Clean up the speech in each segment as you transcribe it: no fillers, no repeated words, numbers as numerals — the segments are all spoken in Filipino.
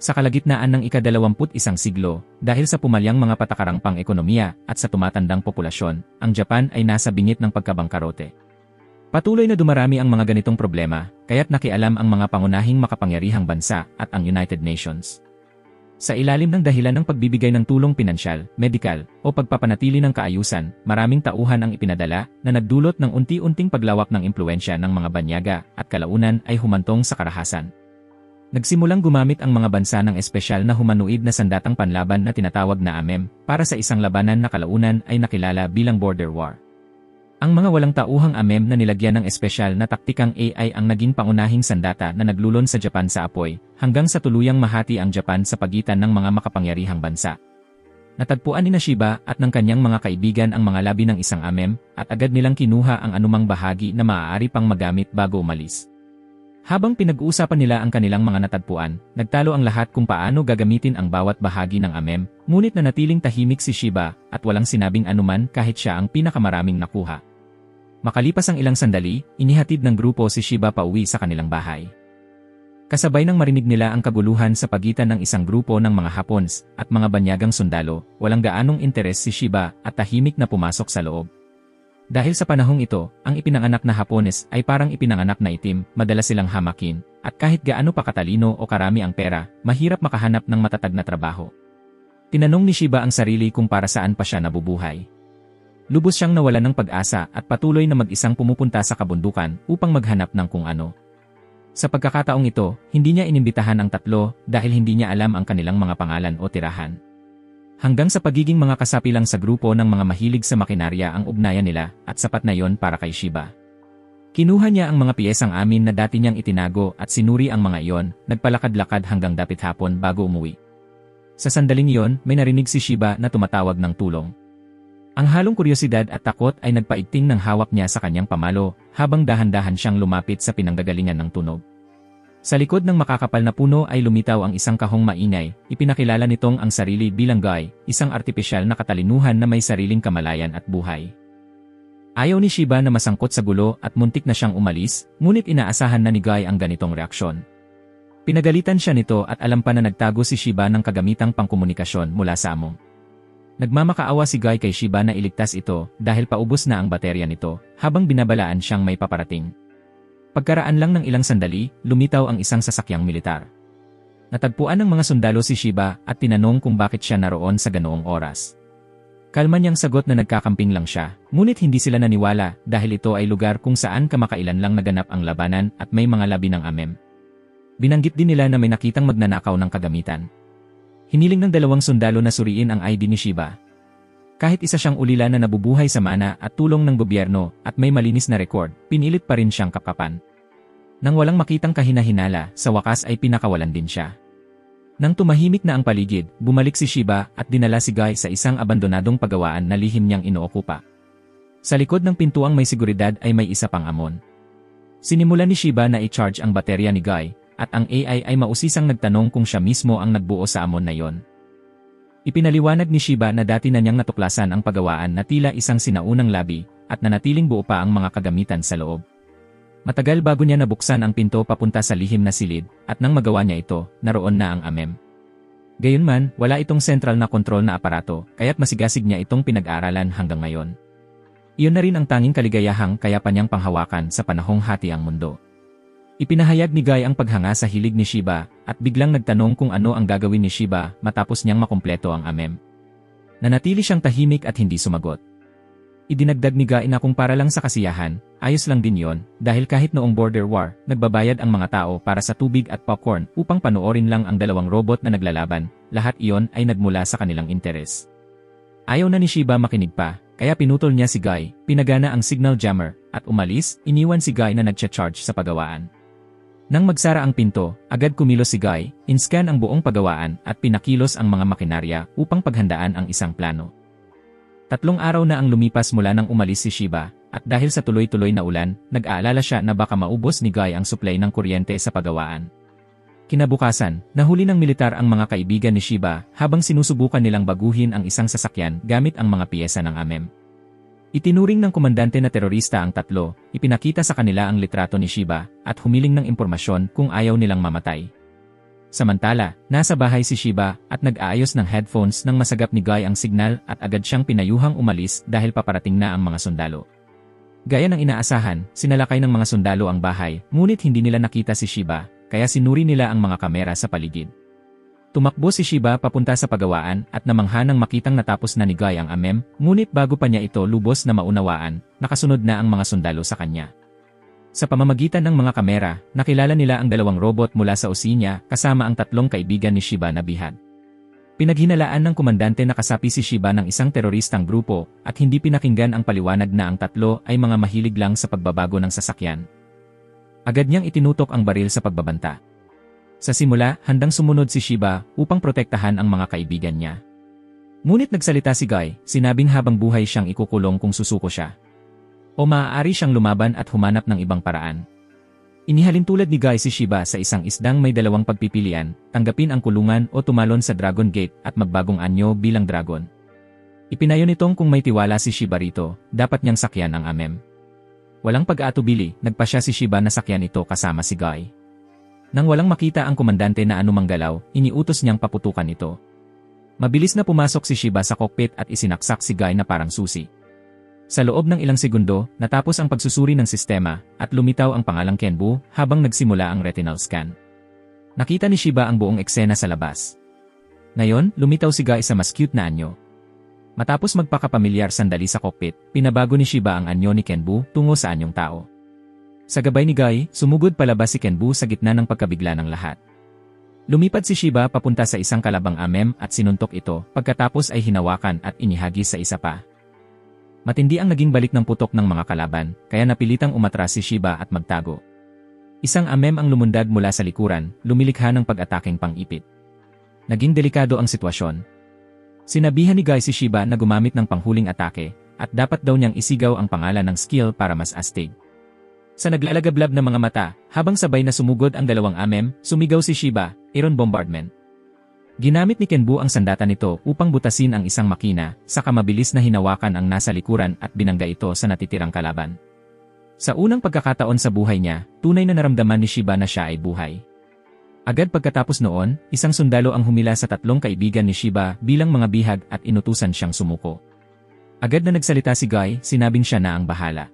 Sa kalagitnaan ng ika-21 siglo, dahil sa pumalyang mga patakarang pang-ekonomiya at sa tumatandang populasyon, ang Japan ay nasa bingit ng pagkabangkarote. Patuloy na dumarami ang mga ganitong problema, kaya't nakialam ang mga pangunahing makapangyarihang bansa at ang United Nations. Sa ilalim ng dahilan ng pagbibigay ng tulong pinansyal, medikal, o pagpapanatili ng kaayusan, maraming tauhan ang ipinadala na nagdulot ng unti-unting paglawak ng impluwensya ng mga banyaga at kalaunan ay humantong sa karahasan. Nagsimulang gumamit ang mga bansa ng espesyal na humanoid na sandatang panlaban na tinatawag na AMEM para sa isang labanan na kalaunan ay nakilala bilang border war. Ang mga walang tauhang AMEM na nilagyan ng espesyal na taktikang AI ang naging pangunahing sandata na naglulon sa Japan sa apoy, hanggang sa tuluyang mahati ang Japan sa pagitan ng mga makapangyarihang bansa. Natagpuan ni Shiba at ng kanyang mga kaibigan ang mga labi ng isang AMEM at agad nilang kinuha ang anumang bahagi na maaari pang magamit bago umalis. Habang pinag-uusapan nila ang kanilang mga natagpuan, nagtalo ang lahat kung paano gagamitin ang bawat bahagi ng AMEM, ngunit nanatiling tahimik si Shiba at walang sinabing anuman kahit siya ang pinakamaraming nakuha. Makalipas ang ilang sandali, inihatid ng grupo si Shiba pauwi sa kanilang bahay. Kasabay nang marinig nila ang kaguluhan sa pagitan ng isang grupo ng mga Hapons at mga banyagang sundalo, walang gaanong interes si Shiba at tahimik na pumasok sa loob. Dahil sa panahong ito, ang ipinanganak na Hapones ay parang ipinanganak na itim, madalas silang hamakin, at kahit gaano pa katalino o karami ang pera, mahirap makahanap ng matatag na trabaho. Tinanong ni Shiba ang sarili kung para saan pa siya nabubuhay. Lubos siyang nawalan ng pag-asa at patuloy na mag-isang pumupunta sa kabundukan upang maghanap ng kung ano. Sa pagkakataong ito, hindi niya inimbitahan ang tatlo dahil hindi niya alam ang kanilang mga pangalan o tirahan. Hanggang sa pagiging mga kasapi lang sa grupo ng mga mahilig sa makinarya ang ugnayan nila at sapat na yon para kay Shiba. Kinuha niya ang mga piyesang amin na dati niyang itinago at sinuri ang mga iyon, nagpalakad-lakad hanggang dapit hapon bago umuwi. Sa sandaling iyon, may narinig si Shiba na tumatawag ng tulong. Ang halong kuryosidad at takot ay nagpaigting ng hawak niya sa kanyang pamalo habang dahan-dahan siyang lumapit sa pinanggagalingan ng tunog. Sa likod ng makakapal na puno ay lumitaw ang isang kahong maingay, ipinakilala nitong ang sarili bilang Guy, isang artipisyal na katalinuhan na may sariling kamalayan at buhay. Ayaw ni Shiba na masangkot sa gulo at muntik na siyang umalis, ngunit inaasahan na ni Guy ang ganitong reaksyon. Pinagalitan siya nito at alam pa na nagtago si Shiba ng kagamitang pangkomunikasyon mula sa amo. Nagmamakaawa si Guy kay Shiba na iligtas ito dahil paubos na ang baterya nito, habang binabalaan siyang may paparating. Pagkaraan lang ng ilang sandali, lumitaw ang isang sasakyang militar. Natagpuan ng mga sundalo si Shiba at tinanong kung bakit siya naroon sa ganoong oras. Kalma niyang sagot na nagkakamping lang siya, ngunit hindi sila naniwala dahil ito ay lugar kung saan kamakailan lang naganap ang labanan at may mga labi ng AMEM. Binanggit din nila na may nakitang magnanakaw ng kagamitan. Hiniling ng dalawang sundalo na suriin ang ID ni Shiba. Kahit isa siyang ulila na nabubuhay sa mana at tulong ng gobyerno at may malinis na record, pinilit pa rin siyang kapkapan. Nang walang makitang kahina-hinala, sa wakas ay pinakawalan din siya. Nang tumahimik na ang paligid, bumalik si Shiba at dinala si Guy sa isang abandonadong pagawaan na lihim niyang inookupa. Sa likod ng pintuang may seguridad ay may isa pang amon. Sinimulan ni Shiba na i-charge ang baterya ni Guy, at ang AI ay mausisang nagtanong kung siya mismo ang nagbuo sa amon na yon. Ipinaliwanag ni Shiba na dati na niyang natuklasan ang pagawaan na tila isang sinaunang labi at nanatiling buo pa ang mga kagamitan sa loob. Matagal bago niya nabuksan ang pinto papunta sa lihim na silid at nang magawa niya ito, naroon na ang AMEM. Gayunman, wala itong sentral na kontrol na aparato kaya't masigasig niya itong pinag-aaralan hanggang ngayon. Iyon na rin ang tanging kaligayahang kaya pa niyang panghawakan sa panahong hati ang mundo. Ipinahayag ni Guy ang paghanga sa hilig ni Shiba at biglang nagtanong kung ano ang gagawin ni Shiba matapos niyang makumpleto ang AMEM. Nanatili siyang tahimik at hindi sumagot. Idinagdag ni Guy na kung para lang sa kasiyahan, ayos lang din yon dahil kahit noong border war, nagbabayad ang mga tao para sa tubig at popcorn upang panoorin lang ang dalawang robot na naglalaban, lahat iyon ay nagmula sa kanilang interes. Ayaw na ni Shiba makinig pa, kaya pinutol niya si Guy, pinagana ang signal jammer, at umalis, iniwan si Guy na nagcha-charge sa pagawaan. Nang magsara ang pinto, agad kumilos si Guy, in-scan ang buong pagawaan at pinakilos ang mga makinarya upang paghandaan ang isang plano. 3 araw na ang lumipas mula nang umalis si Shiba, at dahil sa tuloy-tuloy na ulan, nag-aalala siya na baka maubos ni Guy ang supply ng kuryente sa pagawaan. Kinabukasan, nahuli ng militar ang mga kaibigan ni Shiba habang sinusubukan nilang baguhin ang isang sasakyan gamit ang mga piyesa ng AMEM. Itinuring ng komandante na terorista ang tatlo, ipinakita sa kanila ang litrato ni Shiba, at humiling ng impormasyon kung ayaw nilang mamatay. Samantala, nasa bahay si Shiba at nag-aayos ng headphones nang masagap ni Guy ang signal at agad siyang pinayuhang umalis dahil paparating na ang mga sundalo. Gaya ng inaasahan, sinalakay ng mga sundalo ang bahay, ngunit hindi nila nakita si Shiba, kaya sinuri nila ang mga kamera sa paligid. Tumakbo si Shiba papunta sa pagawaan at namangha nang makitang natapos na ni Guy ang amem, ngunit bago pa niya ito lubos na maunawaan, nakasunod na ang mga sundalo sa kanya. Sa pamamagitan ng mga kamera, nakilala nila ang dalawang robot mula sa osinya kasama ang tatlong kaibigan ni Shiba na bihag. Pinaghinalaan ng komandante na kasapi si Shiba ng isang teroristang grupo at hindi pinakinggan ang paliwanag na ang tatlo ay mga mahilig lang sa pagbabago ng sasakyan. Agad niyang itinutok ang baril sa pagbabanta. Sa simula, handang sumunod si Shiba upang protektahan ang mga kaibigan niya. Ngunit nagsalita si Guy, sinabing habang buhay siyang ikukulong kung susuko siya. O maaari siyang lumaban at humanap ng ibang paraan. Inihalin tulad ni Guy si Shiba sa isang isdang may dalawang pagpipilian, tanggapin ang kulungan o tumalon sa Dragon Gate at magbagong anyo bilang dragon. Ipinayo nitong kung may tiwala si Shiba rito, dapat niyang sakyan ang amem. Walang pag-aatubili, nagpasya si Shiba na sakyan ito kasama si Guy. Nang walang makita ang komandante na anumang galaw, iniutos niyang paputukan ito. Mabilis na pumasok si Shiba sa cockpit at isinaksak si Guy na parang susi. Sa loob ng ilang segundo, natapos ang pagsusuri ng sistema at lumitaw ang pangalang Kenbu habang nagsimula ang retinal scan. Nakita ni Shiba ang buong eksena sa labas. Ngayon, lumitaw si Guy sa mas cute na anyo. Matapos magpakapamilyar sandali sa cockpit, pinabago ni Shiba ang anyo ni Kenbu tungo sa anyong tao. Sa gabay ni Guy, sumugod palabas si Kenbu sa gitna ng pagkabigla ng lahat. Lumipad si Shiba papunta sa isang kalabang amem at sinuntok ito pagkatapos ay hinawakan at inihagis sa isa pa. Matindi ang naging balik ng putok ng mga kalaban, kaya napilitang umatras si Shiba at magtago. Isang amem ang lumundag mula sa likuran, lumilikha ng pag-ataking pang-ipit. Naging delikado ang sitwasyon. Sinabihan ni Guy si Shiba na gumamit ng panghuling atake, at dapat daw niyang isigaw ang pangalan ng skill para mas astig. Sa naglalagablab na mga mata, habang sabay na sumugod ang dalawang amem, sumigaw si Shiba, Iron Bombardment. Ginamit ni Kenbu ang sandata nito upang butasin ang isang makina, saka mabilis na hinawakan ang nasa likuran at binangga ito sa natitirang kalaban. Sa unang pagkakataon sa buhay niya, tunay na naramdaman ni Shiba na siya ay buhay. Agad pagkatapos noon, isang sundalo ang humila sa tatlong kaibigan ni Shiba bilang mga bihag at inutusan siyang sumuko. Agad na nagsalita si Guy, sinabing siya na ang bahala.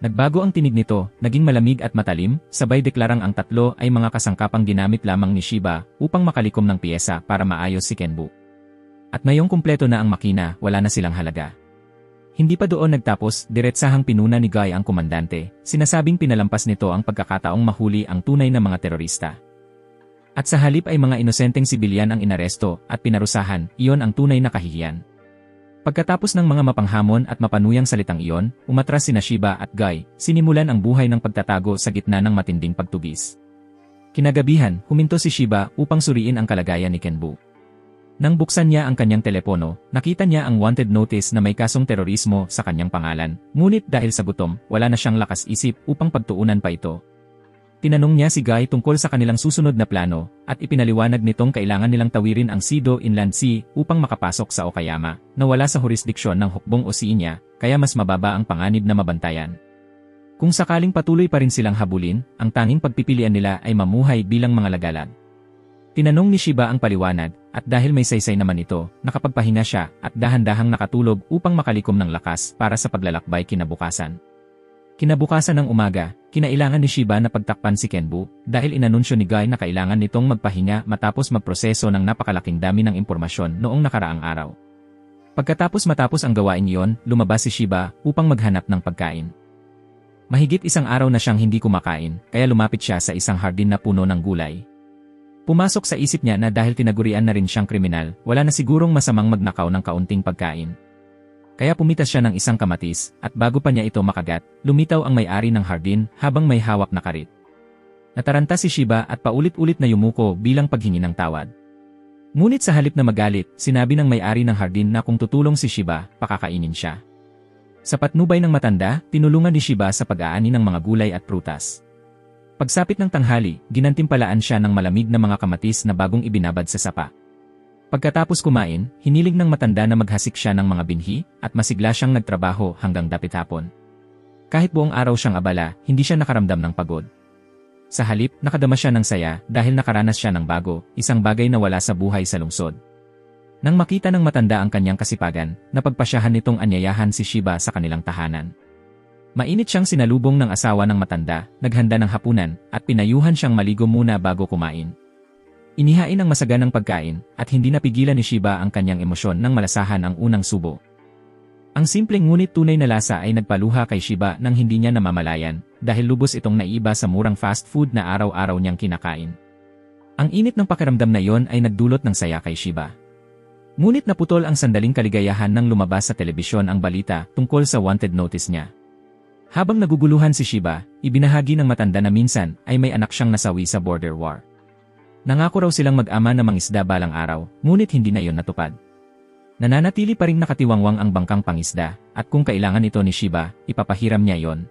Nagbago ang tinig nito, naging malamig at matalim, sabay deklarang ang tatlo ay mga kasangkapang ginamit lamang ni Shiba upang makalikom ng piyesa para maayos si Kenbu. At ngayong kumpleto na ang makina, wala na silang halaga. Hindi pa doon nagtapos, diretsahang pinuna ni Guy ang komandante, sinasabing pinalampas nito ang pagkakataong mahuli ang tunay na mga terorista. At sa halip ay mga inosenteng sibilyan ang inaresto at pinarusahan, iyon ang tunay na kahihiyan. Pagkatapos ng mga mapanghamon at mapanuyang salitang iyon, umatras sina Shiba at Guy, sinimulan ang buhay ng pagtatago sa gitna ng matinding pagtugis. Kinagabihan, huminto si Shiba upang suriin ang kalagayan ni Kenbu. Nang buksan niya ang kanyang telepono, nakita niya ang wanted notice na may kasong terorismo sa kanyang pangalan, ngunit dahil sa gutom, wala na siyang lakas isip upang pagtuunan pa ito. Tinanong niya si Guy tungkol sa kanilang susunod na plano, at ipinaliwanag nitong kailangan nilang tawirin ang Sido Inland Sea upang makapasok sa Okayama, na wala sa jurisdiksyon ng hukbong Oceania, kaya mas mababa ang panganib na mabantayan. Kung sakaling patuloy pa rin silang habulin, ang tanging pagpipilian nila ay mamuhay bilang mga lagalag. Tinanong ni Shiba ang paliwanag, at dahil may saysay naman ito, nakapagpahinga siya at dahan-dahang nakatulog upang makalikom ng lakas para sa paglalakbay kinabukasan. Kinabukasan ng umaga, kinailangan ni Shiba na pagtakpan si Kenbu dahil inanunsyo ni Guy na kailangan nitong magpahinga matapos magproseso ng napakalaking dami ng impormasyon noong nakaraang araw. Matapos ang gawain iyon, lumabas si Shiba upang maghanap ng pagkain. Mahigit isang araw na siyang hindi kumakain, kaya lumapit siya sa isang hardin na puno ng gulay. Pumasok sa isip niya na dahil tinagurian na rin siyang kriminal, wala na sigurong masamang magnakaw ng kaunting pagkain. Kaya pumitas siya ng isang kamatis, at bago pa niya ito makagat, lumitaw ang may-ari ng hardin habang may hawak na karit. Nataranta si Shiba at paulit-ulit na yumuko bilang paghingi ng tawad. Ngunit sa halip na magalit, sinabi ng may-ari ng hardin na kung tutulong si Shiba, pakakainin siya. Sa patnubay ng matanda, tinulungan ni Shiba sa pag-aani ng mga gulay at prutas. Pagsapit ng tanghali, ginantimpalaan siya ng malamig na mga kamatis na bagong ibinabad sa sapa. Pagkatapos kumain, hiniling ng matanda na maghasik siya ng mga binhi at masigla siyang nagtrabaho hanggang dapit hapon. Kahit buong araw siyang abala, hindi siya nakaramdam ng pagod. Sa halip, nakadama siya ng saya dahil nakaranas siya ng bago, isang bagay na wala sa buhay sa lungsod. Nang makita ng matanda ang kanyang kasipagan, napagpasyahan nitong anyayahan si Shiba sa kanilang tahanan. Mainit siyang sinalubong ng asawa ng matanda, naghanda ng hapunan, at pinayuhan siyang maligo muna bago kumain. Inihain ang masaganang pagkain, at hindi napigilan ni Shiba ang kanyang emosyon nang malasahan ang unang subo. Ang simpleng ngunit tunay na lasa ay nagpaluha kay Shiba nang hindi niya namamalayan, dahil lubos itong naiiba sa murang fast food na araw-araw niyang kinakain. Ang init ng pakiramdam na iyon ay nagdulot ng saya kay Shiba. Ngunit naputol ang sandaling kaligayahan nang lumabas sa telebisyon ang balita tungkol sa wanted notice niya. Habang naguguluhan si Shiba, ibinahagi ng matanda na minsan ay may anak siyang nasawi sa border war. Nangako raw silang mag-ama na mangisda balang araw, ngunit hindi na iyon natupad. Nananatili pa ring nakatiwangwang ang bangkang pangisda, at kung kailangan ito ni Shiba, ipapahiram niya iyon.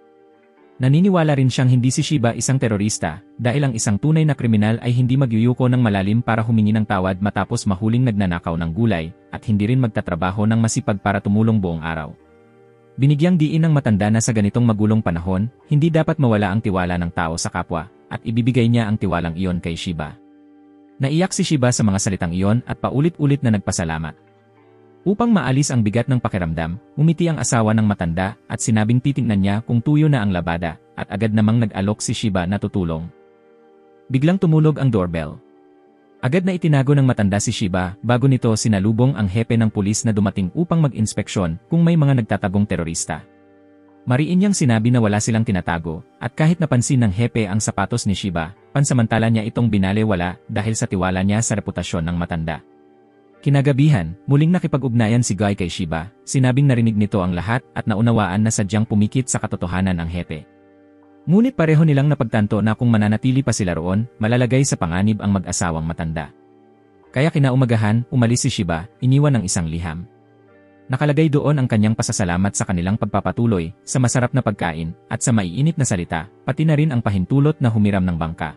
Naniniwala rin siyang hindi si Shiba isang terorista, dahil ang isang tunay na kriminal ay hindi magyuyuko ng malalim para humingi ng tawad matapos mahuling nagnanakaw ng gulay, at hindi rin magtatrabaho ng masipag para tumulong buong araw. Binigyang diin ng matanda na sa ganitong magulong panahon, hindi dapat mawala ang tiwala ng tao sa kapwa, at ibibigay niya ang tiwalang iyon kay Shiba. Naiyak si Shiba sa mga salitang iyon at paulit-ulit na nagpasalamat. Upang maalis ang bigat ng pakiramdam, umiti ang asawa ng matanda at sinabing titingnan niya kung tuyo na ang labada, at agad namang nag-alok si Shiba na tutulong. Biglang tumulog ang doorbell. Agad na itinago ng matanda si Shiba bago nito sinalubong ang hepe ng pulis na dumating upang mag-inspeksyon kung may mga nagtatagong terorista. Mariin niyang sinabi na wala silang tinatago, at kahit napansin ng hepe ang sapatos ni Shiba, pansamantala niya itong binalewala dahil sa tiwala niya sa reputasyon ng matanda. Kinagabihan, muling nakipag-ugnayan si Guy kay Shiba, sinabing narinig nito ang lahat at naunawaan na sadyang pumikit sa katotohanan ang hepe. Ngunit pareho nilang napagtanto na kung mananatili pa sila roon, malalagay sa panganib ang mag-asawang matanda. Kaya kinaumagahan, umalis si Shiba, iniwan ng isang liham. Nakalagay doon ang kanyang pasasalamat sa kanilang pagpapatuloy, sa masarap na pagkain, at sa maiinit na salita, pati na rin ang pahintulot na humiram ng bangka.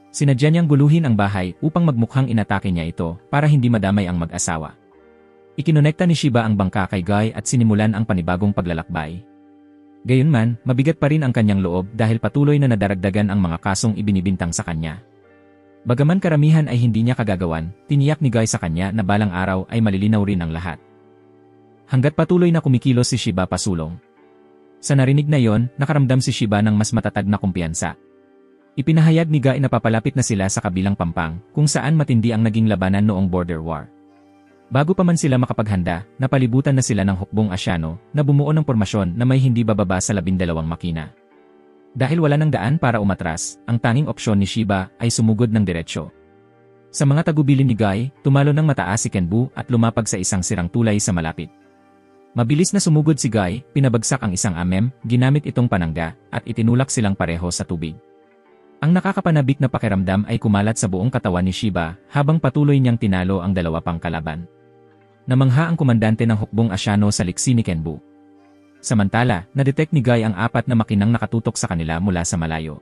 Sinadya niyang guluhin ang bahay upang magmukhang inatake niya ito para hindi madamay ang mag-asawa. Ikinonekta ni Shiba ang bangka kay Guy at sinimulan ang panibagong paglalakbay. Gayunman, mabigat pa rin ang kanyang loob dahil patuloy na nadaragdagan ang mga kasong ibinibintang sa kanya. Bagaman karamihan ay hindi niya kagagawan, tiniyak ni Guy sa kanya na balang araw ay malilinaw rin ang lahat. Hanggat patuloy na kumikilos si Shiba pasulong. Sa narinig na yon, nakaramdam si Shiba ng mas matatag na kumpiyansa. Ipinahayag ni Guy na papalapit na sila sa kabilang pampang kung saan matindi ang naging labanan noong border war. Bago pa man sila makapaghanda, napalibutan na sila ng hukbong Asyano na bumuo ng pormasyon na may hindi bababa sa 12 makina. Dahil wala ng daan para umatras, ang tanging opsyon ni Shiba ay sumugod ng diretsyo. Sa mga tagubilin ni Guy, tumalo ng mataas si Kenbu at lumapag sa isang sirang tulay sa malapit. Mabilis na sumugod si Guy, pinabagsak ang isang amem, ginamit itong panangga, at itinulak silang pareho sa tubig. Ang nakakapanabik na pakiramdam ay kumalat sa buong katawan ni Shiba habang patuloy niyang tinalo ang dalawa pang kalaban. Namangha ang komandante ng hukbong Asyano sa liksi ni Kenbu. Samantala, na-detect ni Guy ang 4 na makinang nakatutok sa kanila mula sa malayo.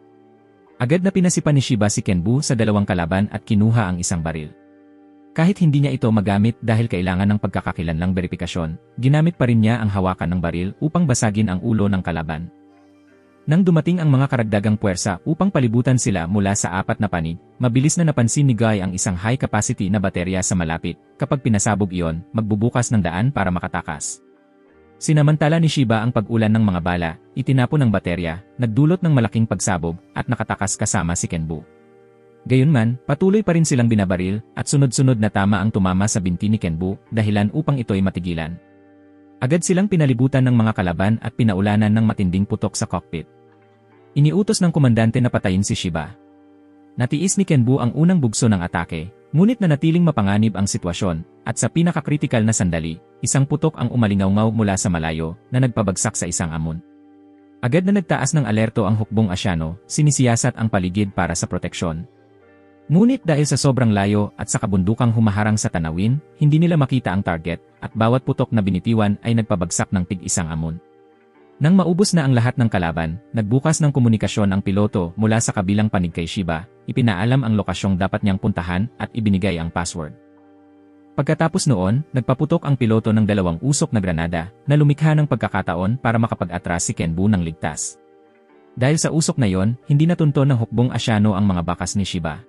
Agad na pinasipan ni Shiba si Kenbu sa 2 kalaban at kinuha ang isang baril. Kahit hindi niya ito magamit dahil kailangan ng pagkakakilanlang beripikasyon, ginamit pa rin niya ang hawakan ng baril upang basagin ang ulo ng kalaban. Nang dumating ang mga karagdagang puwersa upang palibutan sila mula sa 4 na panig, mabilis na napansin ni Guy ang isang high-capacity na baterya sa malapit. Kapag pinasabog iyon, magbubukas ng daan para makatakas. Sinamantala ni Shiba ang pag-ulan ng mga bala, itinapon ang baterya, nagdulot ng malaking pagsabog, at nakatakas kasama si Kenbu. Gayunman, patuloy pa rin silang binabaril, at sunod-sunod na tama ang tumama sa binti ni Kenbu, dahilan upang ito'y matigilan. Agad silang pinalibutan ng mga kalaban at pinaulanan ng matinding putok sa cockpit. Iniutos ng komandante na patayin si Shiba. Natiis ni Kenbu ang unang bugso ng atake, ngunit nanatiling mapanganib ang sitwasyon, at sa pinakakritikal na sandali, isang putok ang umalingaw mula sa malayo na nagpabagsak sa isang amon. Agad na nagtaas ng alerto ang hukbong Asyano, sinisiyasat ang paligid para sa proteksyon. Ngunit dahil sa sobrang layo at sa kabundukang humaharang sa tanawin, hindi nila makita ang target, at bawat putok na binitiwan ay nagpabagsak ng tig-isang amon. Nang maubos na ang lahat ng kalaban, nagbukas ng komunikasyon ang piloto mula sa kabilang panig kay Shiba, ipinaalam ang lokasyong dapat niyang puntahan at ibinigay ang password. Pagkatapos noon, nagpaputok ang piloto ng 2 usok na granada na lumikha ng pagkakataon para makapag-atras si Kenbu ng ligtas. Dahil sa usok na yon, hindi natunton ng hukbong Asyano ang mga bakas ni Shiba.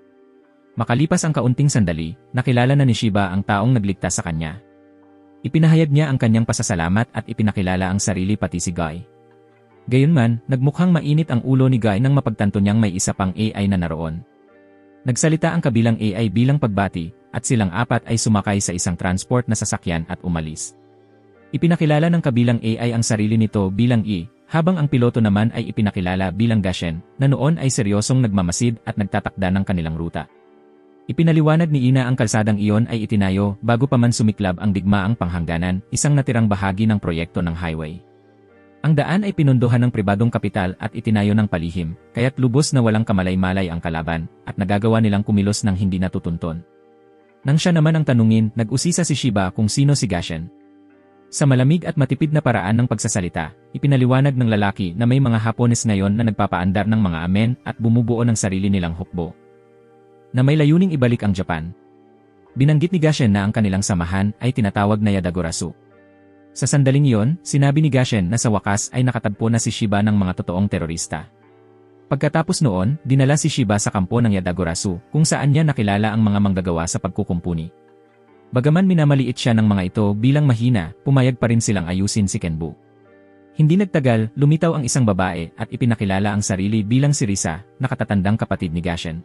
Makalipas ang kaunting sandali, nakilala na ni Shiba ang taong nagligtas sa kanya. Ipinahayag niya ang kanyang pasasalamat at ipinakilala ang sarili pati si Guy. Gayunman, nagmukhang mainit ang ulo ni Guy nang mapagtanto niyang may isa pang AI na naroon. Nagsalita ang kabilang AI bilang pagbati, at silang apat ay sumakay sa isang transport na sasakyan at umalis. Ipinakilala ng kabilang AI ang sarili nito bilang E, habang ang piloto naman ay ipinakilala bilang Gashen, na noon ay seryosong nagmamasid at nagtatakda ng kanilang ruta. Ipinaliwanag ni Ina ang kalsadang iyon ay itinayo bago pa man sumiklab ang digmaang panghangganan, isang natirang bahagi ng proyekto ng highway. Ang daan ay pinunduhan ng pribadong kapital at itinayo ng palihim, kaya't lubos na walang kamalay-malay ang kalaban, at nagagawa nilang kumilos ng hindi natutunton. Nang siya naman ang tanungin, nag-usisa si Shiba kung sino si Gashen. Sa malamig at matipid na paraan ng pagsasalita, ipinaliwanag ng lalaki na may mga Hapones ngayon na nagpapaandar ng mga amen at bumubuo ng sarili nilang hukbo, na may layuning ibalik ang Japan. Binanggit ni Gashen na ang kanilang samahan ay tinatawag na Yadagurasu. Sa sandaling iyon, sinabi ni Gashen na sa wakas ay nakatagpo na si Shiba ng mga totoong terorista. Pagkatapos noon, dinala si Shiba sa kampo ng Yadagurasu kung saan niya nakilala ang mga manggagawa sa pagkukumpuni. Bagaman minamaliit siya ng mga ito bilang mahina, pumayag pa rin silang ayusin si Kenbu. Hindi nagtagal, lumitaw ang isang babae at ipinakilala ang sarili bilang si Risa, nakatatandang kapatid ni Gashen.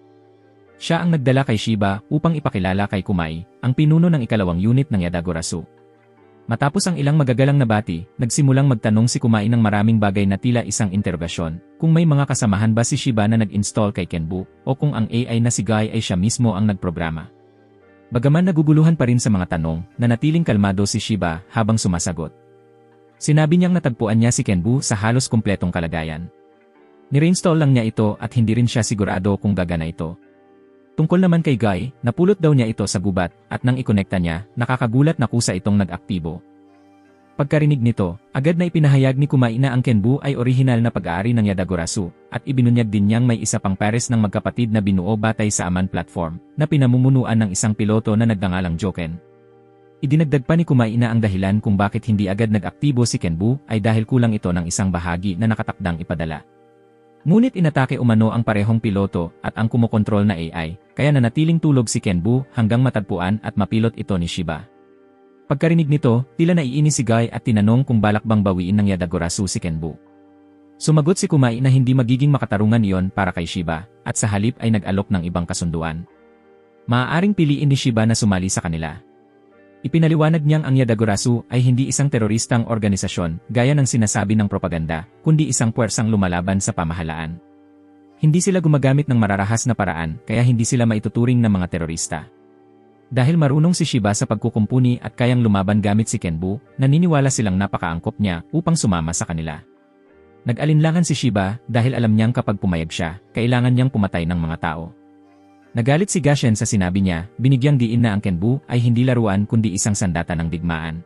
Siya ang nagdala kay Shiba upang ipakilala kay Kumai, ang pinuno ng ikalawang unit ng Yadagurasu. Matapos ang ilang magagalang na bati, nagsimulang magtanong si Kumai ng maraming bagay na tila isang interogasyon, kung may mga kasamahan ba si Shiba na nag-install kay Kenbu, o kung ang AI na si Guy ay siya mismo ang nagprograma. Bagaman naguguluhan pa rin sa mga tanong, nanatiling kalmado si Shiba habang sumasagot. Sinabi niyang natagpuan niya si Kenbu sa halos kumpletong kalagayan. Nireinstall lang niya ito at hindi rin siya sigurado kung gagana ito. Tungkol naman kay Guy, napulot daw niya ito sa gubat at nang ikonekta niya, nakakagulat na kusa itong nag-aktibo. Pagkarinig nito, agad na ipinahayag ni Kumai na ang Kenbu ay orihinal na pag-aari ng Yadagurasu at ibinunyag din niyang may isa pang pares ng magkapatid na binuo batay sa Aman platform na pinamumunuan ng isang piloto na nagngangalang Joken. Idinagdag pa ni Kumai na ang dahilan kung bakit hindi agad nag-aktibo si Kenbu ay dahil kulang ito ng isang bahagi na nakatakdang ipadala. Ngunit inatake umano ang parehong piloto at ang kumokontrol na AI, kaya nanatiling tulog si Kenbu hanggang matagpuan at mapilot ito ni Shiba. Pagkarinig nito, tila naiinis si Guy at tinanong kung balak bang bawiin ng Yadagurasu si Kenbu. Sumagot si Kumai na hindi magiging makatarungan iyon para kay Shiba, at sa halip ay nag-alok ng ibang kasunduan. Maaaring piliin ni Shiba na sumali sa kanila. Ipinaliwanag niyang ang Yadagurasu ay hindi isang teroristang organisasyon gaya ng sinasabi ng propaganda, kundi isang puwersang lumalaban sa pamahalaan. Hindi sila gumagamit ng mararahas na paraan kaya hindi sila maituturing na mga terorista. Dahil marunong si Shiba sa pagkukumpuni at kayang lumaban gamit si Kenbu, naniniwala silang napakaangkop niya upang sumama sa kanila. Nag-alinlangan si Shiba dahil alam niyang kapag pumayag siya, kailangan niyang pumatay ng mga tao. Nagalit si Gashen sa sinabi niya, binigyang diin na ang Kenbu ay hindi laruan kundi isang sandata ng digmaan.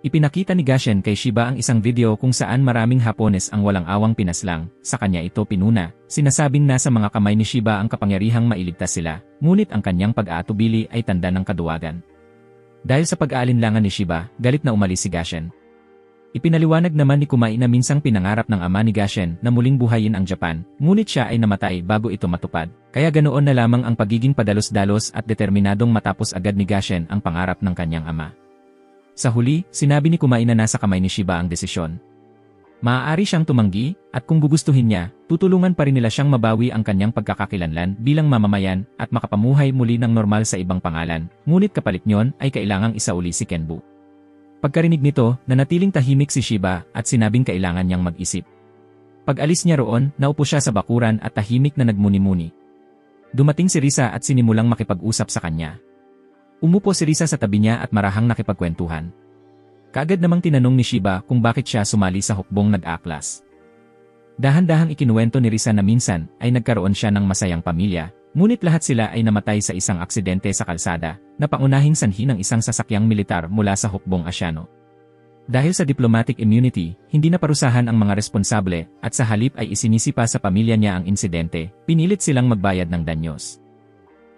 Ipinakita ni Gashen kay Shiba ang isang video kung saan maraming Hapones ang walang awang pinaslang, sa kanya ito pinuna, sinasabing nasa mga kamay ni Shiba ang kapangyarihang mailigtas sila, ngunit ang kanyang pag-aatubili ay tanda ng kaduwagan. Dahil sa pag-aalinlangan ni Shiba, galit na umalis si Gashen. Ipinaliwanag naman ni Kumai na minsang pinangarap ng ama ni Gashen na muling buhayin ang Japan, ngunit siya ay namatay bago ito matupad, kaya ganoon na lamang ang pagiging padalos-dalos at determinadong matapos agad ni Gashen ang pangarap ng kanyang ama. Sa huli, sinabi ni Kumai na nasa kamay ni Shiba ang desisyon. Maaari siyang tumanggi, at kung gugustuhin niya, tutulungan pa rin nila siyang mabawi ang kanyang pagkakakilanlan bilang mamamayan at makapamuhay muli ng normal sa ibang pangalan, ngunit kapalit niyon ay kailangang isauli si Kenbu. Pagkarinig nito, nanatiling tahimik si Shiba at sinabing kailangan niyang mag-isip. Pag-alis niya roon, naupo siya sa bakuran at tahimik na nagmuni-muni. Dumating si Risa at sinimulang makipag-usap sa kanya. Umupo si Risa sa tabi niya at marahang nakipagkwentuhan. Kaagad namang tinanong ni Shiba kung bakit siya sumali sa hukbong nag-aklas. Dahan-dahang ikinuwento ni Risa na minsan ay nagkaroon siya ng masayang pamilya, ngunit lahat sila ay namatay sa isang aksidente sa kalsada, na pangunahing sanhi ng isang sasakyang militar mula sa hukbong Asyano. Dahil sa diplomatic immunity, hindi na parusahan ang mga responsable at sa halip ay isinisipa sa pamilya niya ang insidente, pinilit silang magbayad ng danyos.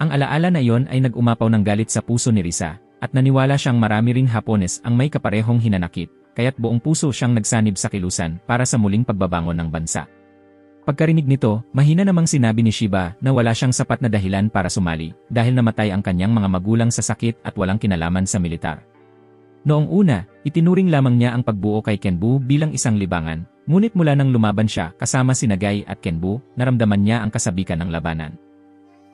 Ang alaala na iyon ay nag-umapaw ng galit sa puso ni Risa, at naniwala siyang marami ring Hapones ang may kaparehong hinanakit, kaya't buong puso siyang nagsanib sa kilusan para sa muling pagbabangon ng bansa. Pagkarinig nito, mahina namang sinabi ni Shiba na wala siyang sapat na dahilan para sumali dahil namatay ang kanyang mga magulang sa sakit at walang kinalaman sa militar. Noong una, itinuring lamang niya ang pagbuo kay Kenbu bilang isang libangan, ngunit mula nang lumaban siya kasama sina Guy at Kenbu, naramdaman niya ang kasabikan ng labanan.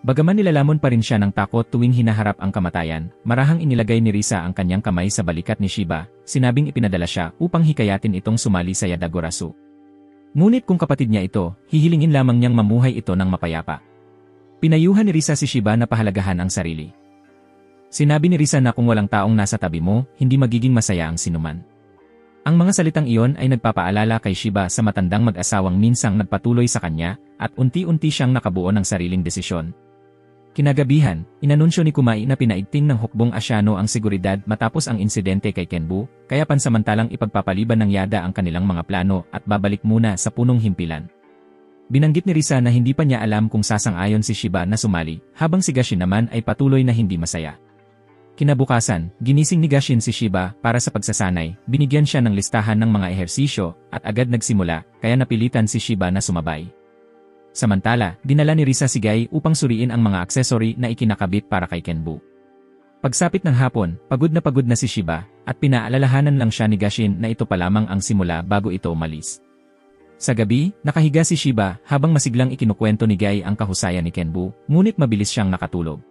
Bagaman nilalamon pa rin siya ng takot tuwing hinaharap ang kamatayan, marahang inilagay ni Risa ang kanyang kamay sa balikat ni Shiba, sinabing ipinadala siya upang hikayatin itong sumali sa Yadagorasu. Ngunit kung kapatid niya ito, hihilingin lamang niyang mamuhay ito ng mapayapa. Pinayuhan ni Risa si Shiba na pahalagahan ang sarili. Sinabi ni Risa na kung walang taong nasa tabi mo, hindi magiging masaya ang sinuman. Ang mga salitang iyon ay nagpapaalala kay Shiba sa matandang mag-asawang minsang nagpatuloy sa kanya at unti-unti siyang nakabuo ng sariling desisyon. Kinagabihan, inanunsyo ni Kumai na pinaigting ng hukbong Asyano ang seguridad matapos ang insidente kay Kenbu, kaya pansamantalang ipagpapaliban ng Yada ang kanilang mga plano at babalik muna sa punong himpilan. Binanggit ni Risa na hindi pa niya alam kung sasang-ayon si Shiba na sumali, habang si Gashin naman ay patuloy na hindi masaya. Kinabukasan, ginising ni Gashin si Shiba para sa pagsasanay, binigyan siya ng listahan ng mga ehersisyo at agad nagsimula, kaya napilitan si Shiba na sumabay. Samantala, dinala ni Risa si Guy upang suriin ang mga aksesory na ikinakabit para kay Kenbu. Pagsapit ng hapon, pagod na si Shiba, at pinaalalahanan lang siya ni Gashin na ito pa lamang ang simula bago ito umalis. Sa gabi, nakahiga si Shiba habang masiglang ikinukwento ni Guy ang kahusayan ni Kenbu, ngunit mabilis siyang nakatulog.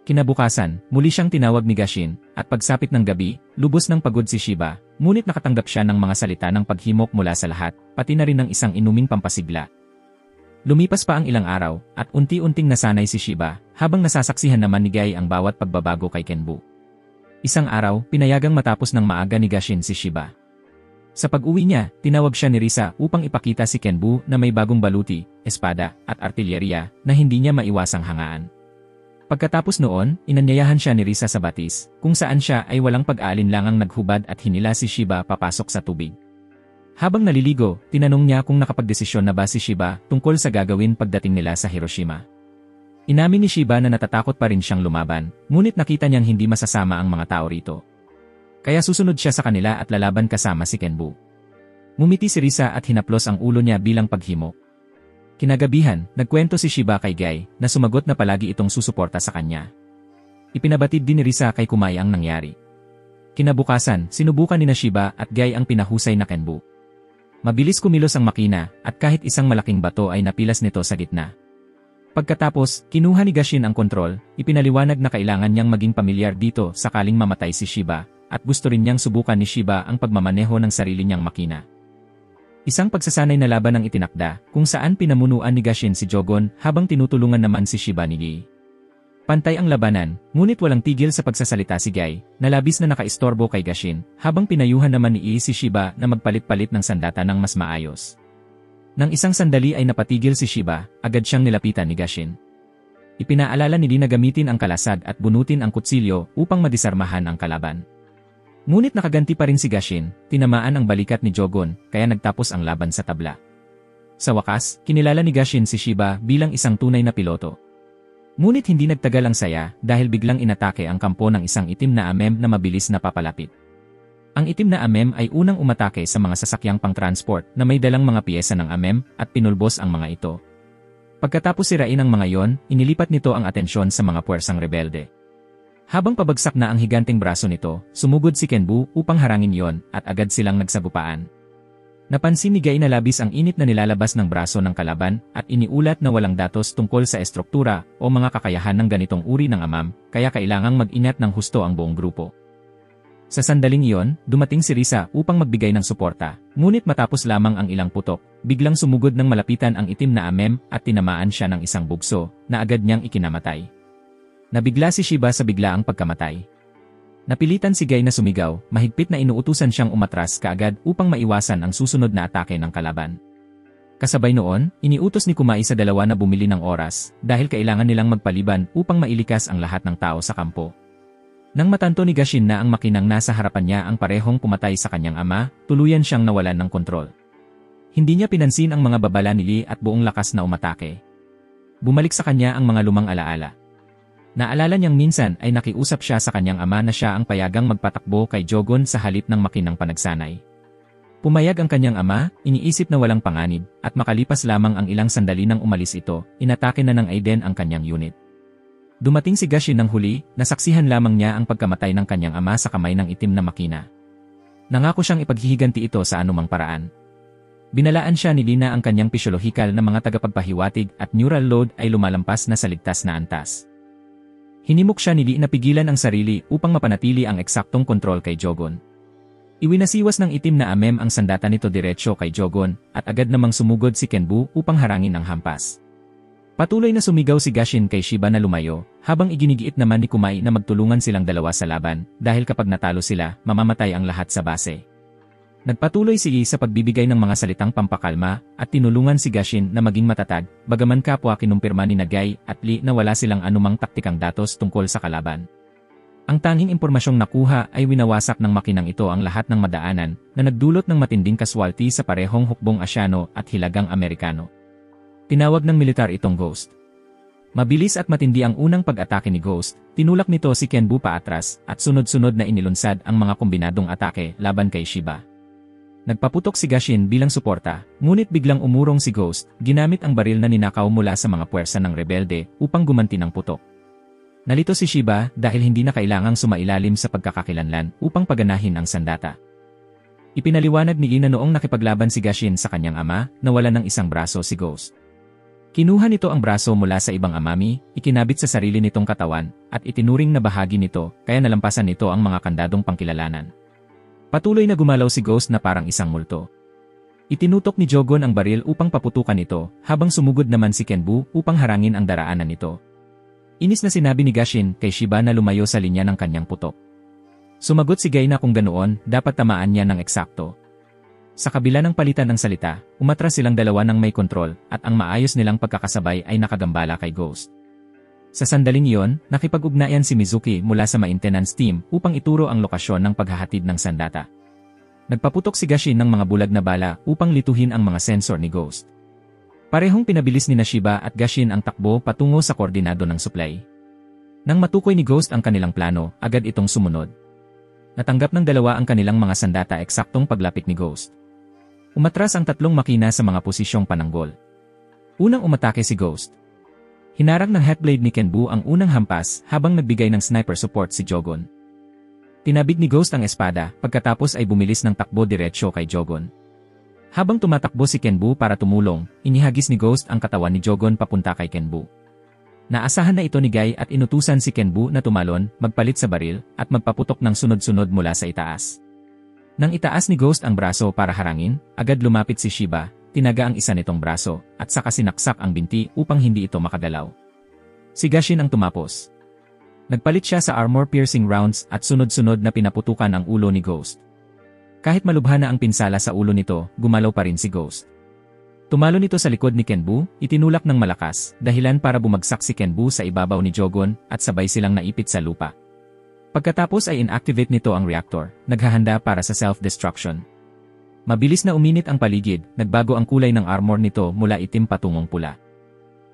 Kinabukasan, muli siyang tinawag ni Gashin, at pagsapit ng gabi, lubos ng pagod si Shiba, ngunit nakatanggap siya ng mga salita ng paghimok mula sa lahat, pati na rin ng isang inuming pampasigla. Lumipas pa ang ilang araw, at unti-unting nasanay si Shiba, habang nasasaksihan naman ni Guy ang bawat pagbabago kay Kenbu. Isang araw, pinayagang matapos ng maaga ni Gashin si Shiba. Sa pag-uwi niya, tinawag siya ni Risa upang ipakita si Kenbu na may bagong baluti, espada, at artilyeriya na hindi niya maiwasang hangaan. Pagkatapos noon, inanyayahan siya ni Risa sa batis, kung saan siya ay walang pag-aalinlangang naghubad at hinila si Shiba papasok sa tubig. Habang naliligo, tinanong niya kung nakapagdesisyon na ba si Shiba tungkol sa gagawin pagdating nila sa Hiroshima. Inamin ni Shiba na natatakot pa rin siyang lumaban, ngunit nakita niyang hindi masasama ang mga tao rito. Kaya susunod siya sa kanila at lalaban kasama si Kenbu. Ngumiti si Risa at hinaplos ang ulo niya bilang paghimok. Kinagabihan, nagkwento si Shiba kay Guy na sumagot na palagi itong susuporta sa kanya. Ipinabatid din ni Risa kay Kumai ang nangyari. Kinabukasan, sinubukan ni Shiba at Guy ang pinahusay na Kenbu. Mabilis kumilos ang makina, at kahit isang malaking bato ay napilas nito sa gitna. Pagkatapos, kinuha ni Gashin ang kontrol, ipinaliwanag na kailangan niyang maging pamilyar dito sakaling mamatay si Shiba, at gusto rin niyang subukan ni Shiba ang pagmamaneho ng sarili niyang makina. Isang pagsasanay na laban ang itinakda, kung saan pinamunuan ni Gashin si Jogon habang tinutulungan naman si Shiba ni Guy. Pantay ang labanan, ngunit walang tigil sa pagsasalita si Guy, na labis na nakaistorbo kay Gashin, habang pinayuhan naman ni si Shiba na magpalit-palit ng sandata ng mas maayos. Nang isang sandali ay napatigil si Shiba, agad siyang nilapitan ni Gashin. Ipinaalala ni Lee na gamitin ang kalasag at bunutin ang kutsilyo upang madisarmahan ang kalaban. Ngunit nakaganti pa rin si Gashin, tinamaan ang balikat ni Jogon, kaya nagtapos ang laban sa tabla. Sa wakas, kinilala ni Gashin si Shiba bilang isang tunay na piloto. Ngunit hindi nagtagal ang saya dahil biglang inatake ang kampo ng isang itim na amem na mabilis na papalapit. Ang itim na amem ay unang umatake sa mga sasakyang pang-transport na may dalang mga piyesa ng amem at pinulbos ang mga ito. Pagkatapos sirain ang mga yon, inilipat nito ang atensyon sa mga puwersang rebelde. Habang pabagsak na ang higanteng braso nito, sumugod si Kenbu upang harangin yon at agad silang nagsagupaan. Napansin ni Guy na labis ang init na nilalabas ng braso ng kalaban at iniulat na walang datos tungkol sa estruktura o mga kakayahan ng ganitong uri ng amam, kaya kailangang mag-ingat ng husto ang buong grupo. Sa sandaling iyon, dumating si Risa upang magbigay ng suporta, ngunit matapos lamang ang ilang putok, biglang sumugod ng malapitan ang itim na amem at tinamaan siya ng isang bugso na agad niyang ikinamatay. Nabigla si Shiba sa biglaang pagkamatay. Napilitan si Guy na sumigaw, mahigpit na inuutusan siyang umatras kaagad upang maiwasan ang susunod na atake ng kalaban. Kasabay noon, iniutos ni Kumai sa dalawa na bumili ng oras dahil kailangan nilang magpaliban upang mailikas ang lahat ng tao sa kampo. Nang matanto ni Gashin na ang makinang nasa harapan niya ang parehong pumatay sa kanyang ama, tuluyan siyang nawalan ng kontrol. Hindi niya pinansin ang mga babala ni Lee at buong lakas na umatake. Bumalik sa kanya ang mga lumang alaala. Naalala niyang minsan ay nakiusap siya sa kanyang ama na siya ang payagang magpatakbo kay Jogon sa halip ng makinang panagsanay. Pumayag ang kanyang ama, iniisip na walang panganib, at makalipas lamang ang ilang sandali nang umalis ito, inatake na ng Aiden ang kanyang unit. Dumating si Gashin ng huli, nasaksihan lamang niya ang pagkamatay ng kanyang ama sa kamay ng itim na makina. Nangako siyang ipaghihiganti ito sa anumang paraan. Binalaan siya ni Lina ang kanyang pisyolohikal na mga tagapagpahiwatig at neural load ay lumalampas na sa ligtas na antas. Hinimok siya ni Lee na pigilan ang sarili upang mapanatili ang eksaktong kontrol kay Jogon. Iwinasiwas ng itim na amem ang sandata nito diretsyo kay Jogon at agad namang sumugod si Kenbu upang harangin ang hampas. Patuloy na sumigaw si Gashin kay Shiba na lumayo, habang iginigiit naman ni Kumai na magtulungan silang dalawa sa laban dahil kapag natalo sila, mamamatay ang lahat sa base. Nagpatuloy si Lee sa pagbibigay ng mga salitang pampakalma at tinulungan si Gashin na maging matatag, bagaman kapwa kinumpirma ni Nagai at Lee na wala silang anumang taktikang datos tungkol sa kalaban. Ang tanging impormasyong nakuha ay winawasak ng makinang ito ang lahat ng madaanan na nagdulot ng matinding kaswalti sa parehong hukbong Asyano at hilagang Amerikano. Tinawag ng militar itong Ghost. Mabilis at matindi ang unang pag-atake ni Ghost, tinulak nito si Kenbu paatras at sunod-sunod na inilunsad ang mga kombinadong atake laban kay Shiba. Nagpaputok si Gashin bilang suporta, ngunit biglang umurong si Ghost, ginamit ang baril na ninakaw mula sa mga puwersa ng rebelde upang gumanti ng putok. Nalito si Shiba dahil hindi na kailangang sumailalim sa pagkakakilanlan upang paganahin ang sandata. Ipinaliwanag ni Ina noong nakipaglaban si Gashin sa kanyang ama na wala ng isang braso si Ghost. Kinuha nito ang braso mula sa ibang amami, ikinabit sa sarili nitong katawan, at itinuring na bahagi nito kaya nalampasan nito ang mga kandadong pangkilalanan. Patuloy na gumalaw si Ghost na parang isang multo. Itinutok ni Jogon ang baril upang paputukan ito habang sumugod naman si Kenbu upang harangin ang daraanan nito. Inis na sinabi ni Gashin kay Shiba na lumayo sa linya ng kanyang putok. Sumagot si Gai na kung ganoon, dapat tamaan niya ng eksakto. Sa kabila ng palitan ng salita, umatras silang dalawa ng may kontrol at ang maayos nilang pagkakasabay ay nakagambala kay Ghost. Sa sandaling iyon, nakipag-ugnayan si Mizuki mula sa maintenance team upang ituro ang lokasyon ng paghahatid ng sandata. Nagpaputok si Gashin ng mga bulag na bala upang lituhin ang mga sensor ni Ghost. Parehong pinabilis ni Shiba at Gashin ang takbo patungo sa koordinado ng supply. Nang matukoy ni Ghost ang kanilang plano, agad itong sumunod. Natanggap ng dalawa ang kanilang mga sandata eksaktong paglapit ni Ghost. Umatras ang tatlong makina sa mga posisyong pananggol. Unang umatake si Ghost. Hinarang ng Heatblade ni Kenbu ang unang hampas habang nagbigay ng sniper support si Jogon. Tinabig ni Ghost ang espada pagkatapos ay bumilis ng takbo diretsyo kay Jogon. Habang tumatakbo si Kenbu para tumulong, inihagis ni Ghost ang katawan ni Jogon papunta kay Kenbu. Naasahan na ito ni Gai at inutusan si Kenbu na tumalon, magpalit sa baril, at magpaputok ng sunod-sunod mula sa itaas. Nang itaas ni Ghost ang braso para harangin, agad lumapit si Shiba, tinaga ang isa nitong braso, at saka sinaksak ang binti upang hindi ito makagalaw. Si Gashin ang tumapos. Nagpalit siya sa armor-piercing rounds at sunod-sunod na pinaputukan ang ulo ni Ghost. Kahit malubha na ang pinsala sa ulo nito, gumalaw pa rin si Ghost. Tumalo nito sa likod ni Kenbu, itinulak ng malakas, dahilan para bumagsak si Kenbu sa ibabaw ni Jogon at sabay silang naipit sa lupa. Pagkatapos ay inactivate nito ang reactor, naghahanda para sa self-destruction. Mabilis na uminit ang paligid, nagbago ang kulay ng armor nito mula itim patungong pula.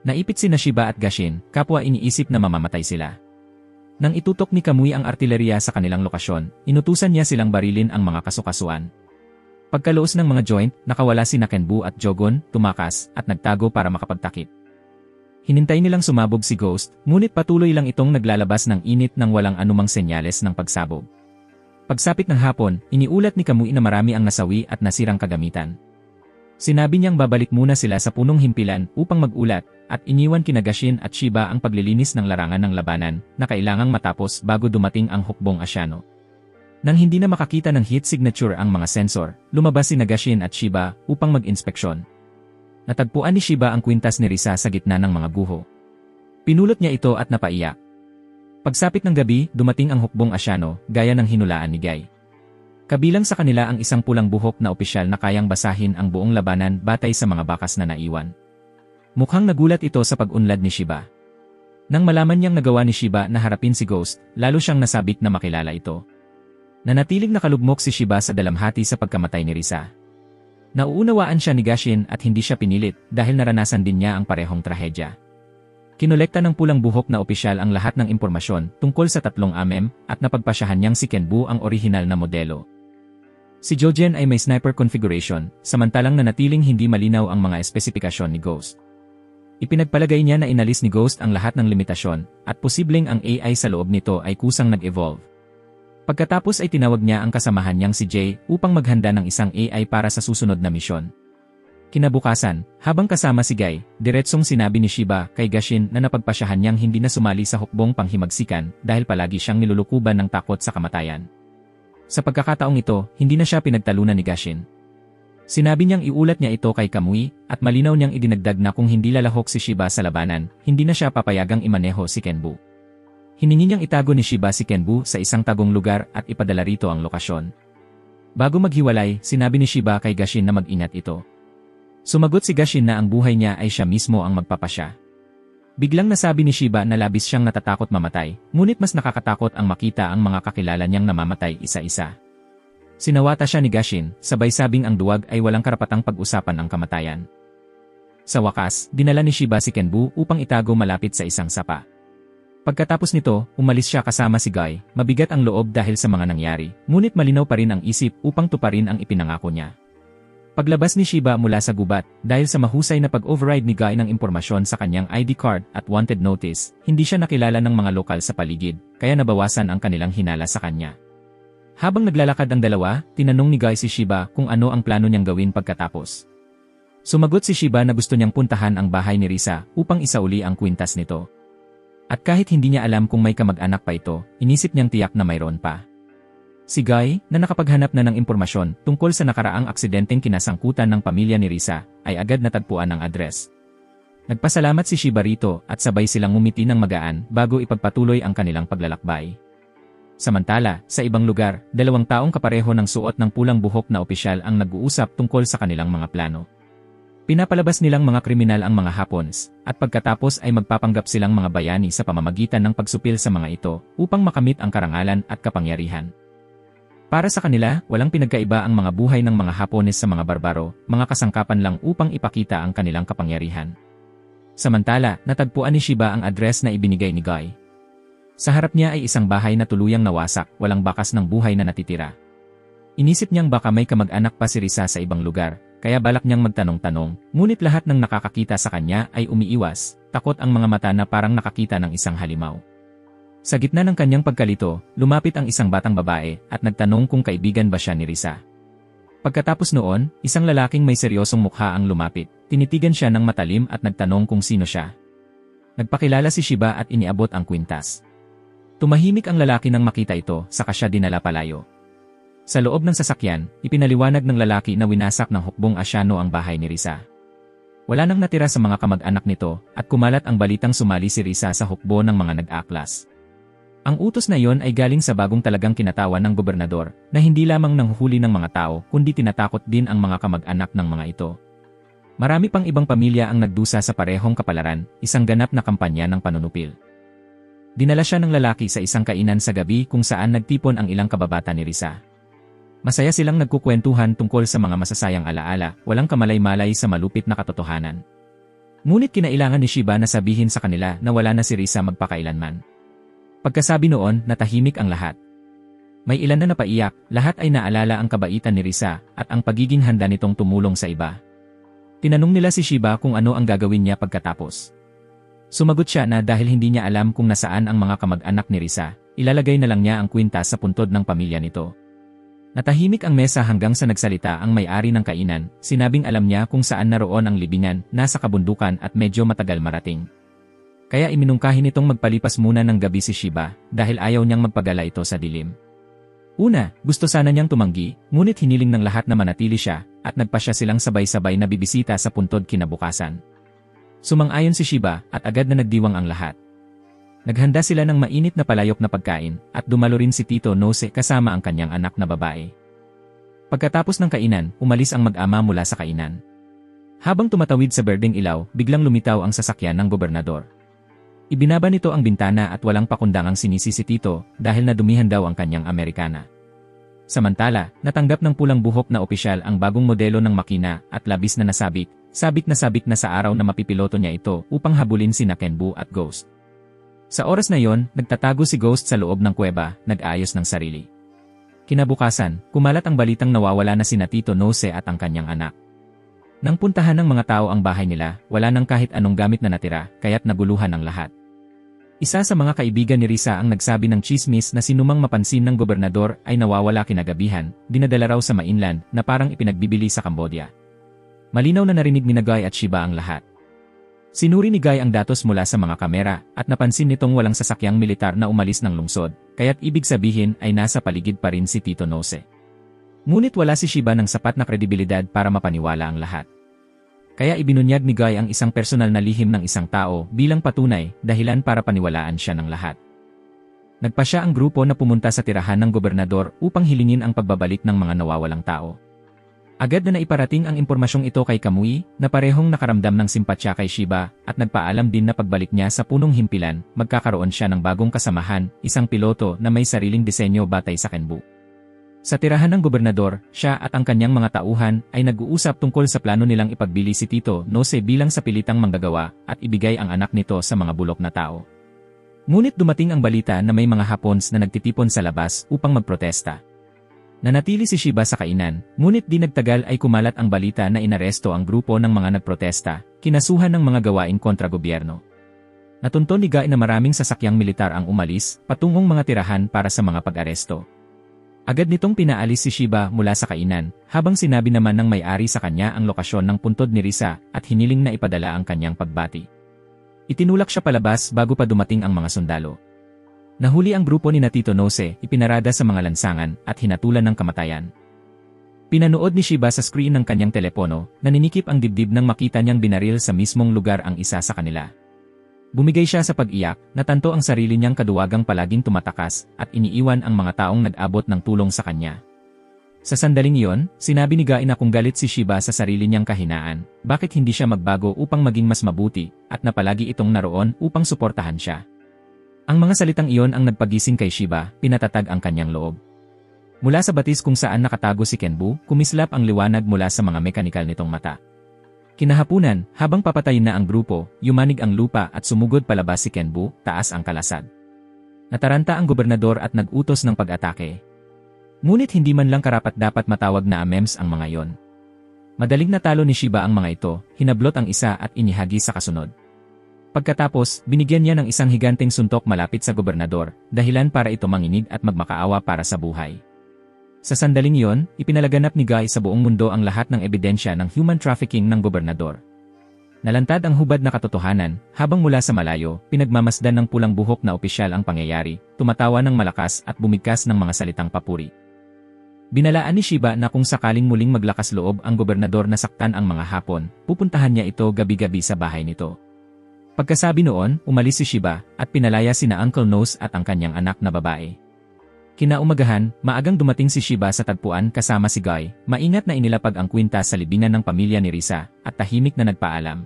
Naipit si Shiba at Gashin, kapwa iniisip na mamamatay sila. Nang itutok ni Kamui ang artileriya sa kanilang lokasyon, inutusan niya silang barilin ang mga kasukasuan. Pagkaloos ng mga joint, nakawala si Kenbu at Jogon, tumakas, at nagtago para makapagtakip. Hinintay nilang sumabog si Ghost, ngunit patuloy lang itong naglalabas ng init nang walang anumang senyales ng pagsabog. Pagsapit ng hapon, iniulat ni Kamui na marami ang nasawi at nasirang kagamitan. Sinabi niyang babalik muna sila sa punong himpilan upang mag-ulat, at iniwan kina Gashin at Shiba ang paglilinis ng larangan ng labanan na kailangang matapos bago dumating ang hukbong Asyano. Nang hindi na makakita ng heat signature ang mga sensor, lumabas si Gashin at Shiba upang mag-inspeksyon. Natagpuan ni Shiba ang kwintas ni Risa sa gitna ng mga guho. Pinulot niya ito at napaiyak. Pagsapit ng gabi, dumating ang hukbong Asyano, gaya ng hinulaan ni Gai. Kabilang sa kanila ang isang pulang buhok na opisyal na kayang basahin ang buong labanan batay sa mga bakas na naiwan. Mukhang nagulat ito sa pag-unlad ni Shiba. Nang malaman niyang nagawa ni Shiba na harapin si Ghost, lalo siyang nasabik na makilala ito. Nanatiling nakalugmok si Shiba sa dalamhati sa pagkamatay ni Risa. Nauunawaan siya ni Gashin at hindi siya pinilit dahil naranasan din niya ang parehong trahedya. Kinolekta ng pulang buhok na opisyal ang lahat ng impormasyon tungkol sa tatlong amem at napagpasyahan niyang si Kenbu ang orihinal na modelo. Si Jojen ay may sniper configuration, samantalang nanatiling hindi malinaw ang mga espesipikasyon ni Ghost. Ipinagpalagay niya na inalis ni Ghost ang lahat ng limitasyon, at posibleng ang AI sa loob nito ay kusang nag-evolve. Pagkatapos ay tinawag niya ang kasamahan niyang si Jay upang maghanda ng isang AI para sa susunod na misyon. Kinabukasan, habang kasama si Guy, diretsong sinabi ni Shiba kay Gashin na napagpasyahan niyang hindi na sumali sa hukbong panghimagsikan dahil palagi siyang nilulukuban ng takot sa kamatayan. Sa pagkakataong ito, hindi na siya pinagtalunan ni Gashin. Sinabi niyang iulat niya ito kay Kamui, at malinaw niyang idinagdag na kung hindi lalahok si Shiba sa labanan, hindi na siya papayagang imaneho si Kenbu. Hiningi niyang itago ni Shiba si Kenbu sa isang tagong lugar at ipadala rito ang lokasyon. Bago maghiwalay, sinabi ni Shiba kay Gashin na mag-ingat ito. Sumagot si Gashin na ang buhay niya ay siya mismo ang magpapasya. Biglang nasabi ni Shiba na labis siyang natatakot mamatay, ngunit mas nakakatakot ang makita ang mga kakilala niyang namamatay isa-isa. Sinawata siya ni Gashin, sabay sabing ang duwag ay walang karapatang pag-usapan ang kamatayan. Sa wakas, dinala ni Shiba si Kenbu upang itago malapit sa isang sapa. Pagkatapos nito, umalis siya kasama si Guy, mabigat ang loob dahil sa mga nangyari, ngunit malinaw pa rin ang isip upang tuparin ang ipinangako niya. Paglabas ni Shiba mula sa gubat, dahil sa mahusay na pag-override ni Guy ng impormasyon sa kanyang ID card at wanted notice, hindi siya nakilala ng mga lokal sa paligid, kaya nabawasan ang kanilang hinala sa kanya. Habang naglalakad ang dalawa, tinanong ni Guy si Shiba kung ano ang plano niyang gawin pagkatapos. Sumagot si Shiba na gusto niyang puntahan ang bahay ni Risa upang isauli ang kwintas nito. At kahit hindi niya alam kung may kamag-anak pa ito, inisip niyang tiyak na mayroon pa. Si Guy, na nakapaghanap na ng impormasyon tungkol sa nakaraang aksidenteng kinasangkutan ng pamilya ni Risa, ay agad natagpuan ang address. Nagpasalamat si Shiba rito at sabay silang ngumiti ng magaan bago ipagpatuloy ang kanilang paglalakbay. Samantala, sa ibang lugar, 2 taong kapareho ng suot ng pulang buhok na opisyal ang nag-uusap tungkol sa kanilang mga plano. Pinapalabas nilang mga kriminal ang mga Hapons, at pagkatapos ay magpapanggap silang mga bayani sa pamamagitan ng pagsupil sa mga ito upang makamit ang karangalan at kapangyarihan. Para sa kanila, walang pinagkaiba ang mga buhay ng mga Hapones sa mga barbaro, mga kasangkapan lang upang ipakita ang kanilang kapangyarihan. Samantala, natagpuan ni Shiba ang address na ibinigay ni Guy. Sa harap niya ay isang bahay na tuluyang nawasak, walang bakas ng buhay na natitira. Inisip niyang baka may kamag-anak pa si Risa sa ibang lugar, kaya balak niyang magtanong-tanong, ngunit lahat ng nakakakita sa kanya ay umiiwas, takot ang mga mata na parang nakakita ng isang halimaw. Sa gitna ng kanyang pagkalito, lumapit ang isang batang babae at nagtanong kung kaibigan ba siya ni Risa. Pagkatapos noon, isang lalaking may seryosong mukha ang lumapit, tinitigan siya ng matalim at nagtanong kung sino siya. Nagpakilala si Shiba at iniabot ang kwintas. Tumahimik ang lalaki nang makita ito, saka siya dinala palayo. Sa loob ng sasakyan, ipinaliwanag ng lalaki na winasak ng hukbong Asyano ang bahay ni Risa. Wala nang natira sa mga kamag-anak nito, at kumalat ang balitang sumali si Risa sa hukbo ng mga nag-aaklas. Ang utos na iyon ay galing sa bagong talagang kinatawan ng gobernador, na hindi lamang nanghuhuli ng mga tao kundi tinatakot din ang mga kamag-anak ng mga ito. Marami pang ibang pamilya ang nagdusa sa parehong kapalaran, isang ganap na kampanya ng panunupil. Dinala siya ng lalaki sa isang kainan sa gabi kung saan nagtipon ang ilang kababata ni Risa. Masaya silang nagkukwentuhan tungkol sa mga masasayang alaala, walang kamalay-malay sa malupit na katotohanan. Ngunit kinailangan ni Shiba na sabihin sa kanila na wala na si Risa magpakailanman. Pagkasabi noon, natahimik ang lahat. May ilan na napaiyak, lahat ay naalala ang kabaitan ni Risa at ang pagiging handa nitong tumulong sa iba. Tinanong nila si Shiba kung ano ang gagawin niya pagkatapos. Sumagot siya na dahil hindi niya alam kung nasaan ang mga kamag-anak ni Risa, ilalagay na lang niya ang kwintas sa puntod ng pamilya nito. Natahimik ang mesa hanggang sa nagsalita ang may-ari ng kainan, sinabing alam niya kung saan naroon ang libingan, nasa kabundukan at medyo matagal marating. Kaya iminungkahin itong magpalipas muna ng gabi si Shiba dahil ayaw niyang magpagala ito sa dilim. Una, gusto sana niyang tumanggi, ngunit hiniling ng lahat na manatili siya at nagpasya silang sabay-sabay na bibisita sa puntod kinabukasan. Sumang-ayon si Shiba at agad na nagdiwang ang lahat. Naghanda sila ng mainit na palayok na pagkain at dumalo rin si Tito Nose kasama ang kanyang anak na babae. Pagkatapos ng kainan, umalis ang mag-ama mula sa kainan. Habang tumatawid sa berdeng ilaw, biglang lumitaw ang sasakyan ng gobernador. Ibinaba nito ang bintana at walang pakundangang sinisi si Tito dahil nadumihan daw ang kanyang Amerikana. Samantala, natanggap ng pulang buhok na opisyal ang bagong modelo ng makina at labis na nasabik, sabik na sa araw na mapipiloto niya ito upang habulin sina Kenbu at Ghost. Sa oras na yon, nagtatago si Ghost sa loob ng kuweba, nag-ayos ng sarili. Kinabukasan, kumalat ang balitang nawawala na sina Tito Nose at ang kanyang anak. Nang puntahan ng mga tao ang bahay nila, wala nang kahit anong gamit na natira, kaya't naguluhan ang lahat. Isa sa mga kaibigan ni Risa ang nagsabi ng chismis na sinumang mapansin ng gobernador ay nawawala kinagabihan, dinadala raw sa mainland na parang ipinagbibili sa Cambodia. Malinaw na narinig ni Guy at Shiba ang lahat. Sinuri ni Guy ang datos mula sa mga kamera at napansin nitong walang sasakyang militar na umalis ng lungsod, kaya't ibig sabihin ay nasa paligid pa rin si Tito Nose. Ngunit wala si Shiba ng sapat na kredibilidad para mapaniwala ang lahat. Kaya ibinunyag ni Guy ang isang personal na lihim ng isang tao bilang patunay, dahilan para paniwalaan siya ng lahat. Nagpa siya ang grupo na pumunta sa tirahan ng gobernador upang hilingin ang pagbabalik ng mga nawawalang tao. Agad na naiparating ang impormasyong ito kay Kamui, na parehong nakaramdam ng simpatsya kay Shiba, at nagpaalam din na pagbalik niya sa punong himpilan, magkakaroon siya ng bagong kasamahan, isang piloto na may sariling disenyo batay sa Kenbu. Sa tirahan ng gobernador, siya at ang kanyang mga tauhan ay nag-uusap tungkol sa plano nilang ipagbili si Tito Nose bilang sapilitang manggagawa at ibigay ang anak nito sa mga bulok na tao. Ngunit dumating ang balita na may mga Hapons na nagtitipon sa labas upang magprotesta. Nanatili si Shiba sa kainan, ngunit di nagtagal ay kumalat ang balita na inaresto ang grupo ng mga nagprotesta, kinasuhan ng mga gawain kontra gobyerno. Natunton ni Guy na maraming sasakyang militar ang umalis, patungong mga tirahan para sa mga pag-aresto. Agad nitong pinaalis si Shiba mula sa kainan, habang sinabi naman ng may-ari sa kanya ang lokasyon ng puntod ni Risa at hiniling na ipadala ang kanyang pagbati. Itinulak siya palabas bago pa dumating ang mga sundalo. Nahuli ang grupo ni Tito Nose, ipinarada sa mga lansangan at hinatulan ng kamatayan. Pinanood ni Shiba sa screen ng kanyang telepono, naninikip ang dibdib nang makita niyang binaril sa mismong lugar ang isa sa kanila. Bumigay siya sa pag-iyak, natanto ang sarili niyang kaduwagang palaging tumatakas at iniiwan ang mga taong nag-abot ng tulong sa kanya. Sa sandaling iyon, sinabi ni Guy na kung galit si Shiba sa sarili niyang kahinaan, bakit hindi siya magbago upang maging mas mabuti at na palagi itong naroon upang suportahan siya. Ang mga salitang iyon ang nagpagising kay Shiba, pinatatag ang kanyang loob. Mula sa batis kung saan nakatago si Kenbu, kumislap ang liwanag mula sa mga mekanikal nitong mata. Kinahapunan, habang papatayin na ang grupo, yumanig ang lupa at sumugod palabas si Kenbu, taas ang kalasag. Nataranta ang gobernador at nag-utos ng pag-atake. Ngunit hindi man lang karapat-dapat matawag na AMEMS ang mga iyon. Madaling natalo ni Shiba ang mga ito, hinablot ang isa at inihagi sa kasunod. Pagkatapos, binigyan niya ng isang higanteng suntok malapit sa gobernador, dahilan para ito manginig at magmakaawa para sa buhay. Sa sandaling iyon, ipinalaganap ni Guy sa buong mundo ang lahat ng ebidensya ng human trafficking ng gobernador. Nalantad ang hubad na katotohanan, habang mula sa malayo, pinagmamasdan ng pulang buhok na opisyal ang pangyayari, tumatawa ng malakas at bumigkas ng mga salitang papuri. Binalaan ni Shiba na kung sakaling muling maglakas loob ang gobernador na saktan ang mga Hapon, pupuntahan niya ito gabi-gabi sa bahay nito. Pagkasabi noon, umalis si Shiba at pinalaya sina Uncle Nose at ang kanyang anak na babae. Kinaumagahan, maagang dumating si Shiba sa tagpuan kasama si Guy, maingat na inilapag ang kwinta sa libingan ng pamilya ni Risa at tahimik na nagpaalam.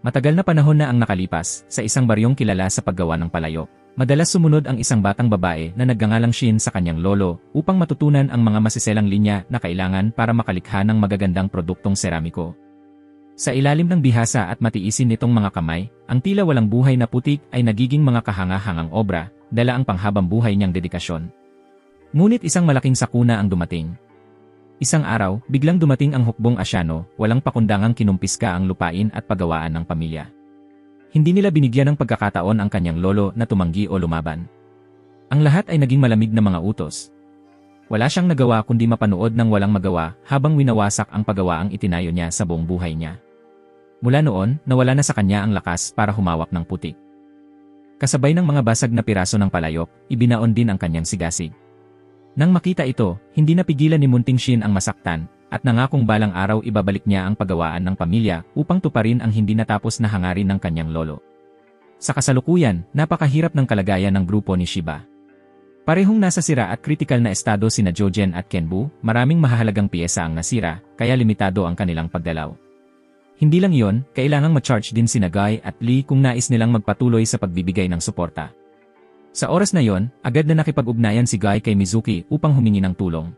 Matagal na panahon na ang nakalipas, sa isang baryong kilala sa paggawa ng palayok. Madalas sumunod ang isang batang babae na nagngangalang Shin sa kanyang lolo upang matutunan ang mga masiselang linya na kailangan para makalikha ng magagandang produktong seramiko. Sa ilalim ng bihasa at matiisin nitong mga kamay, ang tila walang buhay na putik ay nagiging mga kahanga-hangang obra, dala ang panghabang buhay niyang dedikasyon. Ngunit isang malaking sakuna ang dumating. Isang araw, biglang dumating ang hukbong Asyano, walang pakundangang kinumpiska ang lupain at paggawaan ng pamilya. Hindi nila binigyan ng pagkakataon ang kanyang lolo na tumanggi o lumaban. Ang lahat ay naging malamig na mga utos. Wala siyang nagawa kundi mapanood ng walang magawa habang winawasak ang paggawaang itinayo niya sa buong buhay niya. Mula noon, nawala na sa kanya ang lakas para humawak ng putik. Kasabay ng mga basag na piraso ng palayok, ibinaon din ang kanyang sigasig. Nang makita ito, hindi napigilan ni Munting Shin ang masaktan, at nangakong balang araw ibabalik niya ang paggawaan ng pamilya upang tuparin ang hindi natapos na hangarin ng kanyang lolo. Sa kasalukuyan, napakahirap ng kalagayan ng grupo ni Shiba. Parehong nasa sira at kritikal na estado sina Jojen at Kenbu, maraming mahahalagang piyesa ang nasira, kaya limitado ang kanilang pagdalaw. Hindi lang yon, kailangang ma-charge din sina Guy at Lee kung nais nilang magpatuloy sa pagbibigay ng suporta. Sa oras na yon, agad na nakipag-ugnayan si Guy kay Mizuki upang humingi ng tulong.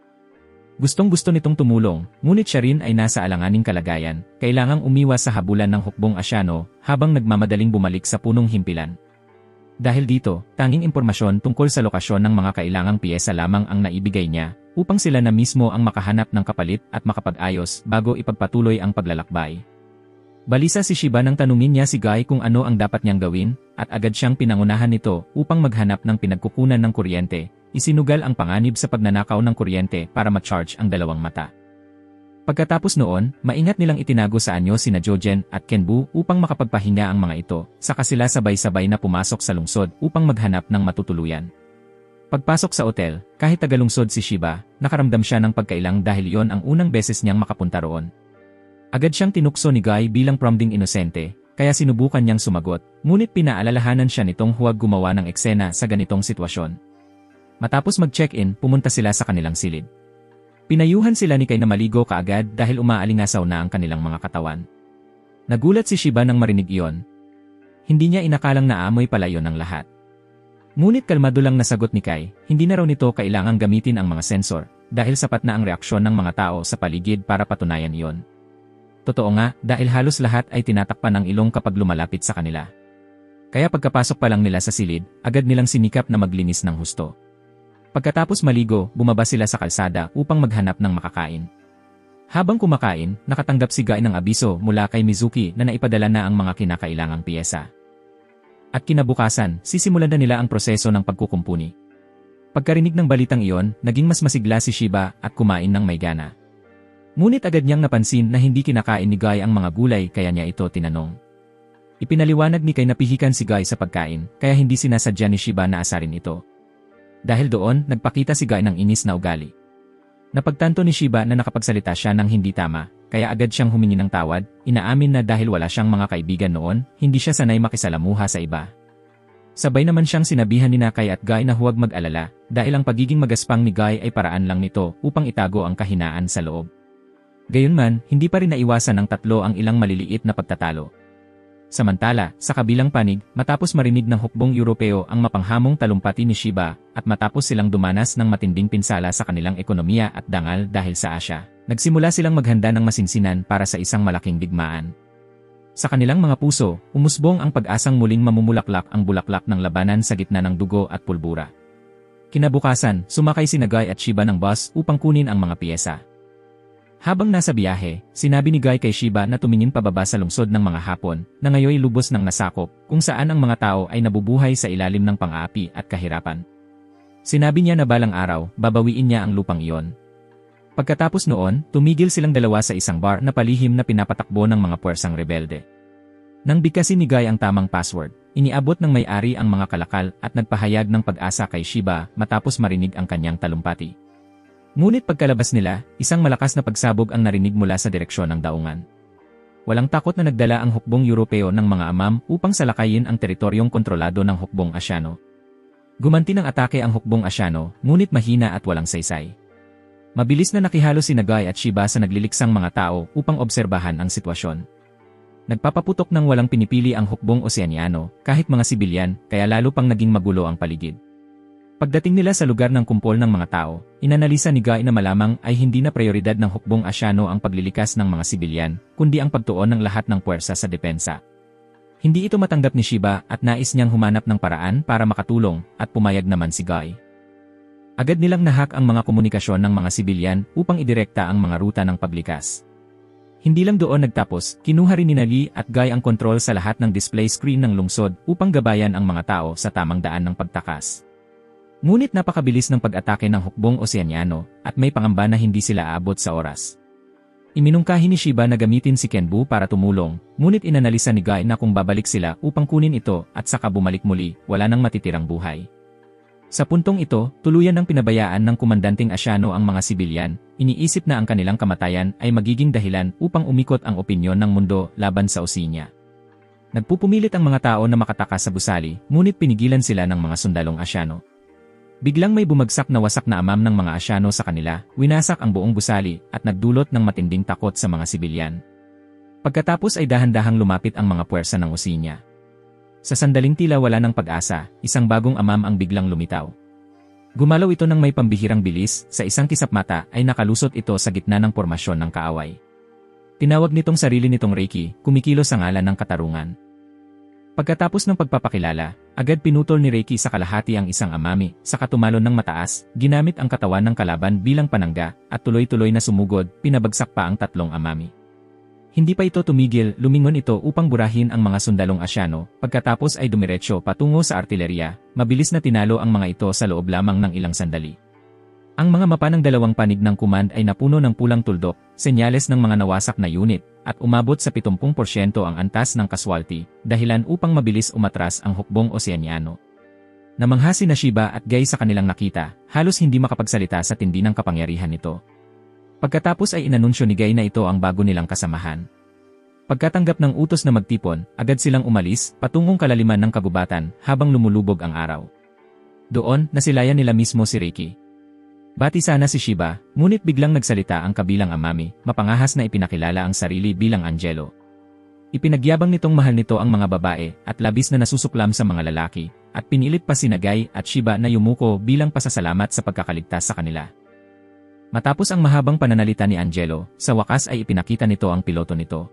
Gustong-gusto nitong tumulong, ngunit siya rin ay nasa alanganing kalagayan, kailangang umiwas sa habulan ng hukbong Asyano habang nagmamadaling bumalik sa punong himpilan. Dahil dito, tanging impormasyon tungkol sa lokasyon ng mga kailangang piyesa lamang ang naibigay niya, upang sila na mismo ang makahanap ng kapalit at makapag-ayos bago ipagpatuloy ang paglalakbay. Balisa si Shiba nang tanungin niya si Guy kung ano ang dapat niyang gawin, at agad siyang pinangunahan nito upang maghanap ng pinagkukunan ng kuryente. Isinugal ang panganib sa pagnanakaw ng kuryente para ma-charge ang dalawang mata. Pagkatapos noon, maingat nilang itinago sa anyo sina Jojen at Kenbu upang makapagpahinga ang mga ito, saka sila sabay-sabay na pumasok sa lungsod upang maghanap ng matutuluyan. Pagpasok sa otel, kahit tagalungsod si Shiba, nakaramdam siya ng pagkailang dahil iyon ang unang beses niyang makapunta roon. Agad siyang tinukso ni Guy bilang prompting inosente, kaya sinubukan niyang sumagot, ngunit pinaalalahanan siya nitong huwag gumawa ng eksena sa ganitong sitwasyon. Matapos mag-check-in, pumunta sila sa kanilang silid. Pinayuhan sila ni Guy na maligo kaagad dahil umaalingasaw na ang kanilang mga katawan. Nagulat si Shiba nang marinig iyon. Hindi niya inakalang naamoy pala iyon ng lahat. Ngunit kalmado lang nasagot ni Guy, hindi na raw nito kailangang gamitin ang mga sensor, dahil sapat na ang reaksyon ng mga tao sa paligid para patunayan iyon. Totoo nga, dahil halos lahat ay tinatakpan ng ilong kapag lumalapit sa kanila. Kaya pagkapasok pa lang nila sa silid, agad nilang sinikap na maglinis ng husto. Pagkatapos maligo, bumaba sila sa kalsada upang maghanap ng makakain. Habang kumakain, nakatanggap si Guy ng abiso mula kay Mizuki na naipadala na ang mga kinakailangang piyesa. At kinabukasan, sisimulan na nila ang proseso ng pagkukumpuni. Pagkarinig ng balitang iyon, naging mas masigla si Shiba at kumain ng may gana. Ngunit agad niyang napansin na hindi kinakain ni Guy ang mga gulay kaya niya ito tinanong. Ipinaliwanag ni Guy na pihikan si Guy sa pagkain kaya hindi sinasadya ni Shiba na asarin ito. Dahil doon, nagpakita si Guy ng inis na ugali. Napagtanto ni Shiba na nakapagsalita siya ng hindi tama, kaya agad siyang humingi ng tawad, inaamin na dahil wala siyang mga kaibigan noon, hindi siya sanay makisalamuha sa iba. Sabay naman siyang sinabihan ni Nakay at Guy na huwag mag-alala, dahil ang pagiging magaspang ni Guy ay paraan lang nito upang itago ang kahinaan sa loob. Gayunman, hindi pa rin naiwasan ng tatlo ang ilang maliliit na pagtatalo. Samantala, sa kabilang panig, matapos marinig ng hukbong Europeo ang mapanghamong talumpati ni Shiba, at matapos silang dumanas ng matinding pinsala sa kanilang ekonomiya at dangal dahil sa Asya, nagsimula silang maghanda ng masinsinan para sa isang malaking digmaan. Sa kanilang mga puso, umusbong ang pag-asang muling mamumulaklak ang bulaklak ng labanan sa gitna ng dugo at pulbura. Kinabukasan, sumakay sina Guy at Shiba ng bus upang kunin ang mga piyesa. Habang nasa biyahe, sinabi ni Guy kay Shiba na tumingin pababa sa lungsod ng mga Hapon na ngayoy lubos ng nasakop kung saan ang mga tao ay nabubuhay sa ilalim ng pang-aapi at kahirapan. Sinabi niya na balang araw, babawiin niya ang lupang iyon. Pagkatapos noon, tumigil silang dalawa sa isang bar na palihim na pinapatakbo ng mga puwersang rebelde. Nang bigkasin ni Guy ang tamang password, iniabot ng may-ari ang mga kalakal at nagpahayag ng pag-asa kay Shiba matapos marinig ang kanyang talumpati. Ngunit pagkalabas nila, isang malakas na pagsabog ang narinig mula sa direksyon ng daungan. Walang takot na nagdala ang hukbong Europeo ng mga amam upang salakayin ang teritoryong kontrolado ng hukbong Asyano. Gumanti ng atake ang hukbong Asyano, ngunit mahina at walang saysay. Mabilis na nakihalo si Guy at Shiba sa nagliliksang mga tao upang obserbahan ang sitwasyon. Nagpapaputok ng walang pinipili ang hukbong Oseaniano, kahit mga sibilyan, kaya lalo pang naging magulo ang paligid. Pagdating nila sa lugar ng kumpol ng mga tao, inanalisa ni Guy na malamang ay hindi na prioridad ng hukbong Asyano ang paglilikas ng mga sibilyan, kundi ang pagtuon ng lahat ng puwersa sa depensa. Hindi ito matanggap ni Shiba at nais niyang humanap ng paraan para makatulong, at pumayag naman si Guy. Agad nilang nahak ang mga komunikasyon ng mga sibilyan upang idirekta ang mga ruta ng paglikas. Hindi lang doon nagtapos, kinuha rin ni Lee at Guy ang kontrol sa lahat ng display screen ng lungsod upang gabayan ang mga tao sa tamang daan ng pagtakas. Ngunit napakabilis ng pag-atake ng hukbong Oseaniano at may pangamba na hindi sila aabot sa oras. Iminungkahi ni Shiba na gamitin si Kenbu para tumulong, ngunit inanalisa ni Guy na kung babalik sila upang kunin ito at saka bumalik muli, wala nang matitirang buhay. Sa puntong ito, tuluyan ng pinabayaan ng kumandanting Asyano ang mga sibilyan, iniisip na ang kanilang kamatayan ay magiging dahilan upang umikot ang opinyon ng mundo laban sa Oseania. Nagpupumilit ang mga tao na makatakas sa gusali, ngunit pinigilan sila ng mga sundalong Asyano. Biglang may bumagsak na wasak na amam ng mga Asyano sa kanila, winasak ang buong gusali at nagdulot ng matinding takot sa mga sibilyan. Pagkatapos ay dahan-dahang lumapit ang mga puwersa ng Oseania. Sa sandaling tila wala ng pag-asa, isang bagong amam ang biglang lumitaw. Gumalaw ito ng may pambihirang bilis, sa isang kisap mata ay nakalusot ito sa gitna ng pormasyon ng kaaway. Tinawag nitong sarili nitong Reiki, kumikilos ang ngalan ng katarungan. Pagkatapos ng pagpapakilala, Agad pinutol ni Reiki sa kalahati ang isang amami, sa katumalon ng mataas, ginamit ang katawan ng kalaban bilang panangga, at tuloy-tuloy na sumugod, pinabagsak pa ang tatlong amami. Hindi pa ito tumigil, lumingon ito upang burahin ang mga sundalong Asyano, pagkatapos ay dumiretso patungo sa artileriya, mabilis na tinalo ang mga ito sa loob lamang ng ilang sandali. Ang mga mapa ng dalawang panig ng command ay napuno ng pulang tuldok, senyales ng mga nawasak na unit, at umabot sa 70% ang antas ng casualty, dahilan upang mabilis umatras ang hukbong Oseaniano. Namangha si Shiba at Guy sa kanilang nakita, halos hindi makapagsalita sa tindi ng kapangyarihan nito. Pagkatapos ay inanunsyo ni Guy na ito ang bago nilang kasamahan. Pagkatanggap ng utos na magtipon, agad silang umalis, patungong kalaliman ng kagubatan, habang lumulubog ang araw. Doon, nasilayan nila mismo si Reiki. Bati sana si Shiba, ngunit biglang nagsalita ang kabilang amami, mapangahas na ipinakilala ang sarili bilang Angelo. Ipinagyabang nitong mahal nito ang mga babae, at labis na nasusuklam sa mga lalaki, at pinilit pa sina Guy at Shiba na yumuko bilang pasasalamat sa pagkakaligtas sa kanila. Matapos ang mahabang pananalita ni Angelo, sa wakas ay ipinakita nito ang piloto nito.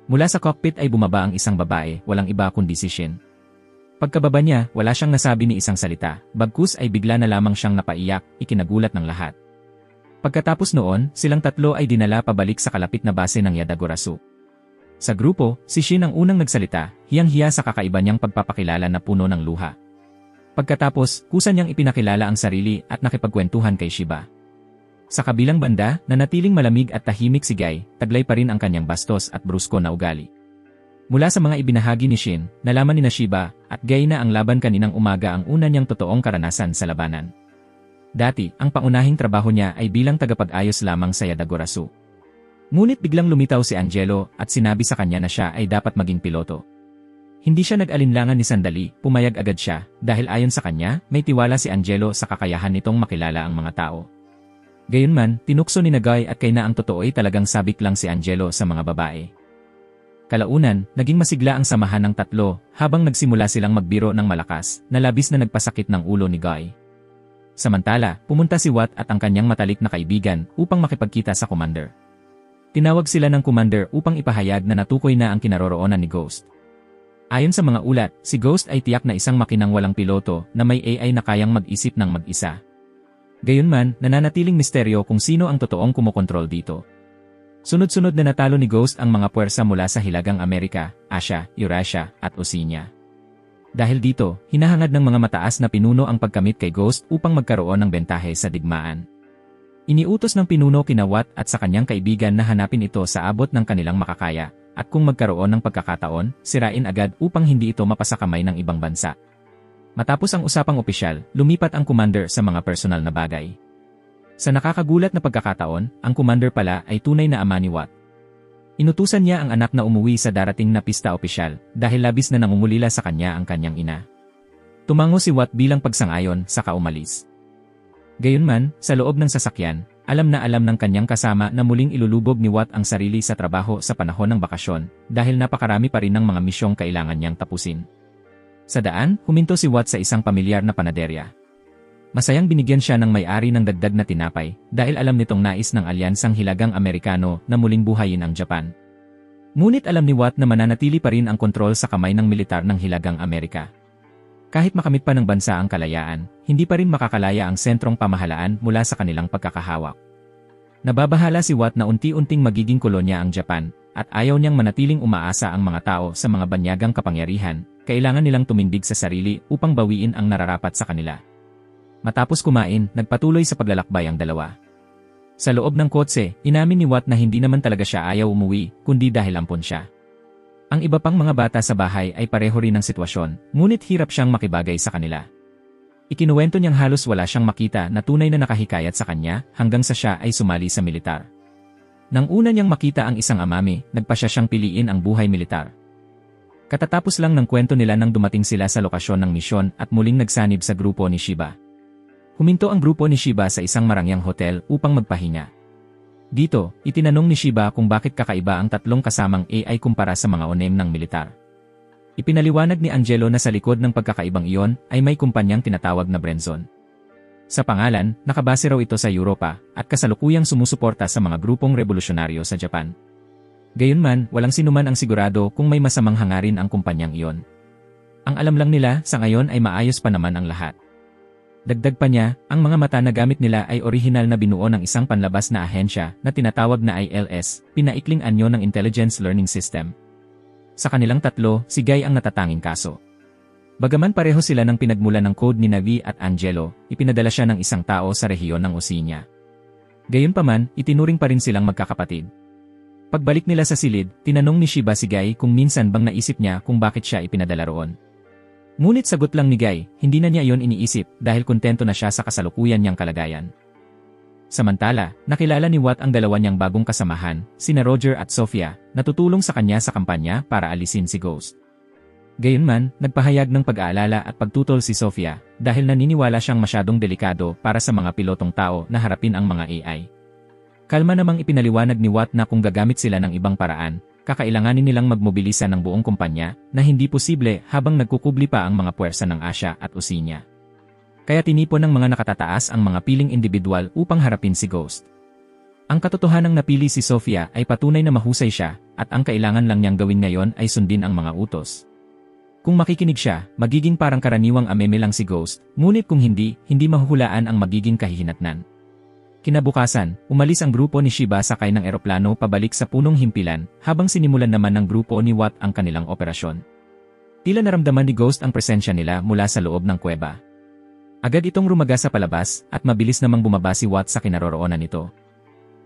Mula sa cockpit ay bumaba ang isang babae, walang iba kundi si Shin. Pagkababa niya, wala siyang nasabi ni isang salita, bagkus ay bigla na lamang siyang napaiyak, ikinagulat ng lahat. Pagkatapos noon, silang tatlo ay dinala pabalik sa kalapit na base ng Yadagarasu. Sa grupo, si Shin ang unang nagsalita, hiyang-hiya sa kakaiba niyang pagpapakilala na puno ng luha. Pagkatapos, kusa niyang ipinakilala ang sarili at nakipagkwentuhan kay Shiba. Sa kabilang banda, nanatiling malamig at tahimik si Guy, taglay pa rin ang kanyang bastos at brusko na ugali. Mula sa mga ibinahagi ni Shin, nalaman ni Shiba at Guy na ang laban kaninang umaga ang una niyang totoong karanasan sa labanan. Dati, ang pangunahing trabaho niya ay bilang tagapag-ayos lamang sa Yadagarasu. Ngunit biglang lumitaw si Angelo at sinabi sa kanya na siya ay dapat maging piloto. Hindi siya nag-alinlangan ni sandali, pumayag agad siya, dahil ayon sa kanya, may tiwala si Angelo sa kakayahan nitong makilala ang mga tao. Gayunman, tinukso ni Guy at kay na ang totoo ay talagang sabik lang si Angelo sa mga babae. Kalaunan, naging masigla ang samahan ng tatlo, habang nagsimula silang magbiro ng malakas, na labis na nagpasakit ng ulo ni Guy. Samantala, pumunta si Watt at ang kanyang matalik na kaibigan upang makipagkita sa commander. Tinawag sila ng commander upang ipahayag na natukoy na ang kinaroroonan ni Ghost. Ayon sa mga ulat, si Ghost ay tiyak na isang makinang walang piloto na may AI na kayang mag-isip ng mag-isa. Gayunman, nananatiling misteryo kung sino ang totoong kumokontrol dito. Sunod-sunod na natalo ni Ghost ang mga puwersa mula sa Hilagang Amerika, Asya, Eurasia, at Oceania. Dahil dito, hinahangad ng mga mataas na pinuno ang pagkamit kay Ghost upang magkaroon ng bentahe sa digmaan. Iniutos ng pinuno kina Watt at sa kanyang kaibigan na hanapin ito sa abot ng kanilang makakaya, at kung magkaroon ng pagkakataon, sirain agad upang hindi ito mapasakamay ng ibang bansa. Matapos ang usapang opisyal, lumipat ang commander sa mga personal na bagay. Sa nakakagulat na pagkakataon, ang commander pala ay tunay na ama ni Watt. Inutusan niya ang anak na umuwi sa darating na pista opisyal dahil labis na nangungulila sa kanya ang kanyang ina. Tumango si Watt bilang pagsang-ayon, saka umalis. Gayunman, sa loob ng sasakyan, alam na alam ng kanyang kasama na muling ilulubog ni Watt ang sarili sa trabaho sa panahon ng bakasyon dahil napakarami pa rin ng mga misyong kailangan niyang tapusin. Sa daan, huminto si Watt sa isang pamilyar na panaderya. Masayang binigyan siya ng may-ari ng dagdag na tinapay dahil alam nitong nais ng alyansang Hilagang Amerikano na muling buhayin ang Japan. Ngunit alam ni Watt na mananatili pa rin ang kontrol sa kamay ng militar ng Hilagang Amerika. Kahit makamit pa ng bansa ang kalayaan, hindi pa rin makakalaya ang sentrong pamahalaan mula sa kanilang pagkakahawak. Nababahala si Watt na unti-unting magiging kolonya ang Japan at ayaw niyang manatiling umaasa ang mga tao sa mga banyagang kapangyarihan, kailangan nilang tumindig sa sarili upang bawiin ang nararapat sa kanila. Matapos kumain, nagpatuloy sa paglalakbay ang dalawa. Sa loob ng kotse, inamin ni Watt na hindi naman talaga siya ayaw umuwi, kundi dahil ampon siya. Ang iba pang mga bata sa bahay ay pareho rin ng sitwasyon, ngunit hirap siyang makibagay sa kanila. Ikinuwento niyang halos wala siyang makita na tunay na nakahikayat sa kanya hanggang sa siya ay sumali sa militar. Nang una niyang makita ang isang amami, nagpasya siyang piliin ang buhay militar. Katatapos lang ng kwento nila nang dumating sila sa lokasyon ng misyon at muling nagsanib sa grupo ni Shiba. Huminto ang grupo ni Shiba sa isang marangyang hotel upang magpahinga. Dito, itinanong ni Shiba kung bakit kakaiba ang tatlong kasamang AI kumpara sa mga onem ng militar. Ipinaliwanag ni Angelo na sa likod ng pagkakaibang iyon ay may kumpanyang tinatawag na Brenzon. Sa pangalan, nakabase raw ito sa Europa at kasalukuyang sumusuporta sa mga grupong revolusyonaryo sa Japan. Gayunman, walang sinuman ang sigurado kung may masamang hangarin ang kumpanyang iyon. Ang alam lang nila sa ngayon ay maayos pa naman ang lahat. Dagdag pa niya, ang mga mata na gamit nila ay orihinal na binuo ng isang panlabas na ahensya na tinatawag na ILS, pinaikling anyo ng Intelligence Learning System. Sa kanilang tatlo, si Guy ang natatanging kaso. Bagaman pareho sila ng pinagmulan ng code ni Navi at Angelo, ipinadala siya ng isang tao sa rehiyon ng Oceania. Gayunpaman, itinuring pa rin silang magkakapatid. Pagbalik nila sa silid, tinanong ni Shiba si Guy kung minsan bang naisip niya kung bakit siya ipinadala roon. Ngunit sagot lang ni Guy, hindi na niya iyon iniisip dahil kontento na siya sa kasalukuyan niyang kalagayan. Samantala, nakilala ni Watt ang dalawa niyang bagong kasamahan, sina Roger at Sophia, na tutulong sa kanya sa kampanya para alisin si Ghost. Gayunman, nagpahayag ng pag-aalala at pagtutol si Sophia dahil naniniwala siyang masyadong delikado para sa mga pilotong tao na harapin ang mga AI. Kalma namang ipinaliwanag ni Watt na kung gagamit sila ng ibang paraan, kakailanganin nilang magmobilisa ng buong kumpanya na hindi posible habang nagkukubli pa ang mga puwersa ng Asia at Oceania. Kaya tinipon ng mga nakatataas ang mga piling individual upang harapin si Ghost. Ang katotohanang napili si Sophia ay patunay na mahusay siya at ang kailangan lang niyang gawin ngayon ay sundin ang mga utos. Kung makikinig siya, magiging parang karaniwang ameme lang si Ghost, ngunit kung hindi, hindi mahuhulaan ang magiging kahihinatnan. Kinabukasan, umalis ang grupo ni Shiba sakay ng eroplano pabalik sa punong himpilan, habang sinimulan naman ng grupo ni Watt ang kanilang operasyon. Tila naramdaman ni Ghost ang presensya nila mula sa loob ng kuweba. Agad itong rumaga sa palabas, at mabilis namang bumaba si Watt sa kinaroroonan nito.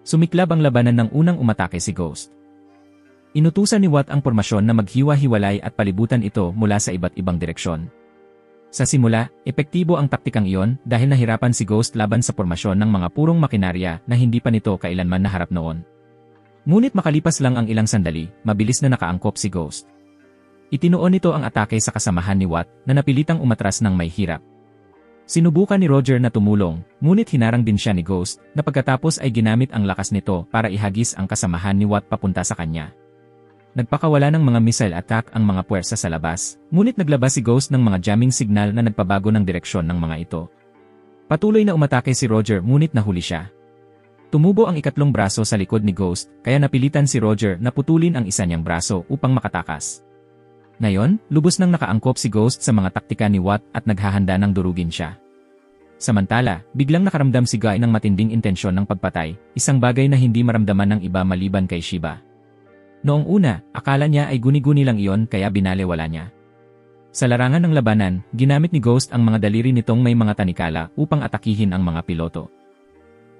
Sumiklab ang labanan ng unang umatake si Ghost. Inutusan ni Watt ang pormasyon na maghiwa-hiwalay at palibutan ito mula sa iba't ibang direksyon. Sa simula, epektibo ang taktikang iyon dahil nahirapan si Ghost laban sa pormasyon ng mga purong makinarya na hindi pa nito kailanman naharap noon. Ngunit makalipas lang ang ilang sandali, mabilis na nakaangkop si Ghost. Itinuon nito ang atake sa kasamahan ni Watt na napilitang umatras ng may hirap. Sinubukan ni Roger na tumulong, ngunit hinarang din siya ni Ghost na pagkatapos ay ginamit ang lakas nito para ihagis ang kasamahan ni Watt papunta sa kanya. Nagpakawala ng mga missile attack ang mga puwersa sa labas, ngunit naglabas si Ghost ng mga jamming signal na nagpabago ng direksyon ng mga ito. Patuloy na umatake si Roger ngunit nahuli siya. Tumubo ang ikatlong braso sa likod ni Ghost, kaya napilitan si Roger na putulin ang isa niyang braso upang makatakas. Ngayon, lubos nang nakaangkop si Ghost sa mga taktika ni Watt at naghahanda ng durugin siya. Samantala, biglang nakaramdam si Guy ng matinding intensyon ng pagpatay, isang bagay na hindi maramdaman ng iba maliban kay Shiba. Noong una, akala niya ay guni-guni lang iyon kaya binalewala niya. Sa larangan ng labanan, ginamit ni Ghost ang mga daliri nitong may mga tanikala upang atakihin ang mga piloto.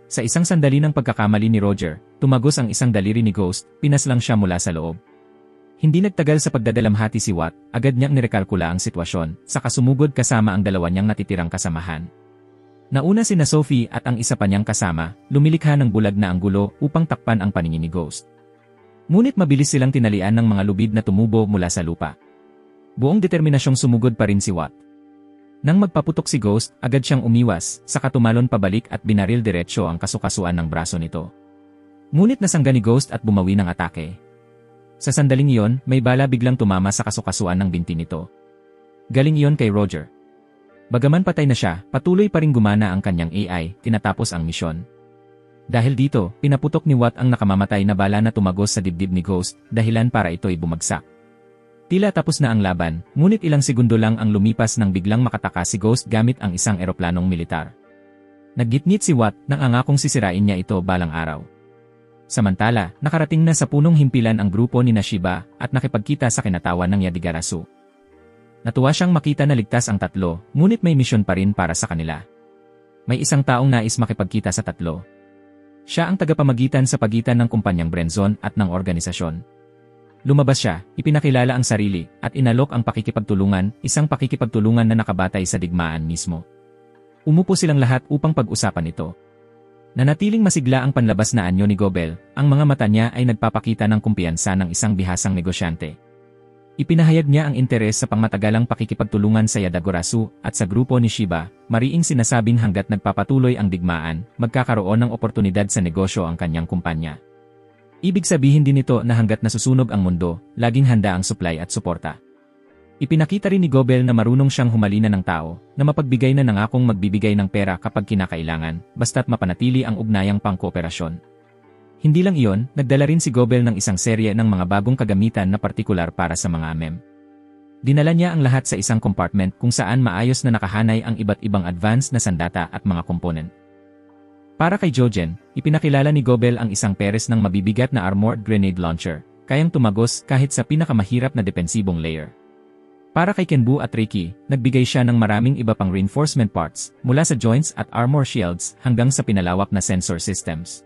Sa isang sandali ng pagkakamali ni Roger, tumagos ang isang daliri ni Ghost, pinaslang siya mula sa loob. Hindi nagtagal sa pagdadalamhati si Watt, agad niyang nirekalkula ang sitwasyon, saka sumugod kasama ang dalawa niyang natitirang kasamahan. Nauna sina Sophie at ang isa pa niyang kasama, lumilikha ng bulag na anggulo upang takpan ang paningin ni Ghost. Ngunit mabilis silang tinalian ng mga lubid na tumubo mula sa lupa. Buong determinasyong sumugod pa rin si Watt. Nang magpaputok si Ghost, agad siyang umiwas, saka tumalon pabalik at binaril diretsyo ang kasukasuan ng braso nito. Ngunit nasangga ni Ghost at bumawi ng atake. Sa sandaling iyon, may bala biglang tumama sa kasukasuan ng binti nito. Galing iyon kay Roger. Bagaman patay na siya, patuloy pa ring gumana ang kanyang AI, tinatapos ang misyon. Dahil dito, pinaputok ni Watt ang nakamamatay na bala na tumagos sa dibdib ni Ghost, dahilan para ito'y bumagsak. Tila tapos na ang laban, ngunit ilang segundo lang ang lumipas nang biglang makatakas si Ghost gamit ang isang eroplanong militar. Naggitngit si Watt nang angakong sisirain niya ito balang araw. Samantala, nakarating na sa punong himpilan ang grupo ni Shiba at nakipagkita sa kinatawan ng Yadigarasu. Natuwa siyang makita na ligtas ang tatlo, ngunit may misyon pa rin para sa kanila. May isang taong nais makipagkita sa tatlo. Siya ang tagapamagitan sa pagitan ng kumpanyang Brenzon at ng organisasyon. Lumabas siya, ipinakilala ang sarili, at inalok ang pakikipagtulungan, isang pakikipagtulungan na nakabatay sa digmaan mismo. Umupo silang lahat upang pag-usapan ito. Nanatiling masigla ang panlabas na anyo ni Gobel, ang mga mata niya ay nagpapakita ng kumpiyansa ng isang bihasang negosyante. Ipinahayag niya ang interes sa pangmatagalang pakikipagtulungan sa Yadagarasu at sa grupo ni Shiba, mariing sinasabing hanggat nagpapatuloy ang digmaan, magkakaroon ng oportunidad sa negosyo ang kanyang kumpanya. Ibig sabihin din nito na hanggat nasusunog ang mundo, laging handa ang supply at suporta. Ipinakita rin ni Gobel na marunong siyang humalina ng tao, na mapagbigay na nangakong magbibigay ng pera kapag kinakailangan, basta't mapanatili ang ugnayang pangkooperasyon. Hindi lang iyon, nagdala rin si Gobel ng isang serye ng mga bagong kagamitan na partikular para sa mga AMEM. Dinala niya ang lahat sa isang compartment kung saan maayos na nakahanay ang iba't ibang advanced na sandata at mga komponen. Para kay Jojen, ipinakilala ni Gobel ang isang peres ng mabibigat na armored grenade launcher, kayang tumagos kahit sa pinakamahirap na depensibong layer. Para kay Kenbu at Ricky, nagbigay siya ng maraming iba pang reinforcement parts, mula sa joints at armor shields hanggang sa pinalawak na sensor systems.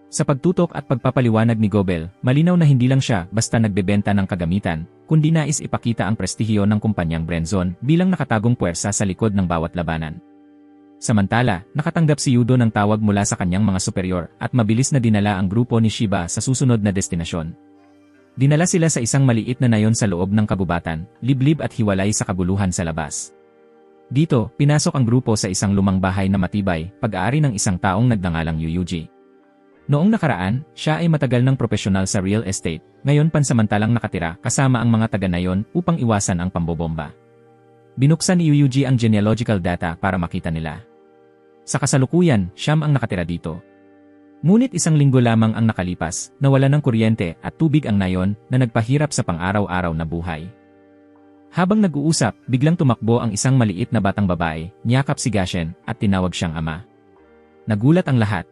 Sa pagtutok at pagpapaliwanag ni Gobel, malinaw na hindi lang siya basta nagbebenta ng kagamitan, kundi nais ipakita ang prestihiyo ng kumpanyang Brenzon bilang nakatagong puwersa sa likod ng bawat labanan. Samantala, nakatanggap si Yudo ng tawag mula sa kanyang mga superior at mabilis na dinala ang grupo ni Shiba sa susunod na destinasyon. Dinala sila sa isang maliit na nayon sa loob ng kagubatan, liblib at hiwalay sa kaguluhan sa labas. Dito, pinasok ang grupo sa isang lumang bahay na matibay, pag-aari ng isang taong nagngangalang Yuyuji. Noong nakaraan, siya ay matagal ng propesyonal sa real estate, ngayon pansamantalang nakatira kasama ang mga taga-nayon upang iwasan ang pambobomba. Binuksan ni Yuyuji ang genealogical data para makita nila. Sa kasalukuyan, siyam ang nakatira dito. Ngunit isang linggo lamang ang nakalipas, nawala ng kuryente at tubig ang nayon na nagpahirap sa pang-araw-araw na buhay. Habang nag-uusap, biglang tumakbo ang isang maliit na batang babae, niyakap si Gashen at tinawag siyang ama. Nagulat ang lahat.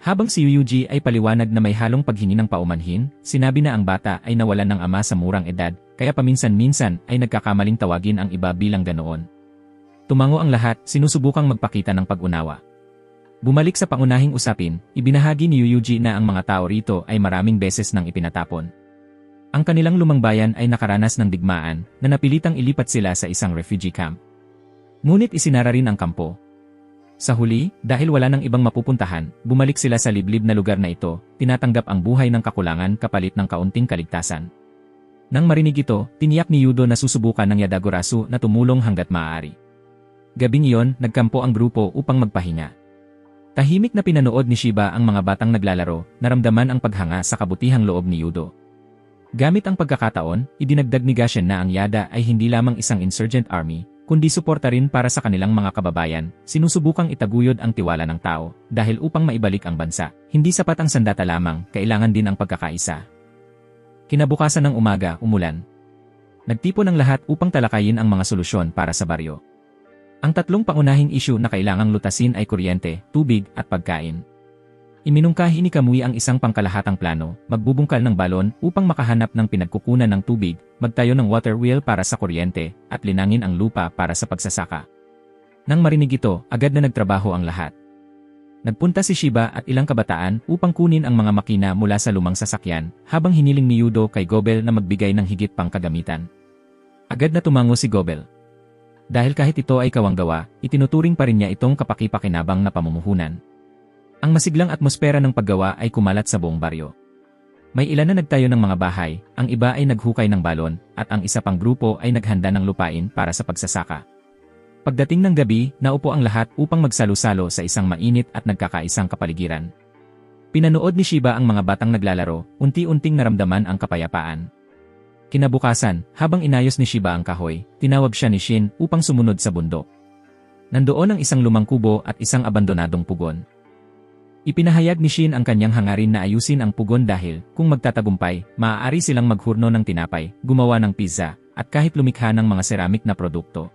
Habang si Yuyuji ay paliwanag na may halong paghingi ng paumanhin, sinabi na ang bata ay nawalan ng ama sa murang edad, kaya paminsan-minsan ay nagkakamaling tawagin ang iba bilang ganoon. Tumango ang lahat, sinusubukang magpakita ng pag-unawa. Bumalik sa pangunahing usapin, ibinahagi ni Yuyuji na ang mga tao rito ay maraming beses nang ipinatapon. Ang kanilang lumang bayan ay nakaranas ng digmaan na napilitang ilipat sila sa isang refugee camp. Ngunit isinara rin ang kampo. Sa huli, dahil wala nang ibang mapupuntahan, bumalik sila sa liblib na lugar na ito, tinatanggap ang buhay ng kakulangan kapalit ng kaunting kaligtasan. Nang marinig ito, tiniyak ni Yudo na susubukan ng Yadagurasu na tumulong hanggat maaari. Gabing iyon, nagkampo ang grupo upang magpahinga. Tahimik na pinanood ni Shiba ang mga batang naglalaro, naramdaman ang paghanga sa kabutihang loob ni Yudo. Gamit ang pagkakataon, idinagdag ni Gashen na ang Yada ay hindi lamang isang insurgent army, kundi suporta rin para sa kanilang mga kababayan, sinusubukang itaguyod ang tiwala ng tao, dahil upang maibalik ang bansa, hindi sapat ang sandata lamang, kailangan din ang pagkakaisa. Kinabukasan ng umaga, umulan. Nagtipon ang lahat upang talakayin ang mga solusyon para sa baryo. Ang tatlong pangunahing isyu na kailangang lutasin ay kuryente, tubig, at pagkain. Iminungkahi ni Kamui ang isang pangkalahatang plano, magbubungkal ng balon upang makahanap ng pinagkukunan ng tubig, magtayo ng water wheel para sa kuryente, at linangin ang lupa para sa pagsasaka. Nang marinig ito, agad na nagtrabaho ang lahat. Nagpunta si Shiba at ilang kabataan upang kunin ang mga makina mula sa lumang sasakyan, habang hiniling ni Yudo kay Gobel na magbigay ng higit pang kagamitan. Agad na tumango si Gobel. Dahil kahit ito ay kawanggawa, itinuturing pa rin niya itong kapaki-pakinabang na pamumuhunan. Ang masiglang atmosfera ng paggawa ay kumalat sa buong baryo. May ilan na nagtayo ng mga bahay, ang iba ay naghukay ng balon, at ang isa pang grupo ay naghanda ng lupain para sa pagsasaka. Pagdating ng gabi, naupo ang lahat upang magsalo-salo sa isang mainit at nagkakaisang kapaligiran. Pinanood ni Shiba ang mga batang naglalaro, unti-unting naramdaman ang kapayapaan. Kinabukasan, habang inayos ni Shiba ang kahoy, tinawag siya ni Shin upang sumunod sa bundok. Nandoon ang isang lumang kubo at isang abandonadong pugon. Ipinahayag ni Shin ang kanyang hangarin na ayusin ang pugon dahil, kung magtatagumpay, maaari silang maghurno ng tinapay, gumawa ng pizza, at kahit lumikha ng mga ceramic na produkto.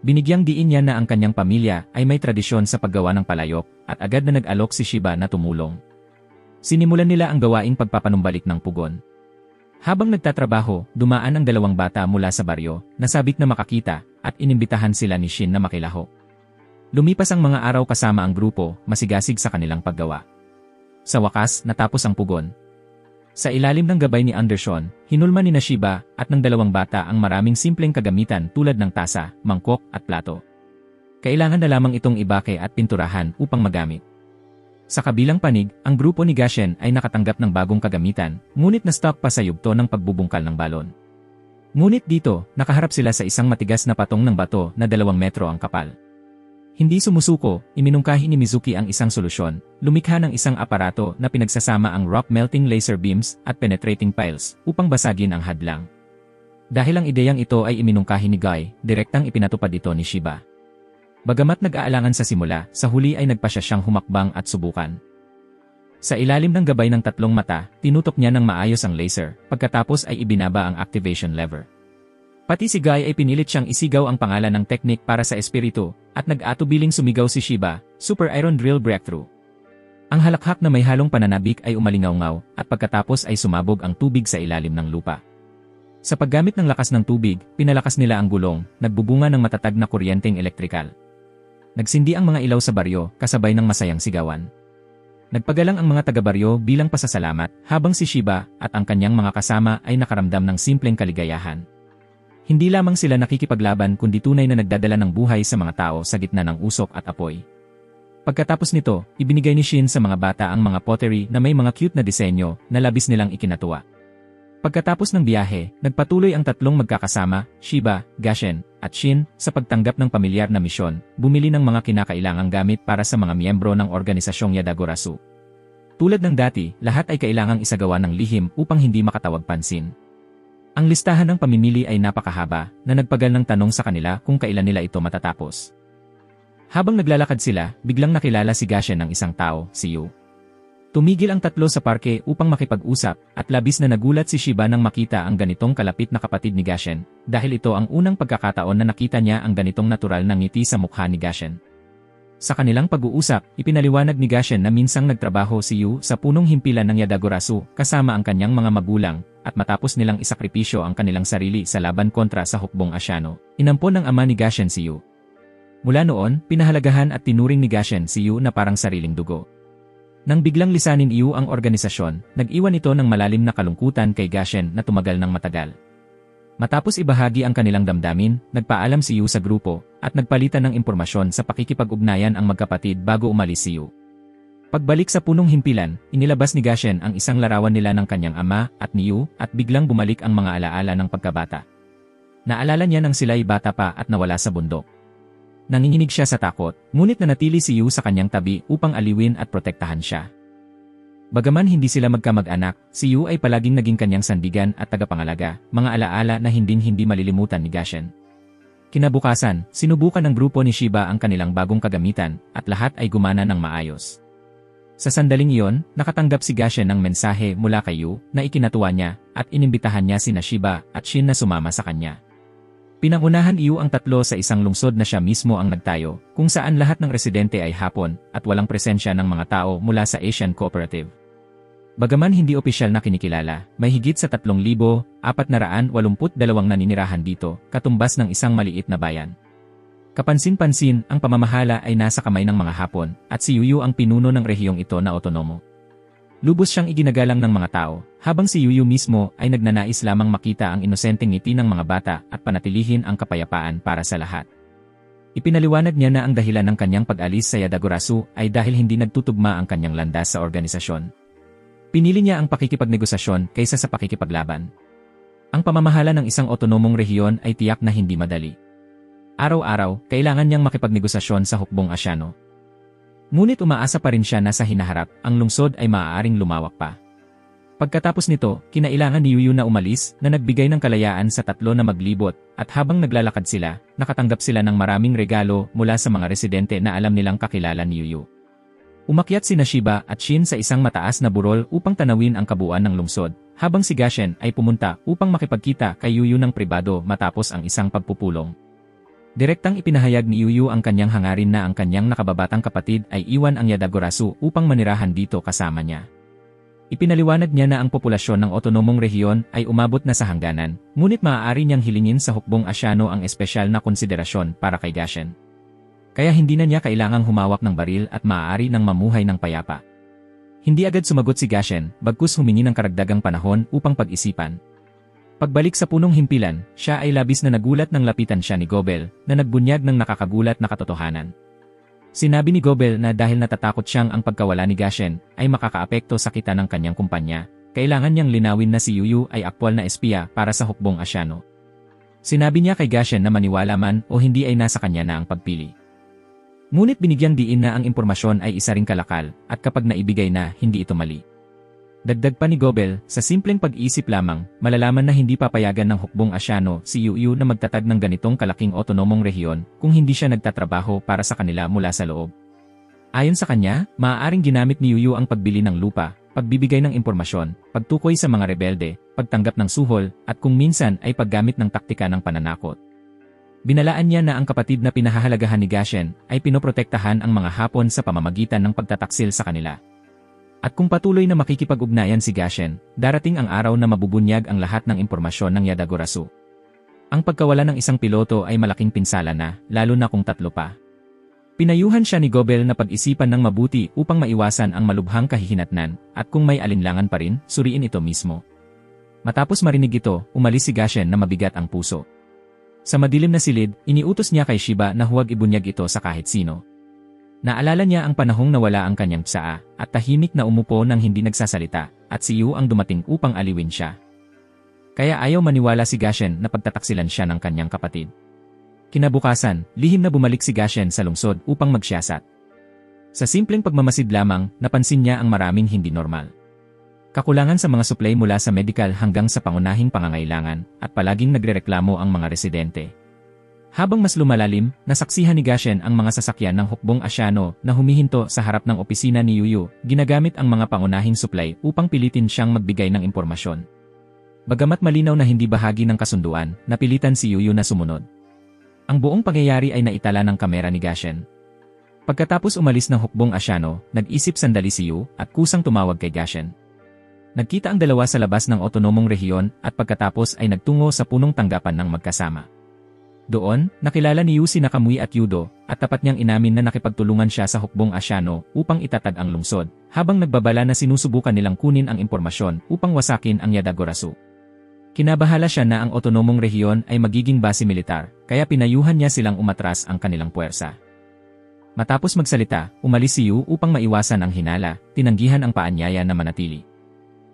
Binigyang diin niya na ang kanyang pamilya ay may tradisyon sa paggawa ng palayok, at agad na nag-alok si Shiba na tumulong. Sinimulan nila ang gawaing pagpapanumbalik ng pugon. Habang nagtatrabaho, dumaan ang dalawang bata mula sa baryo, nasabik na makakita, at inimbitahan sila ni Shin na makilahok. Lumipas ang mga araw kasama ang grupo, masigasig sa kanilang paggawa. Sa wakas, natapos ang pugon. Sa ilalim ng gabay ni Anderson, hinulma ni Shiba at ng dalawang bata ang maraming simpleng kagamitan tulad ng tasa, mangkok at plato. Kailangan na lamang itong ibake at pinturahan upang magamit. Sa kabilang panig, ang grupo ni Gashen ay nakatanggap ng bagong kagamitan, ngunit na-stock pa sa yugto ng pagbubungkal ng balon. Ngunit dito, nakaharap sila sa isang matigas na patong ng bato na 2 metro ang kapal. Hindi sumusuko, iminungkahi ni Mizuki ang isang solusyon, lumikha ng isang aparato na pinagsasama ang rock melting laser beams at penetrating piles upang basagin ang hadlang. Dahil ang ideyang ito ay iminungkahi ni Guy, direktang ipinatupad ito ni Shiba. Bagamat nag-aalangan sa simula, sa huli ay nagpasya siyang humakbang at subukan. Sa ilalim ng gabay ng 3 mata, tinutok niya ng maayos ang laser, pagkatapos ay ibinaba ang activation lever. Pati si Guy ay pinilit siyang isigaw ang pangalan ng teknik para sa espiritu, at nag-atubiling sumigaw si Shiba, Super Iron Drill Breakthrough. Ang halakhak na may halong pananabik ay umalingaw-ngaw, at pagkatapos ay sumabog ang tubig sa ilalim ng lupa. Sa paggamit ng lakas ng tubig, pinalakas nila ang gulong, nagbubunga ng matatag na kuryenteng elektrikal. Nagsindi ang mga ilaw sa baryo, kasabay ng masayang sigawan. Nagpagalang ang mga taga-baryo bilang pasasalamat, habang si Shiba at ang kanyang mga kasama ay nakaramdam ng simpleng kaligayahan. Hindi lamang sila nakikipaglaban kundi tunay na nagdadala ng buhay sa mga tao sa gitna ng usok at apoy. Pagkatapos nito, ibinigay ni Shin sa mga bata ang mga pottery na may mga cute na disenyo na labis nilang ikinatuwa. Pagkatapos ng biyahe, nagpatuloy ang tatlong magkakasama, Shiba, Gashen, at Shin, sa pagtanggap ng pamilyar na misyon, bumili ng mga kinakailangang gamit para sa mga miyembro ng organisasyong Yadagarasu. Tulad ng dati, lahat ay kailangang isagawa ng lihim upang hindi makatawag pansin. Ang listahan ng pamimili ay napakahaba, na nagpagal ng tanong sa kanila kung kailan nila ito matatapos. Habang naglalakad sila, biglang nakilala si Gashen ng isang tao, si Yu. Tumigil ang tatlo sa parke upang makipag-usap, at labis na nagulat si Shiba nang makita ang ganitong kalapit na kapatid ni Gashen, dahil ito ang unang pagkakataon na nakita niya ang ganitong natural na ngiti sa mukha ni Gashen. Sa kanilang pag-uusap, ipinaliwanag ni Gashen na minsang nagtrabaho si Yu sa punong himpilan ng Yadagarasu kasama ang kanyang mga magulang, at matapos nilang isakripisyo ang kanilang sarili sa laban kontra sa hukbong Asyano, inampon ng ama ni Gashen si Yu. Mula noon, pinahalagahan at tinuring ni Gashen si Yu na parang sariling dugo. Nang biglang lisanin ni Yu ang organisasyon, nag-iwan ito ng malalim na kalungkutan kay Gashen na tumagal ng matagal. Matapos ibahagi ang kanilang damdamin, nagpaalam si Yu sa grupo, at nagpalitan ng impormasyon sa pakikipag-ugnayan ang magkapatid bago umalis si Yu. Pagbalik sa punong himpilan, inilabas ni Gashen ang isang larawan nila ng kanyang ama at ni Yu, at biglang bumalik ang mga alaala ng pagkabata. Naalala niya nang sila'y bata pa at nawala sa bundok. Nanginginig siya sa takot, ngunit nanatili si Yu sa kanyang tabi upang aliwin at protektahan siya. Bagaman hindi sila magkamag-anak, si Yu ay palaging naging kanyang sandigan at tagapangalaga, mga alaala na hinding-hindi malilimutan ni Gashen. Kinabukasan, sinubukan ng grupo ni Shiba ang kanilang bagong kagamitan, at lahat ay gumana ng maayos. Sa sandaling iyon, nakatanggap si Gashen ng mensahe mula kay Yu na ikinatuwa niya, at inimbitahan niya sina Shiba at Shin na sumama sa kanya. Pinangunahan Yu ang tatlo sa isang lungsod na siya mismo ang nagtayo, kung saan lahat ng residente ay Hapon, at walang presensya ng mga tao mula sa Asian Cooperative. Bagaman hindi opisyal na kinikilala, may higit sa 3,482 naninirahan dito, katumbas ng isang maliit na bayan. Kapansin-pansin, ang pamamahala ay nasa kamay ng mga Hapon, at si Yu ang pinuno ng rehiyong ito na otonomo. Lubos siyang iginagalang ng mga tao, habang si Yu mismo ay nagnanais lamang makita ang inosenteng ngiti ng mga bata at panatilihin ang kapayapaan para sa lahat. Ipinaliwanag niya na ang dahilan ng kanyang pag-alis sa Yadagarasu ay dahil hindi nagtutugma ang kanyang landas sa organisasyon. Pinili niya ang pakikipagnegosasyon kaysa sa pakikipaglaban. Ang pamamahala ng isang otonomong rehiyon ay tiyak na hindi madali. Araw-araw, kailangan niyang makipagnegosasyon sa hukbong Asyano. Ngunit umaasa pa rin siya na sa hinaharap, ang lungsod ay maaaring lumawak pa. Pagkatapos nito, kinailangan ni Yu na umalis na nagbigay ng kalayaan sa tatlo na maglibot, at habang naglalakad sila, nakatanggap sila ng maraming regalo mula sa mga residente na alam nilang kakilala ni Yu. Umakyat sina Shiba at Shin sa isang mataas na burol upang tanawin ang kabuuan ng lungsod, habang si Gashen ay pumunta upang makipagkita kay Yu ng pribado matapos ang isang pagpupulong. Direktang ipinahayag ni Yu ang kanyang hangarin na ang kanyang nakababatang kapatid ay iwan ang Yadagarasu upang manirahan dito kasama niya. Ipinaliwanag niya na ang populasyon ng otonomong rehiyon ay umabot na sa hangganan, ngunit maaari niyang hilingin sa hukbong Asyano ang espesyal na konsiderasyon para kay Gashen. Kaya hindi na niya kailangang humawak ng baril at maaari nang mamuhay ng payapa. Hindi agad sumagot si Gashen, bagkus humingi ng karagdagang panahon upang pag-isipan. Pagbalik sa punong himpilan, siya ay labis na nagulat nang lapitan siya ni Gobel, na nagbunyag ng nakakagulat na katotohanan. Sinabi ni Gobel na dahil natatakot siyang ang pagkawala ni Gashen ay makakaapekto sa kita ng kanyang kumpanya, kailangan niyang linawin na si Yu ay aktwal na espiya para sa hukbong Asyano. Sinabi niya kay Gashen na maniwala man o hindi ay nasa kanya na ang pagpili. Ngunit binigyang diin na ang impormasyon ay isa ring kalakal, at kapag naibigay na, hindi ito mali. Dagdag pa ni Gobel, sa simpleng pag-iisip lamang, malalaman na hindi papayagan ng hukbong Asyano si Yu na magtatag ng ganitong kalaking otonomong rehiyon kung hindi siya nagtatrabaho para sa kanila mula sa loob. Ayon sa kanya, maaaring ginamit ni Yu ang pagbili ng lupa, pagbibigay ng impormasyon, pagtukoy sa mga rebelde, pagtanggap ng suhol, at kung minsan ay paggamit ng taktika ng pananakot. Binalaan niya na ang kapatid na pinahahalagahan ni Gashen ay pinoprotektahan ang mga Hapon sa pamamagitan ng pagtataksil sa kanila. At kung patuloy na makikipag-ugnayan si Gashen, darating ang araw na mabubunyag ang lahat ng impormasyon ng Yadagarasu. Ang pagkawala ng isang piloto ay malaking pinsala na, lalo na kung tatlo pa. Pinayuhan siya ni Gobel na pag-isipan ng mabuti upang maiwasan ang malubhang kahihinatnan, at kung may alinlangan pa rin, suriin ito mismo. Matapos marinig ito, umalis si Gashen na mabigat ang puso. Sa madilim na silid, iniutos niya kay Shiba na huwag ibunyag ito sa kahit sino. Naalala niya ang panahong nawala ang kanyang tsaa, at tahimik na umupo nang hindi nagsasalita, at si Yu ang dumating upang aliwin siya. Kaya ayaw maniwala si Gashen na pagtataksilan siya ng kanyang kapatid. Kinabukasan, lihim na bumalik si Gashen sa lungsod upang magsiyasat. Sa simpleng pagmamasid lamang, napansin niya ang maraming hindi normal. Kakulangan sa mga supply mula sa medical hanggang sa pangunahing pangangailangan, at palaging nagrereklamo ang mga residente. Habang mas lumalalim, nasaksihan ni Gashen ang mga sasakyan ng hukbong Asyano na humihinto sa harap ng opisina ni Yuyu, ginagamit ang mga pangunahing supply upang pilitin siyang magbigay ng impormasyon. Bagamat malinaw na hindi bahagi ng kasunduan, napilitan si Yuyu na sumunod. Ang buong pangyayari ay naitala ng kamera ni Gashen. Pagkatapos umalis ng hukbong Asyano, nag-isip sandali si Yu at kusang tumawag kay Gashen. Nagkita ang dalawa sa labas ng otonomong rehiyon at pagkatapos ay nagtungo sa punong tanggapan ng magkasama. Doon, nakilala ni Yu si Nakamui at Yudo, at tapat niyang inamin na nakipagtulungan siya sa hukbong Asyano upang itatag ang lungsod, habang nagbabala na sinusubukan nilang kunin ang impormasyon upang wasakin ang Yadagarasu. Kinabahala siya na ang otonomong rehiyon ay magiging base militar, kaya pinayuhan niya silang umatras ang kanilang puwersa. Matapos magsalita, umalis si Yu upang maiwasan ang hinala, tinanggihan ang paanyaya na manatili.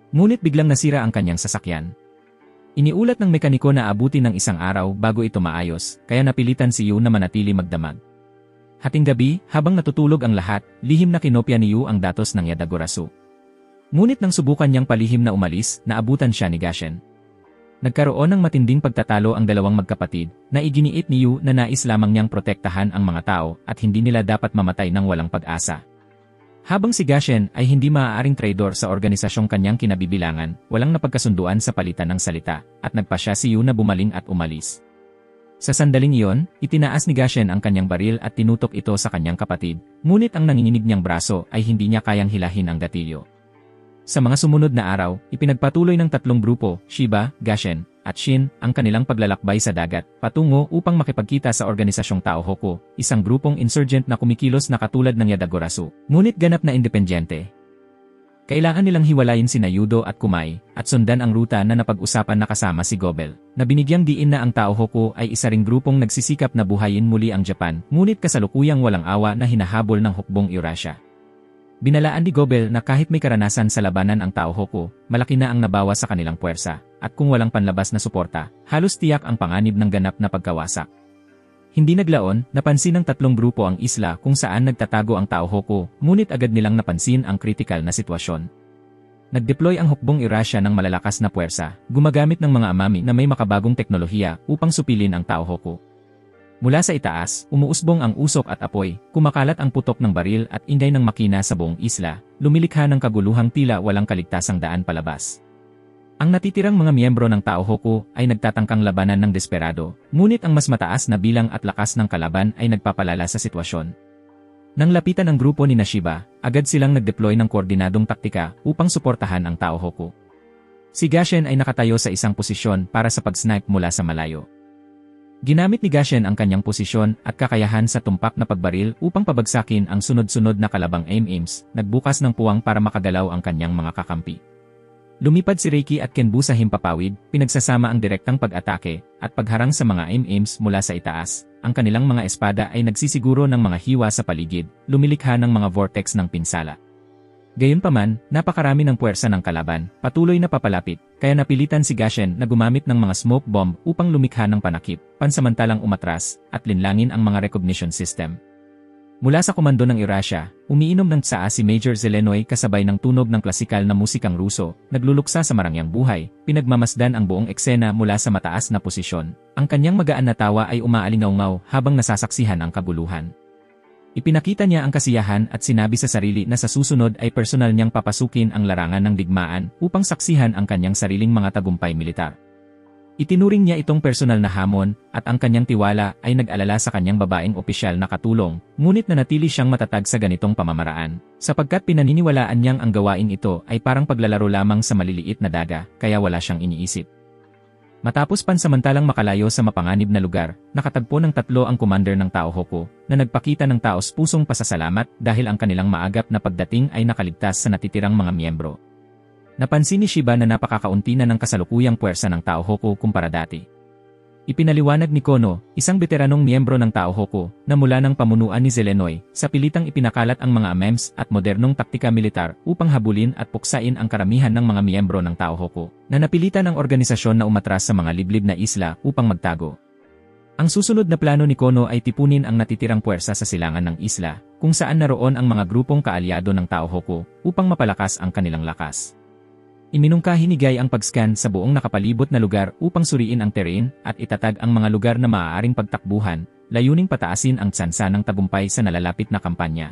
Ngunit biglang nasira ang kanyang sasakyan. Iniulat ng mekaniko na abutin ng isang araw bago ito maayos, kaya napilitan si Yu na manatili magdamag. Hating gabi, habang natutulog ang lahat, lihim na kinopya ni Yu ang datos ng Yadagarasu. Ngunit nang subukan niyang palihim na umalis, naabutan siya ni Gashen. Nagkaroon ng matinding pagtatalo ang dalawang magkapatid, na iginiit ni Yu na nais lamang niyang protektahan ang mga tao at hindi nila dapat mamatay ng walang pag-asa. Habang si Gashen ay hindi maaaring traidor sa organisasyong kanyang kinabibilangan, walang napagkasunduan sa palitan ng salita, at nagpasya si Yu na bumaling at umalis. Sa sandaling iyon, itinaas ni Gashen ang kanyang baril at tinutok ito sa kanyang kapatid, ngunit ang nanginginig niyang braso ay hindi niya kayang hilahin ang gatilyo. Sa mga sumunod na araw, ipinagpatuloy ng tatlong grupo, Shiba, Gashen, at Shin, ang kanilang paglalakbay sa dagat, patungo upang makipagkita sa organisasyong Taohoku, isang grupong insurgent na kumikilos na katulad ng Yadagarasu, ngunit ganap na independyente. Kailangan nilang hiwalayin sina Yudo at Kumai, at sundan ang ruta na napag-usapan na kasama si Gobel, na binigyang diin na ang Taohoku ay isa ring grupong nagsisikap na buhayin muli ang Japan, ngunit kasalukuyang walang awa na hinahabol ng hukbong Eurasia. Binalaan ni Gobel na kahit may karanasan sa labanan ang Taohoku, malaki na ang nabawa sa kanilang puwersa, at kung walang panlabas na suporta, halos tiyak ang panganib ng ganap na pagkawasak. Hindi naglaon, napansin ng tatlong grupo ang isla kung saan nagtatago ang Taohoku, ngunit agad nilang napansin ang kritikal na sitwasyon. Nag-deploy ang hukbong Eurasia ng malalakas na puwersa, gumagamit ng mga amami na may makabagong teknolohiya upang supilin ang Taohoku. Mula sa itaas, umuusbong ang usok at apoy, kumakalat ang putok ng baril at ingay ng makina sa buong isla, lumilikha ng kaguluhang tila walang kaligtasang daan palabas. Ang natitirang mga miyembro ng Taohoku ay nagtatangkang labanan ng desperado, ngunit ang mas mataas na bilang at lakas ng kalaban ay nagpapalala sa sitwasyon. Nang lapitan ang grupo ni Shiba, agad silang nag-deploy ng koordinadong taktika upang suportahan ang Taohoku. Si Gashen ay nakatayo sa isang posisyon para sa pag-snipe mula sa malayo. Ginamit ni Gashen ang kanyang posisyon at kakayahan sa tumpak na pagbaril upang pabagsakin ang sunod-sunod na kalabang AIM-AIMs, nagbukas ng puwang para makagalaw ang kanyang mga kakampi. Lumipad si Reiki at Kenbu sa himpapawid, pinagsasama ang direktang pag-atake at pagharang sa mga AIM-AIMs mula sa itaas. Ang kanilang mga espada ay nagsisiguro ng mga hiwa sa paligid, lumilikha ng mga vortex ng pinsala. Gayunpaman, napakarami ng puwersa ng kalaban, patuloy na papalapit, kaya napilitan si Gashen na gumamit ng mga smoke bomb upang lumikha ng panakip, pansamantalang umatras, at linlangin ang mga recognition system. Mula sa komando ng Eurasia, umiinom ng tsaa si Major Zelenoy kasabay ng tunog ng klasikal na musikang Ruso, nagluluksa sa marangyang buhay, pinagmamasdan ang buong eksena mula sa mataas na posisyon. Ang kanyang magaan na tawa ay umaalingaw-ngaw habang nasasaksihan ang kaguluhan. Ipinakita niya ang kasiyahan at sinabi sa sarili na sa susunod ay personal niyang papasukin ang larangan ng digmaan upang saksihan ang kanyang sariling mga tagumpay militar. Itinuring niya itong personal na hamon at ang kanyang tiwala ay nag-alala sa kanyang babaeng opisyal na katulong, ngunit nanatili siyang matatag sa ganitong pamamaraan, sapagkat pinaniniwalaan niyang ang gawain ito ay parang paglalaro lamang sa maliliit na daga, kaya wala siyang iniisip. Matapos pansamantalang makalayo sa mapanganib na lugar, nakatagpo ng 3 ang commander ng Taohoku na nagpakita ng taos-pusong pasasalamat dahil ang kanilang maagap na pagdating ay nakaligtas sa natitirang mga miyembro. Napansin ni Shiba na napakakaunti na ng kasalukuyang puwersa ng Taohoku kumpara dati. Ipinaliwanag ni Kono, isang veteranong miyembro ng Taohoku, na mula ng pamunuan ni Zelenoy, sa pilitang ipinakalat ang mga AMEMS at modernong taktika militar upang habulin at puksain ang karamihan ng mga miyembro ng Taohoku, na napilitan ang organisasyon na umatras sa mga liblib na isla upang magtago. Ang susunod na plano ni Kono ay tipunin ang natitirang puwersa sa silangan ng isla, kung saan naroon ang mga grupong kaalyado ng Taohoku upang mapalakas ang kanilang lakas. Iminungkahi ni Guy ang pag-scan sa buong nakapalibot na lugar upang suriin ang terrain at itatag ang mga lugar na maaaring pagtakbuhan, layuning pataasin ang tsansa ng tagumpay sa nalalapit na kampanya.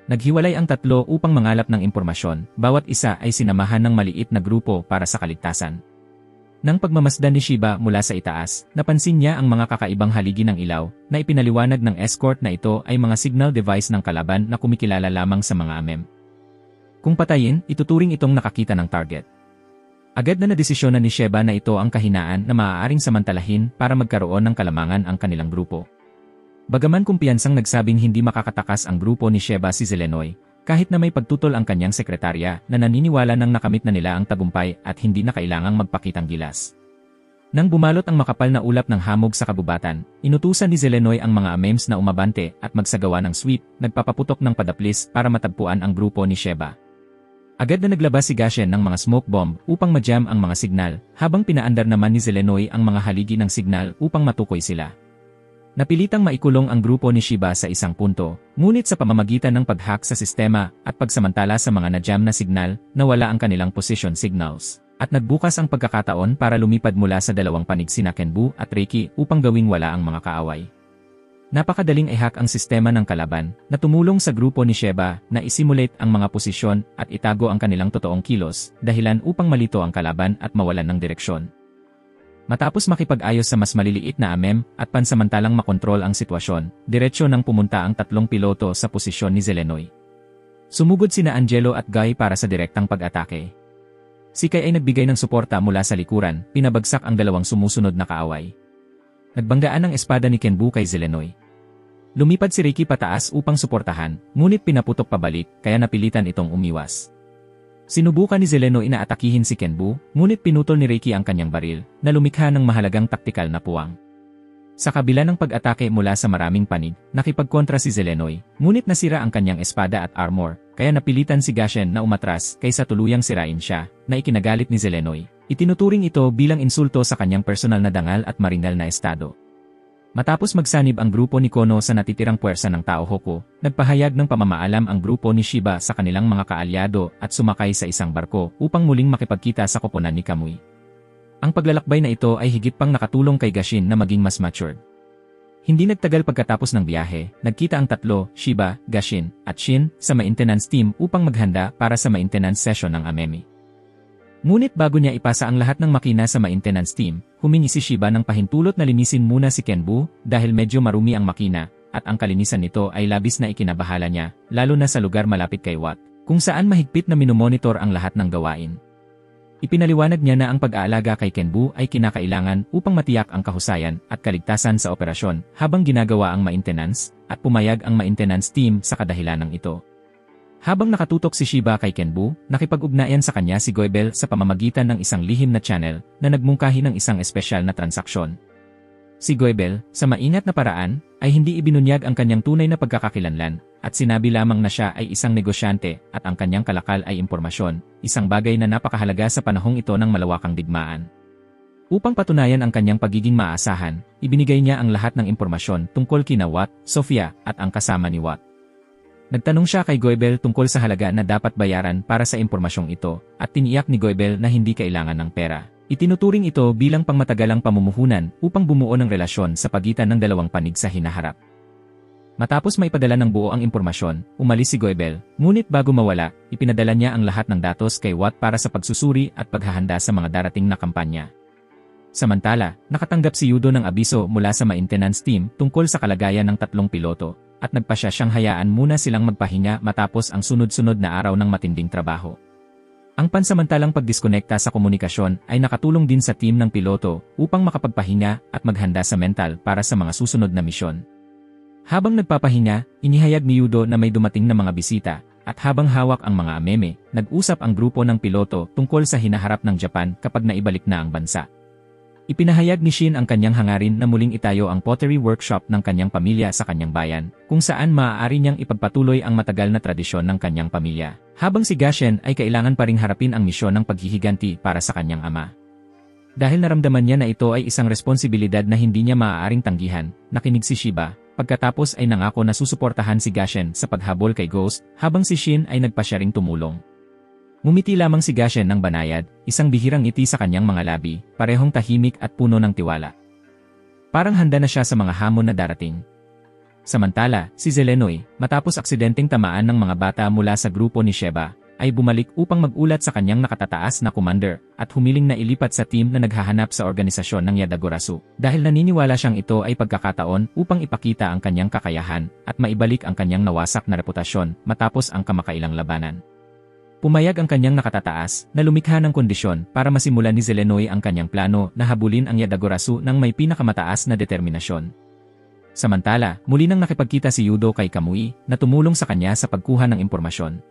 Naghiwalay ang 3 upang mangalap ng impormasyon, bawat isa ay sinamahan ng maliit na grupo para sa kaligtasan. Nang pagmamasdan ni Shiba mula sa itaas, napansin niya ang mga kakaibang haligi ng ilaw na ipinaliwanag ng escort na ito ay mga signal device ng kalaban na kumikilala lamang sa mga AMEM. Kung patayin, ituturing itong nakakita ng target. Agad na nadesisyonan ni Shiba na ito ang kahinaan na maaaring samantalahin para magkaroon ng kalamangan ang kanilang grupo. Bagaman kumpiyansang nagsabing hindi makakatakas ang grupo ni Shiba si Zelenoy, kahit na may pagtutol ang kanyang sekretarya na naniniwala nang nakamit na nila ang tagumpay at hindi na kailangang magpakitang gilas. Nang bumalot ang makapal na ulap ng hamog sa kabubatan, inutusan ni Zelenoy ang mga AMEMS na umabante at magsagawa ng sweep, nagpapaputok ng padaplis para matagpuan ang grupo ni Shiba. Agad na naglabas si Gashen ng mga smoke bomb upang ma-jam ang mga signal, habang pinaandar naman ni Zelenoy ang mga haligi ng signal upang matukoy sila. Napilitang maikulong ang grupo ni Shiba sa isang punto, ngunit sa pamamagitan ng pag-hack sa sistema at pagsamantala sa mga na-jam na signal, nawala ang kanilang position signals, at nagbukas ang pagkakataon para lumipad mula sa 2 panig sina Kenbu at Reiki upang gawing wala ang mga kaaway. Napakadaling i-hack ang sistema ng kalaban na tumulong sa grupo ni Shiba na isimulate ang mga posisyon at itago ang kanilang totoong kilos, dahilan upang malito ang kalaban at mawalan ng direksyon. Matapos makipag-ayos sa mas maliliit na AMEM at pansamantalang makontrol ang sitwasyon, diretsyo nang pumunta ang 3 piloto sa posisyon ni Zelenoy. Sumugod sina Angelo at Guy para sa direktang pag-atake. Si Kai ay nagbigay ng suporta mula sa likuran, pinabagsak ang 2 sumusunod na kaaway. Nagbanggaan ang espada ni Kenbu kay Zelenoy. Lumipad si Reiki pataas upang suportahan, ngunit pinaputok pabalik, kaya napilitan itong umiwas. Sinubukan ni Zelenoy na atakihin si Kenbu, ngunit pinutol ni Reiki ang kanyang baril, na lumikha ng mahalagang taktikal na puwang. Sa kabila ng pag-atake mula sa maraming panig, nakipagkontra si Zelenoy, ngunit nasira ang kanyang espada at armor, kaya napilitan si Gashen na umatras kaysa tuluyang sirain siya, na ikinagalit ni Zelenoy. Itinuturing ito bilang insulto sa kanyang personal na dangal at marinal na estado. Matapos magsanib ang grupo ni Kono sa natitirang puwersa ng Taohoku, nagpahayag ng pamamaalam ang grupo ni Shiba sa kanilang mga kaalyado at sumakay sa isang barko upang muling makipagkita sa koponan ni Kamui. Ang paglalakbay na ito ay higit pang nakatulong kay Gashin na maging mas matured. Hindi nagtagal pagkatapos ng biyahe, nagkita ang 3, Shiba, Gashin, at Shin, sa maintenance team upang maghanda para sa maintenance session ng Amemi. Ngunit bago niya ipasa ang lahat ng makina sa maintenance team, humingi si Shiba ng pahintulot na linisin muna si Kenbu dahil medyo marumi ang makina, at ang kalinisan nito ay labis na ikinabahala niya, lalo na sa lugar malapit kay Watt, kung saan mahigpit na minomonitor ang lahat ng gawain. Ipinaliwanag niya na ang pag-aalaga kay Kenbu ay kinakailangan upang matiyak ang kahusayan at kaligtasan sa operasyon habang ginagawa ang maintenance, at pumayag ang maintenance team sa kadahilanang ito. Habang nakatutok si Shiba kay Kenbu, nakipag-ugnayan sa kanya si Goebel sa pamamagitan ng isang lihim na channel na nagmungkahi ng isang espesyal na transaksyon. Si Goebel, sa maingat na paraan, ay hindi ibinunyag ang kanyang tunay na pagkakakilanlan, at sinabi lamang na siya ay isang negosyante at ang kanyang kalakal ay impormasyon, isang bagay na napakahalaga sa panahong ito ng malawakang digmaan. Upang patunayan ang kanyang pagiging maasahan, ibinigay niya ang lahat ng impormasyon tungkol kina Watt, Sofia, at ang kasama ni Watt. Nagtanong siya kay Goebel tungkol sa halaga na dapat bayaran para sa impormasyong ito, at tiniyak ni Goebel na hindi kailangan ng pera. Itinuturing ito bilang pangmatagalang pamumuhunan upang bumuo ng relasyon sa pagitan ng 2 panig sa hinaharap. Matapos maipadala ng buo ang impormasyon, umalis si Goebel, ngunit bago mawala, ipinadala niya ang lahat ng datos kay Watt para sa pagsusuri at paghahanda sa mga darating na kampanya. Samantala, nakatanggap si Yudo ng abiso mula sa maintenance team tungkol sa kalagayan ng 3 piloto, at nagpasya siyang hayaan muna silang magpahinga matapos ang sunod-sunod na araw ng matinding trabaho. Ang pansamantalang pagdiskonekta sa komunikasyon ay nakatulong din sa team ng piloto upang makapagpahinga at maghanda sa mental para sa mga susunod na misyon. Habang nagpapahinga, inihayag ni Yudo na may dumating na mga bisita, at habang hawak ang mga ameme, nag-usap ang grupo ng piloto tungkol sa hinaharap ng Japan kapag naibalik na ang bansa. Ipinahayag ni Shin ang kanyang hangarin na muling itayo ang pottery workshop ng kanyang pamilya sa kanyang bayan, kung saan maaari niyang ipagpatuloy ang matagal na tradisyon ng kanyang pamilya. Habang si Gashen ay kailangan pa ring harapin ang misyon ng paghihiganti para sa kanyang ama. Dahil naramdaman niya na ito ay isang responsibilidad na hindi niya maaaring tanggihan, nakinig si Shiba, pagkatapos ay nangako na susuportahan si Gashen sa paghabol kay Ghost, habang si Shin ay nagpasya ring tumulong. Ngumiti lamang si Gashen ng banayad, isang bihirang ngiti sa kanyang mga labi, parehong tahimik at puno ng tiwala. Parang handa na siya sa mga hamon na darating. Samantala, si Zelenoy, matapos aksidenteng tamaan ng mga bata mula sa grupo ni Sheba, ay bumalik upang magulat sa kanyang nakatataas na commander, at humiling na ilipat sa team na naghahanap sa organisasyon ng Yadagurasu, dahil naniniwala siyang ito ay pagkakataon upang ipakita ang kanyang kakayahan, at maibalik ang kanyang nawasak na reputasyon matapos ang kamakailang labanan. Pumayag ang kanyang nakatataas na lumikha ng kondisyon para masimulan ni Zelenoy ang kanyang plano na habulin ang Yadagurasu ng may pinakamataas na determinasyon. Samantala, muli nang nakipagkita si Yudo kay Kamui na tumulong sa kanya sa pagkuha ng impormasyon.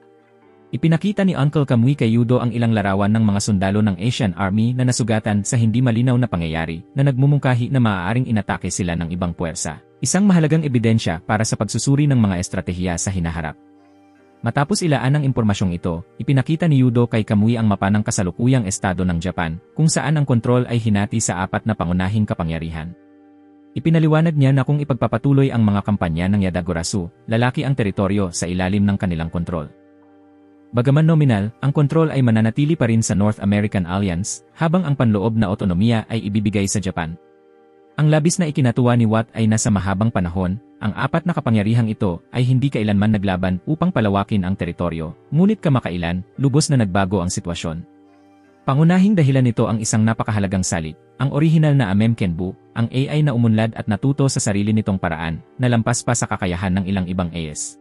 Ipinakita ni Uncle Kamui kay Yudo ang ilang larawan ng mga sundalo ng Asian Army na nasugatan sa hindi malinaw na pangyayari na nagmumungkahi na maaaring inatake sila ng ibang puwersa. Isang mahalagang ebidensya para sa pagsusuri ng mga estratehiya sa hinaharap. Matapos ilaan ang impormasyong ito, ipinakita ni Yudo kay Kamui ang mapa ng kasalukuyang estado ng Japan, kung saan ang kontrol ay hinati sa 4 na pangunahing kapangyarihan. Ipinaliwanag niya na kung ipagpapatuloy ang mga kampanya ng Yadagurasu, lalaki ang teritoryo sa ilalim ng kanilang kontrol. Bagaman nominal, ang kontrol ay mananatili pa rin sa North American Alliance, habang ang panloob na otonomiya ay ibibigay sa Japan. Ang labis na ikinatuwa ni Watt ay nasa mahabang panahon, ang 4 na kapangyarihang ito ay hindi kailanman naglaban upang palawakin ang teritoryo, ngunit kamakailan, lubos na nagbago ang sitwasyon. Pangunahing dahilan nito ang isang napakahalagang salip, ang orihinal na Amem Kenbu, ang AI na umunlad at natuto sa sarili nitong paraan, na lampas pa sa kakayahan ng ilang ibang AS.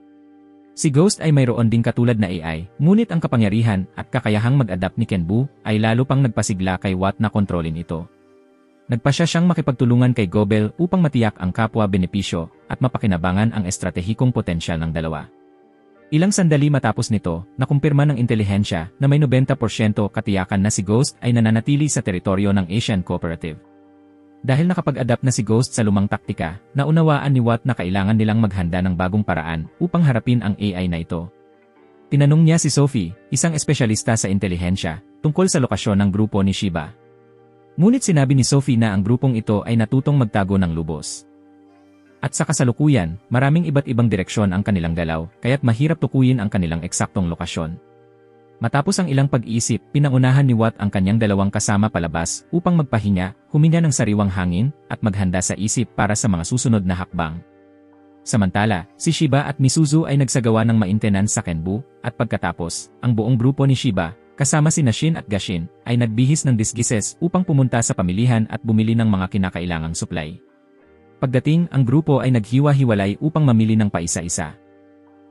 Si Ghost ay mayroon ding katulad na AI, ngunit ang kapangyarihan at kakayahang mag-adapt ni Kenbu ay lalo pang nagpasigla kay Watt na kontrolin ito. Nagpasya siyang makipagtulungan kay Goebel upang matiyak ang kapwa-benepisyo at mapakinabangan ang estratehikong potensyal ng dalawa. Ilang sandali matapos nito, nakumpirma ng intelihensya na may 90% katiyakan na si Ghost ay nananatili sa teritoryo ng Asian Cooperative. Dahil nakapag-adapt na si Ghost sa lumang taktika, naunawaan ni Watt na kailangan nilang maghanda ng bagong paraan upang harapin ang AI na ito. Tinanong niya si Sophie, isang espesyalista sa intelihensya, tungkol sa lokasyon ng grupo ni Shiba. Ngunit sinabi ni Sophie na ang grupong ito ay natutong magtago ng lubos. At sa kasalukuyan, maraming iba't ibang direksyon ang kanilang galaw, kaya't mahirap tukuyin ang kanilang eksaktong lokasyon. Matapos ang ilang pag-iisip, pinangunahan ni Watt ang kanyang 2 kasama palabas upang magpahinga, huminga ng sariwang hangin, at maghanda sa isip para sa mga susunod na hakbang. Samantala, si Shiba at Misuzu ay nagsagawa ng maintenance sa Kenbu, at pagkatapos, ang buong grupo ni Shiba, kasama sina Shin at Gashin, ay nagbihis ng disgises upang pumunta sa pamilihan at bumili ng mga kinakailangang supply. Pagdating, ang grupo ay naghiwa-hiwalay upang mamili ng paisa-isa.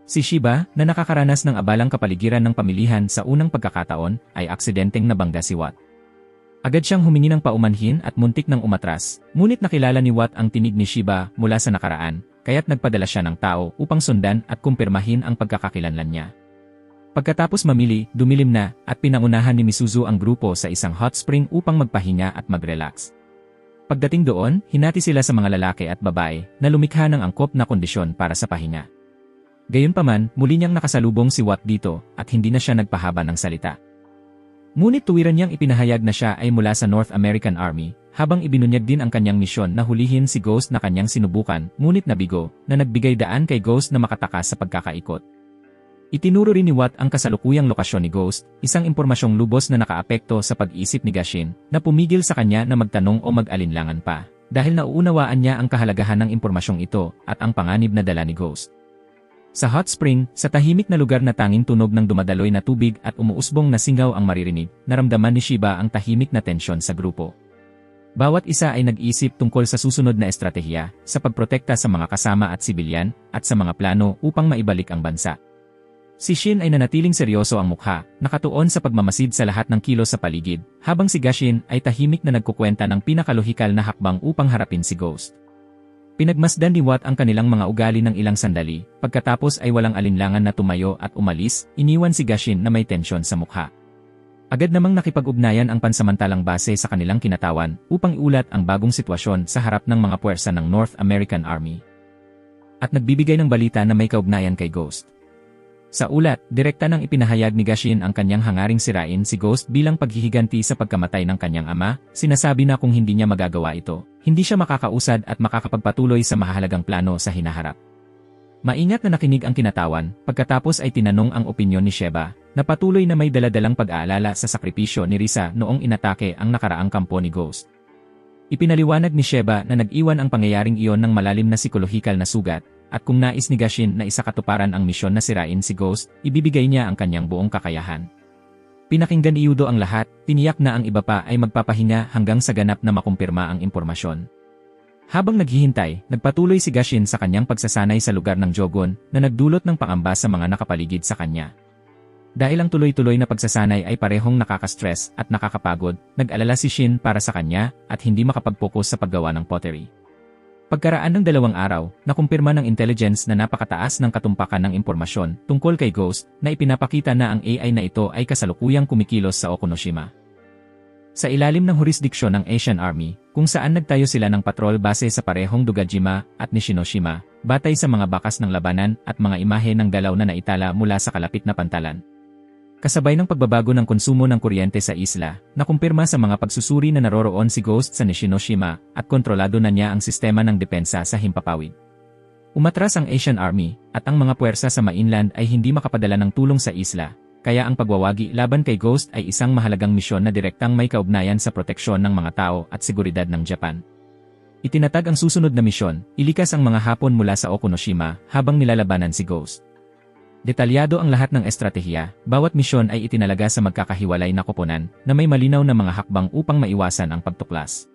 Si Shiba, na nakakaranas ng abalang kapaligiran ng pamilihan sa unang pagkakataon, ay aksidenteng nabangga si Watt. Agad siyang humingi ng paumanhin at muntik ng umatras, ngunit nakilala ni Watt ang tinig ni Shiba mula sa nakaraan, kaya't nagpadala siya ng tao upang sundan at kumpirmahin ang pagkakakilanlan niya. Pagkatapos mamili, dumilim na, at pinangunahan ni Misuzu ang grupo sa isang hot spring upang magpahinga at mag-relax. Pagdating doon, hinati sila sa mga lalaki at babae na lumikha ng angkop na kondisyon para sa pahinga. Gayunpaman, muli niyang nakasalubong si Watt dito at hindi na siya nagpahaba ng salita. Ngunit tuwiran niyang ipinahayag na siya ay mula sa North American Army, habang ibinunyag din ang kanyang misyon na hulihin si Ghost na kanyang sinubukan, ngunit nabigo, na nagbigay daan kay Ghost na makatakas sa pagkakaikot. Itinuro rin ni Watt ang kasalukuyang lokasyon ni Ghost, isang impormasyong lubos na nakaapekto sa pag-isip ni Gashin, na pumigil sa kanya na magtanong o mag-alinlangan pa. dahil nauunawaan niya ang kahalagahan ng impormasyong ito at ang panganib na dala ni Ghost. Sa hot spring, sa tahimik na lugar na tanging tunog ng dumadaloy na tubig at umuusbong na singaw ang maririnig, naramdaman ni Shiba ang tahimik na tensyon sa grupo. Bawat isa ay nag-isip tungkol sa susunod na estratehiya, sa pagprotekta sa mga kasama at sibilyan, at sa mga plano upang maibalik ang bansa. Si Shin ay nanatiling seryoso ang mukha, nakatuon sa pagmamasid sa lahat ng kilos sa paligid, habang si Gashin ay tahimik na nagkukwenta ng pinakalohikal na hakbang upang harapin si Ghost. Pinagmasdan ni Watt ang kanilang mga ugali ng ilang sandali, pagkatapos ay walang alinlangan na tumayo at umalis, iniwan si Gashin na may tensyon sa mukha. Agad namang nakipag-ugnayan ang pansamantalang base sa kanilang kinatawan upang iulat ang bagong sitwasyon sa harap ng mga puwersa ng North American Army. At nagbibigay ng balita na may kaugnayan kay Ghost. Sa ulat, direkta nang ipinahayag ni Gashin ang kanyang hangaring sirain si Ghost bilang paghihiganti sa pagkamatay ng kanyang ama, sinasabi na kung hindi niya magagawa ito, hindi siya makakausad at makakapagpatuloy sa mahalagang plano sa hinaharap. Maingat na nakinig ang kinatawan, pagkatapos ay tinanong ang opinyon ni Sheba, na patuloy na may daladalang pag-aalala sa sakripisyo ni Risa noong inatake ang nakaraang kampo ni Ghost. Ipinaliwanag ni Sheba na nag-iwan ang pangyayaring iyon ng malalim na psikolohikal na sugat, at kung nais ni Gashin na isakatuparan ang misyon na sirain si Ghost, ibibigay niya ang kanyang buong kakayahan. Pinakinggan ni Yudo ang lahat, tiniyak na ang iba pa ay magpapahinga hanggang sa ganap na makumpirma ang impormasyon. Habang naghihintay, nagpatuloy si Gashin sa kanyang pagsasanay sa lugar ng Jogon na nagdulot ng pangamba sa mga nakapaligid sa kanya. Dahil ang tuloy-tuloy na pagsasanay ay parehong nakaka-stress at nakakapagod, nag-alala si Shin para sa kanya at hindi makapag-focus sa paggawa ng pottery. Pagkaraan ng 2 araw, nakumpirma ng intelligence na napakataas ng katumpakan ng impormasyon tungkol kay Ghost na ipinapakita na ang AI na ito ay kasalukuyang kumikilos sa Okunoshima. Sa ilalim ng jurisdiksyon ng Asian Army, kung saan nagtayo sila ng patrol base sa parehong Dogajima at Nishinoshima, batay sa mga bakas ng labanan at mga imahe ng galaw na naitala mula sa kalapit na pantalan. Kasabay ng pagbabago ng konsumo ng kuryente sa isla, nakumpirma sa mga pagsusuri na naroroon si Ghost sa Nishinoshima at kontrolado na niya ang sistema ng depensa sa himpapawid. Umatras ang Asian Army at ang mga puwersa sa mainland ay hindi makapadala ng tulong sa isla, kaya ang pagwawagi laban kay Ghost ay isang mahalagang misyon na direktang may kaugnayan sa proteksyon ng mga tao at seguridad ng Japan. Itinatag ang susunod na misyon, ilikas ang mga Hapon mula sa Okunoshima habang nilalabanan si Ghost. Detalyado ang lahat ng estratehiya, bawat misyon ay itinalaga sa magkakahiwalay na koponan na may malinaw na mga hakbang upang maiwasan ang pagtuklas.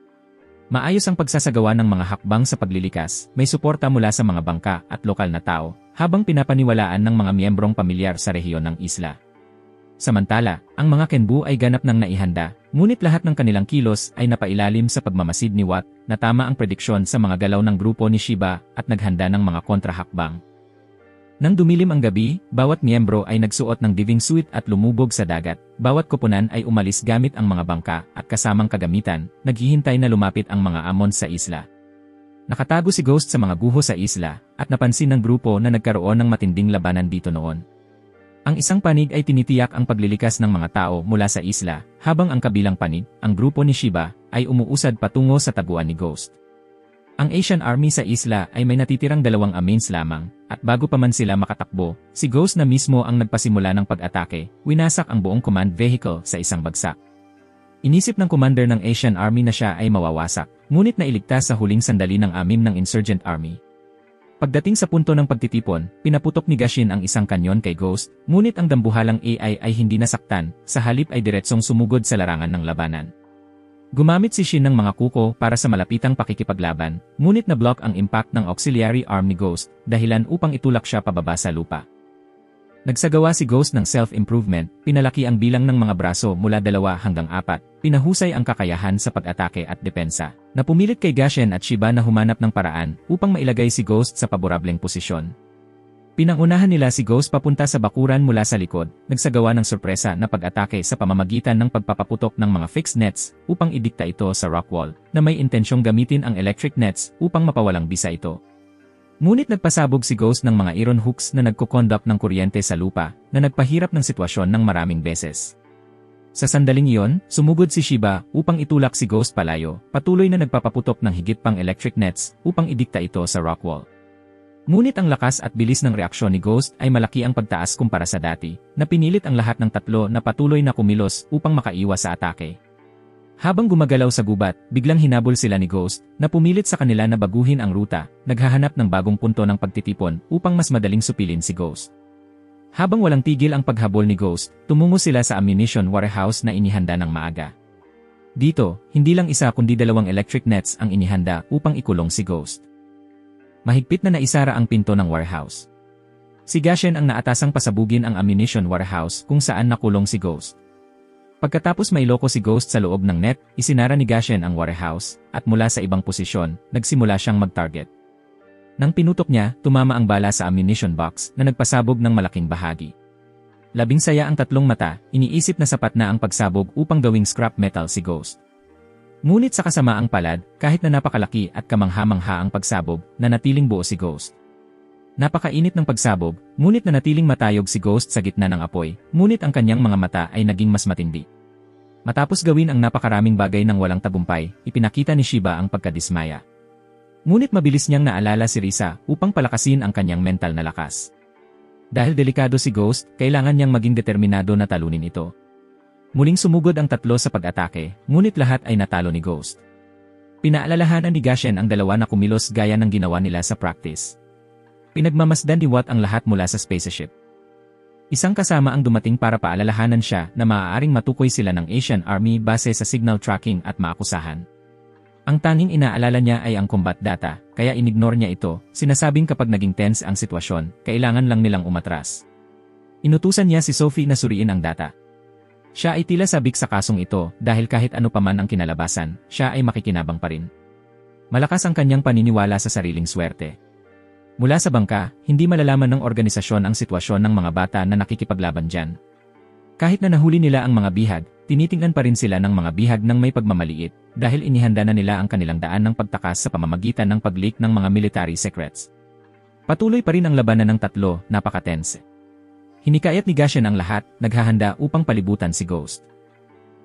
Maayos ang pagsasagawa ng mga hakbang sa paglilikas, may suporta mula sa mga bangka at lokal na tao, habang pinapaniwalaan ng mga miyembrong pamilyar sa rehiyon ng isla. Samantala, ang mga Kenbu ay ganap ng naihanda, ngunit lahat ng kanilang kilos ay napailalim sa pagmamasid ni Watt na tama ang prediksyon sa mga galaw ng grupo ni Shiba at naghanda ng mga kontrahakbang. Nang dumilim ang gabi, bawat miyembro ay nagsuot ng diving suit at lumubog sa dagat. Bawat koponan ay umalis gamit ang mga bangka at kasamang kagamitan, naghihintay na lumapit ang mga Amon sa isla. Nakatago si Ghost sa mga guho sa isla, at napansin ng grupo na nagkaroon ng matinding labanan dito noon. Ang isang panig ay tinitiyak ang paglilikas ng mga tao mula sa isla, habang ang kabilang panig, ang grupo ni Shiba, ay umuusad patungo sa taguan ni Ghost. Ang Asian Army sa isla ay may natitirang 2 amines lamang, at bago pa man sila makatakbo, si Ghost na mismo ang nagpasimula ng pag-atake, winasak ang buong command vehicle sa isang bagsak. Inisip ng commander ng Asian Army na siya ay mawawasak, ngunit nailigtas sa huling sandali ng 6 ng Insurgent Army. Pagdating sa punto ng pagtitipon, pinaputok ni Gashin ang isang kanyon kay Ghost, ngunit ang dambuhalang AI ay hindi nasaktan, sa halip ay diretsong sumugod sa larangan ng labanan. Gumamit si Shin ng mga kuko para sa malapitang pakikipaglaban, ngunit na-block ang impact ng auxiliary arm ni Ghost, dahilan upang itulak siya pababa sa lupa. Nagsagawa si Ghost ng self-improvement, pinalaki ang bilang ng mga braso mula 2 hanggang 4, pinahusay ang kakayahan sa pag-atake at depensa, na pumilit kay Gashin at Shiba na humanap ng paraan upang mailagay si Ghost sa paborableng posisyon. Pinangunahan nila si Ghost papunta sa bakuran mula sa likod, nagsagawa ng sorpresa na pag-atake sa pamamagitan ng pagpapaputok ng mga fixed nets upang idikta ito sa rock wall, na may intensyong gamitin ang electric nets upang mapawalang bisa ito. Ngunit nagpasabog si Ghost ng mga iron hooks na nagko-conduct ng kuryente sa lupa, na nagpahirap ng sitwasyon ng maraming beses. Sa sandaling iyon, sumugod si Shiba upang itulak si Ghost palayo, patuloy na nagpapaputok ng higit pang electric nets upang idikta ito sa rock wall. Ngunit ang lakas at bilis ng reaksyon ni Ghost ay malaki ang pagtaas kumpara sa dati, na pinilit ang lahat ng 3 na patuloy na kumilos upang makaiwas sa atake. Habang gumagalaw sa gubat, biglang hinabol sila ni Ghost, na pumilit sa kanila na baguhin ang ruta, naghahanap ng bagong punto ng pagtitipon upang mas madaling supilin si Ghost. Habang walang tigil ang paghabol ni Ghost, tumungo sila sa ammunition warehouse na inihanda ng maaga. Dito, hindi lang isa kundi 2 electric nets ang inihanda upang ikulong si Ghost. Mahigpit na naisara ang pinto ng warehouse. Si Gashen ang naatasang pasabugin ang ammunition warehouse kung saan nakulong si Ghost. Pagkatapos mailoko si Ghost sa loob ng net, isinara ni Gashen ang warehouse, at mula sa ibang posisyon, nagsimula siyang mag-target. Nang pinutok niya, tumama ang bala sa ammunition box na nagpasabog ng malaking bahagi. Labing saya ang 3 mata, iniisip na sapat na ang pagsabog upang gawing scrap metal si Ghost. Ngunit sa kasamaang palad, kahit na napakalaki at kamangha-mangha ang pagsabog, nanatiling buo si Ghost. Napakainit ng pagsabog, ngunit nanatiling matayog si Ghost sa gitna ng apoy, ngunit ang kanyang mga mata ay naging mas matindi. Matapos gawin ang napakaraming bagay ng walang tagumpay, ipinakita ni Shiba ang pagkadismaya. Ngunit mabilis niyang naalala si Risa upang palakasin ang kanyang mental na lakas. Dahil delikado si Ghost, kailangan niyang maging determinado na talunin ito. Muling sumugod ang 3 sa pag-atake, ngunit lahat ay natalo ni Ghost. Pinaalalahanan ni Gashen ang 2 na kumilos gaya ng ginawa nila sa practice. Pinagmamasdan ni Watt ang lahat mula sa spaceship. Isang kasama ang dumating para paalalahanan siya na maaaring matukoy sila ng Asian Army base sa signal tracking at maakusahan. Ang tanging inaalala niya ay ang combat data, kaya inignore niya ito, sinasabing kapag naging tense ang sitwasyon, kailangan lang nilang umatras. Inutusan niya si Sophie na suriin ang data. Siya ay tila sabik sa kasong ito dahil kahit ano paman ang kinalabasan, siya ay makikinabang pa rin. Malakas ang kanyang paniniwala sa sariling swerte. Mula sa bangka, hindi malalaman ng organisasyon ang sitwasyon ng mga bata na nakikipaglaban dyan. Kahit na nahuli nila ang mga bihag, tinitingnan pa rin sila ng mga bihag ng may pagmamaliit dahil inihanda na nila ang kanilang daan ng pagtakas sa pamamagitan ng pag-leak ng mga military secrets. Patuloy pa rin ang labanan ng 3, napaka-tense. Hinikayat ni Gashen ang lahat, naghahanda upang palibutan si Ghost.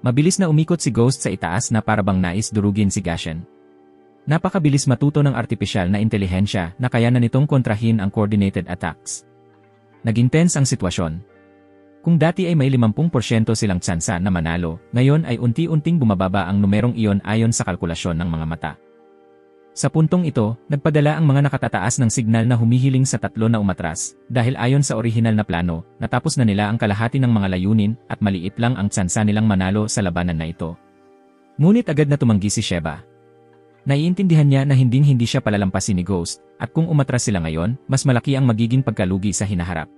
Mabilis na umikot si Ghost sa itaas na parabang nais durugin si Gashen. Napakabilis matuto ng artipisyal na intelihensya na kaya na nitong kontrahin ang coordinated attacks. Naging tense ang sitwasyon. Kung dati ay may 50% silang tsansa na manalo, ngayon ay unti-unting bumababa ang numerong iyon ayon sa kalkulasyon ng mga mata. Sa puntong ito, nagpadala ang mga nakatataas ng signal na humihiling sa 3 na umatras, dahil ayon sa orihinal na plano, natapos na nila ang kalahati ng mga layunin at maliit lang ang tsansa nilang manalo sa labanan na ito. Ngunit agad na tumanggi si Sheba. Naiintindihan niya na hindi siya palalampasin ni Ghost, at kung umatras sila ngayon, mas malaki ang magiging pagkalugi sa hinaharap.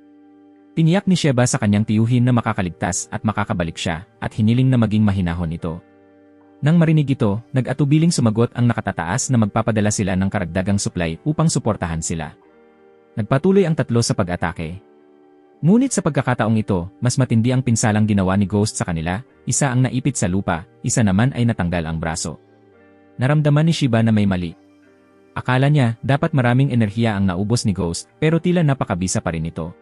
Tiniyak ni Sheba sa kanyang tiyuhin na makakaligtas at makakabalik siya, at hiniling na maging mahinahon ito. Nang marinig ito, nag-atubiling sumagot ang nakatataas na magpapadala sila ng karagdagang supply upang suportahan sila. Nagpatuloy ang 3 sa pag-atake. Ngunit sa pagkakataong ito, mas matindi ang pinsalang ginawa ni Ghost sa kanila, isa ang naipit sa lupa, isa naman ay natanggal ang braso. Naramdaman ni Shiba na may mali. Akala niya, dapat maraming enerhiya ang naubos ni Ghost, pero tila napakabisa pa rin ito.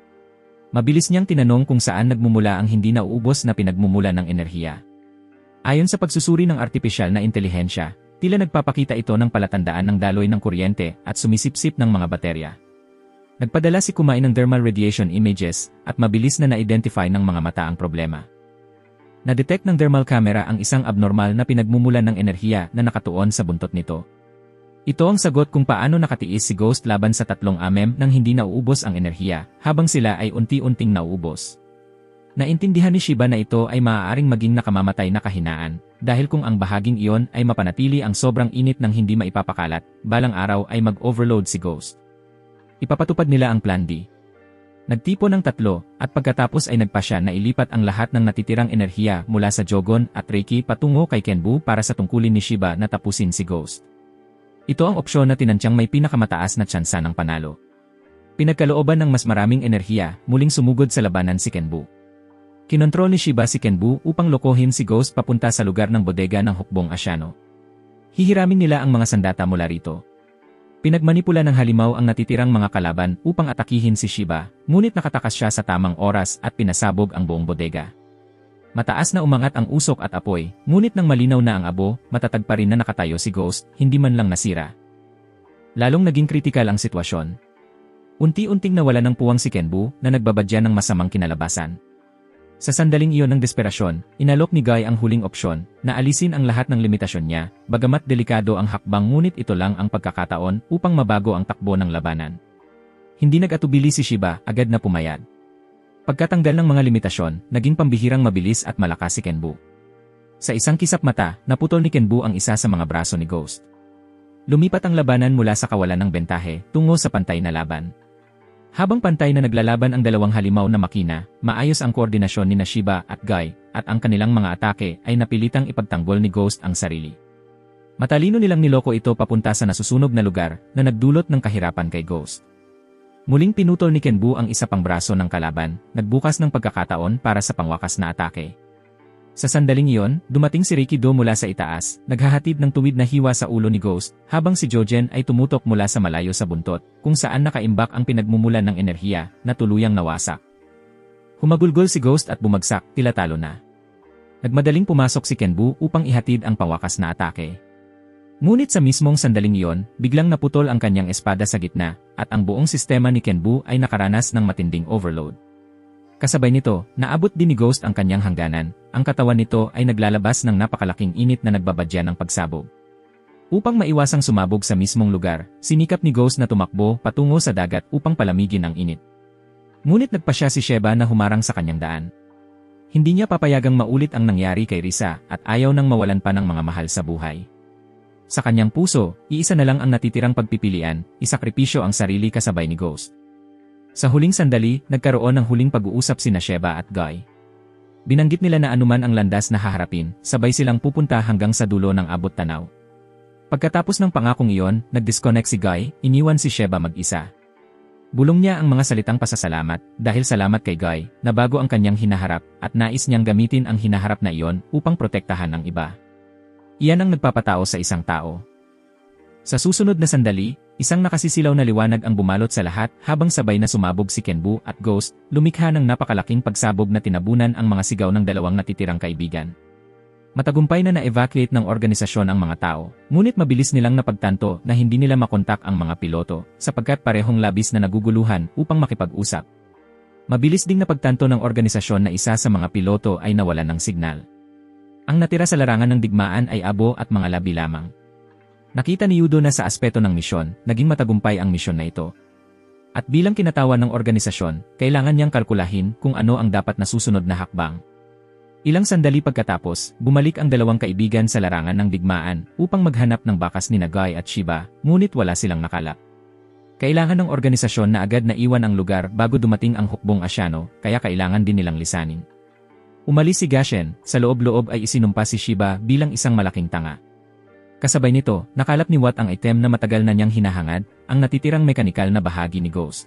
Mabilis niyang tinanong kung saan nagmumula ang hindi nauubos na pinagmumula ng enerhiya. Ayon sa pagsusuri ng artipisyal na intelihensya, tila nagpapakita ito ng palatandaan ng daloy ng kuryente at sumisipsip ng mga baterya. Nagpadala si Kumain ng thermal radiation images at mabilis na na-identify ng mga mata ang problema. Na-detect ng thermal camera ang isang abnormal na pinagmumulan ng enerhiya na nakatuon sa buntot nito. Ito ang sagot kung paano nakatiis si Ghost laban sa 3 amem nang hindi nauubos ang enerhiya, habang sila ay unti-unting nauubos. Naintindihan ni Shiba na ito ay maaaring maging nakamamatay na kahinaan, dahil kung ang bahaging iyon ay mapanatili ang sobrang init ng hindi maipapakalat, balang araw ay mag-overload si Ghost. Ipapatupad nila ang Plan D. Nagtipon ng 3, at pagkatapos ay nagpasya na ilipat ang lahat ng natitirang enerhiya mula sa Jogon at Reiki patungo kay Kenbu para sa tungkulin ni Shiba na tapusin si Ghost. Ito ang opsyon na tinantyang may pinakamataas na tsansa ng panalo. Pinagkalooban ng mas maraming enerhiya, muling sumugod sa labanan si Kenbu. Kinontrol ni Shiba si Kenbu upang lokohin si Ghost papunta sa lugar ng bodega ng hukbong Asyano. Hihiramin nila ang mga sandata mula rito. Pinagmanipula ng halimaw ang natitirang mga kalaban upang atakihin si Shiba, ngunit nakatakas siya sa tamang oras at pinasabog ang buong bodega. Mataas na umangat ang usok at apoy, ngunit nang malinaw na ang abo, matatag pa rin na nakatayo si Ghost, hindi man lang nasira. Lalong naging kritikal ang sitwasyon. Unti-unting nawala ng puwang si Kenbu na nagbabadya ng masamang kinalabasan. Sa sandaling iyon ng desperasyon, inalok ni Guy ang huling opsyon, na alisin ang lahat ng limitasyon niya, bagamat delikado ang hakbang ngunit ito lang ang pagkakataon upang mabago ang takbo ng labanan. Hindi nag-atubili si Shiba, agad na pumayag. Pagkatanggal ng mga limitasyon, naging pambihirang mabilis at malakas si Kenbu. Sa isang kisap mata, naputol ni Kenbu ang isa sa mga braso ni Ghost. Lumipat ang labanan mula sa kawalan ng bentahe, tungo sa pantay na laban. Habang pantay na naglalaban ang dalawang halimaw na makina, maayos ang koordinasyon ni Shiba at Guy, at ang kanilang mga atake ay napilitang ipagtanggol ni Ghost ang sarili. Matalino nilang niloko ito papunta sa nasusunog na lugar na nagdulot ng kahirapan kay Ghost. Muling pinutol ni Kenbu ang isa pang braso ng kalaban, nagbukas ng pagkakataon para sa pangwakas na atake. Sa sandaling iyon, dumating si Rikido mula sa itaas, naghahatid ng tuwid na hiwa sa ulo ni Ghost, habang si Jojen ay tumutok mula sa malayo sa buntot, kung saan nakaimbak ang pinagmumulan ng enerhiya, na tuluyang nawasak. Humagulgol si Ghost at bumagsak, tila talo na. Nagmadaling pumasok si Kenbu upang ihatid ang pangwakas na atake. Ngunit sa mismong sandaling iyon, biglang naputol ang kanyang espada sa gitna, at ang buong sistema ni Kenbu ay nakaranas ng matinding overload. Kasabay nito, naabot din ni Ghost ang kanyang hangganan, ang katawan nito ay naglalabas ng napakalaking init na nagbabadya ng pagsabog. Upang maiwasang sumabog sa mismong lugar, sinikap ni Ghost na tumakbo patungo sa dagat upang palamigin ang init. Ngunit nagpasya si Sheba na humarang sa kanyang daan. Hindi niya papayagang maulit ang nangyari kay Risa at ayaw nang mawalan pa ng mga mahal sa buhay. Sa kanyang puso, iisa na lang ang natitirang pagpipilian, isakripisyo ang sarili kasabay ni Ghost. Sa huling sandali, nagkaroon ng huling pag-uusap sina Sheba at Guy. Binanggit nila na anuman ang landas na haharapin, sabay silang pupunta hanggang sa dulo ng abot tanaw. Pagkatapos ng pangakong iyon, nag-disconnect si Guy, iniwan si Sheba mag-isa. Bulong niya ang mga salitang pasasalamat, dahil salamat kay Guy, na bago ang kanyang hinaharap, at nais niyang gamitin ang hinaharap na iyon upang protektahan ang iba. Iyan ang nagpapatao sa isang tao. Sa susunod na sandali, isang nakasisilaw na liwanag ang bumalot sa lahat habang sabay na sumabog si Kenbu at Ghost, lumikha ng napakalaking pagsabog na tinabunan ang mga sigaw ng dalawang natitirang kaibigan. Matagumpay na na-evacuate ng organisasyon ang mga tao, ngunit mabilis nilang napagtanto na hindi nila makontak ang mga piloto sapagkat parehong labis na naguguluhan upang makipag-usap. Mabilis ding napagtanto ng organisasyon na isa sa mga piloto ay nawalan ng signal. Ang natira sa larangan ng digmaan ay abo at mga labi lamang. Nakita ni Yudo na sa aspeto ng misyon, naging matagumpay ang misyon na ito. At bilang kinatawan ng organisasyon, kailangan niyang kalkulahin kung ano ang dapat na susunod na hakbang. Ilang sandali pagkatapos, bumalik ang dalawang kaibigan sa larangan ng digmaan upang maghanap ng bakas ni Guy at Shiba, ngunit wala silang nakalap. Kailangan ng organisasyon na agad na iwan ang lugar bago dumating ang hukbong Asyano, kaya kailangan din nilang lisanin. Umalis si Gashen, sa loob-loob ay isinumpa si Shiba bilang isang malaking tanga. Kasabay nito, nakalap ni Watt ang item na matagal na niyang hinahangad, ang natitirang mekanikal na bahagi ni Ghost.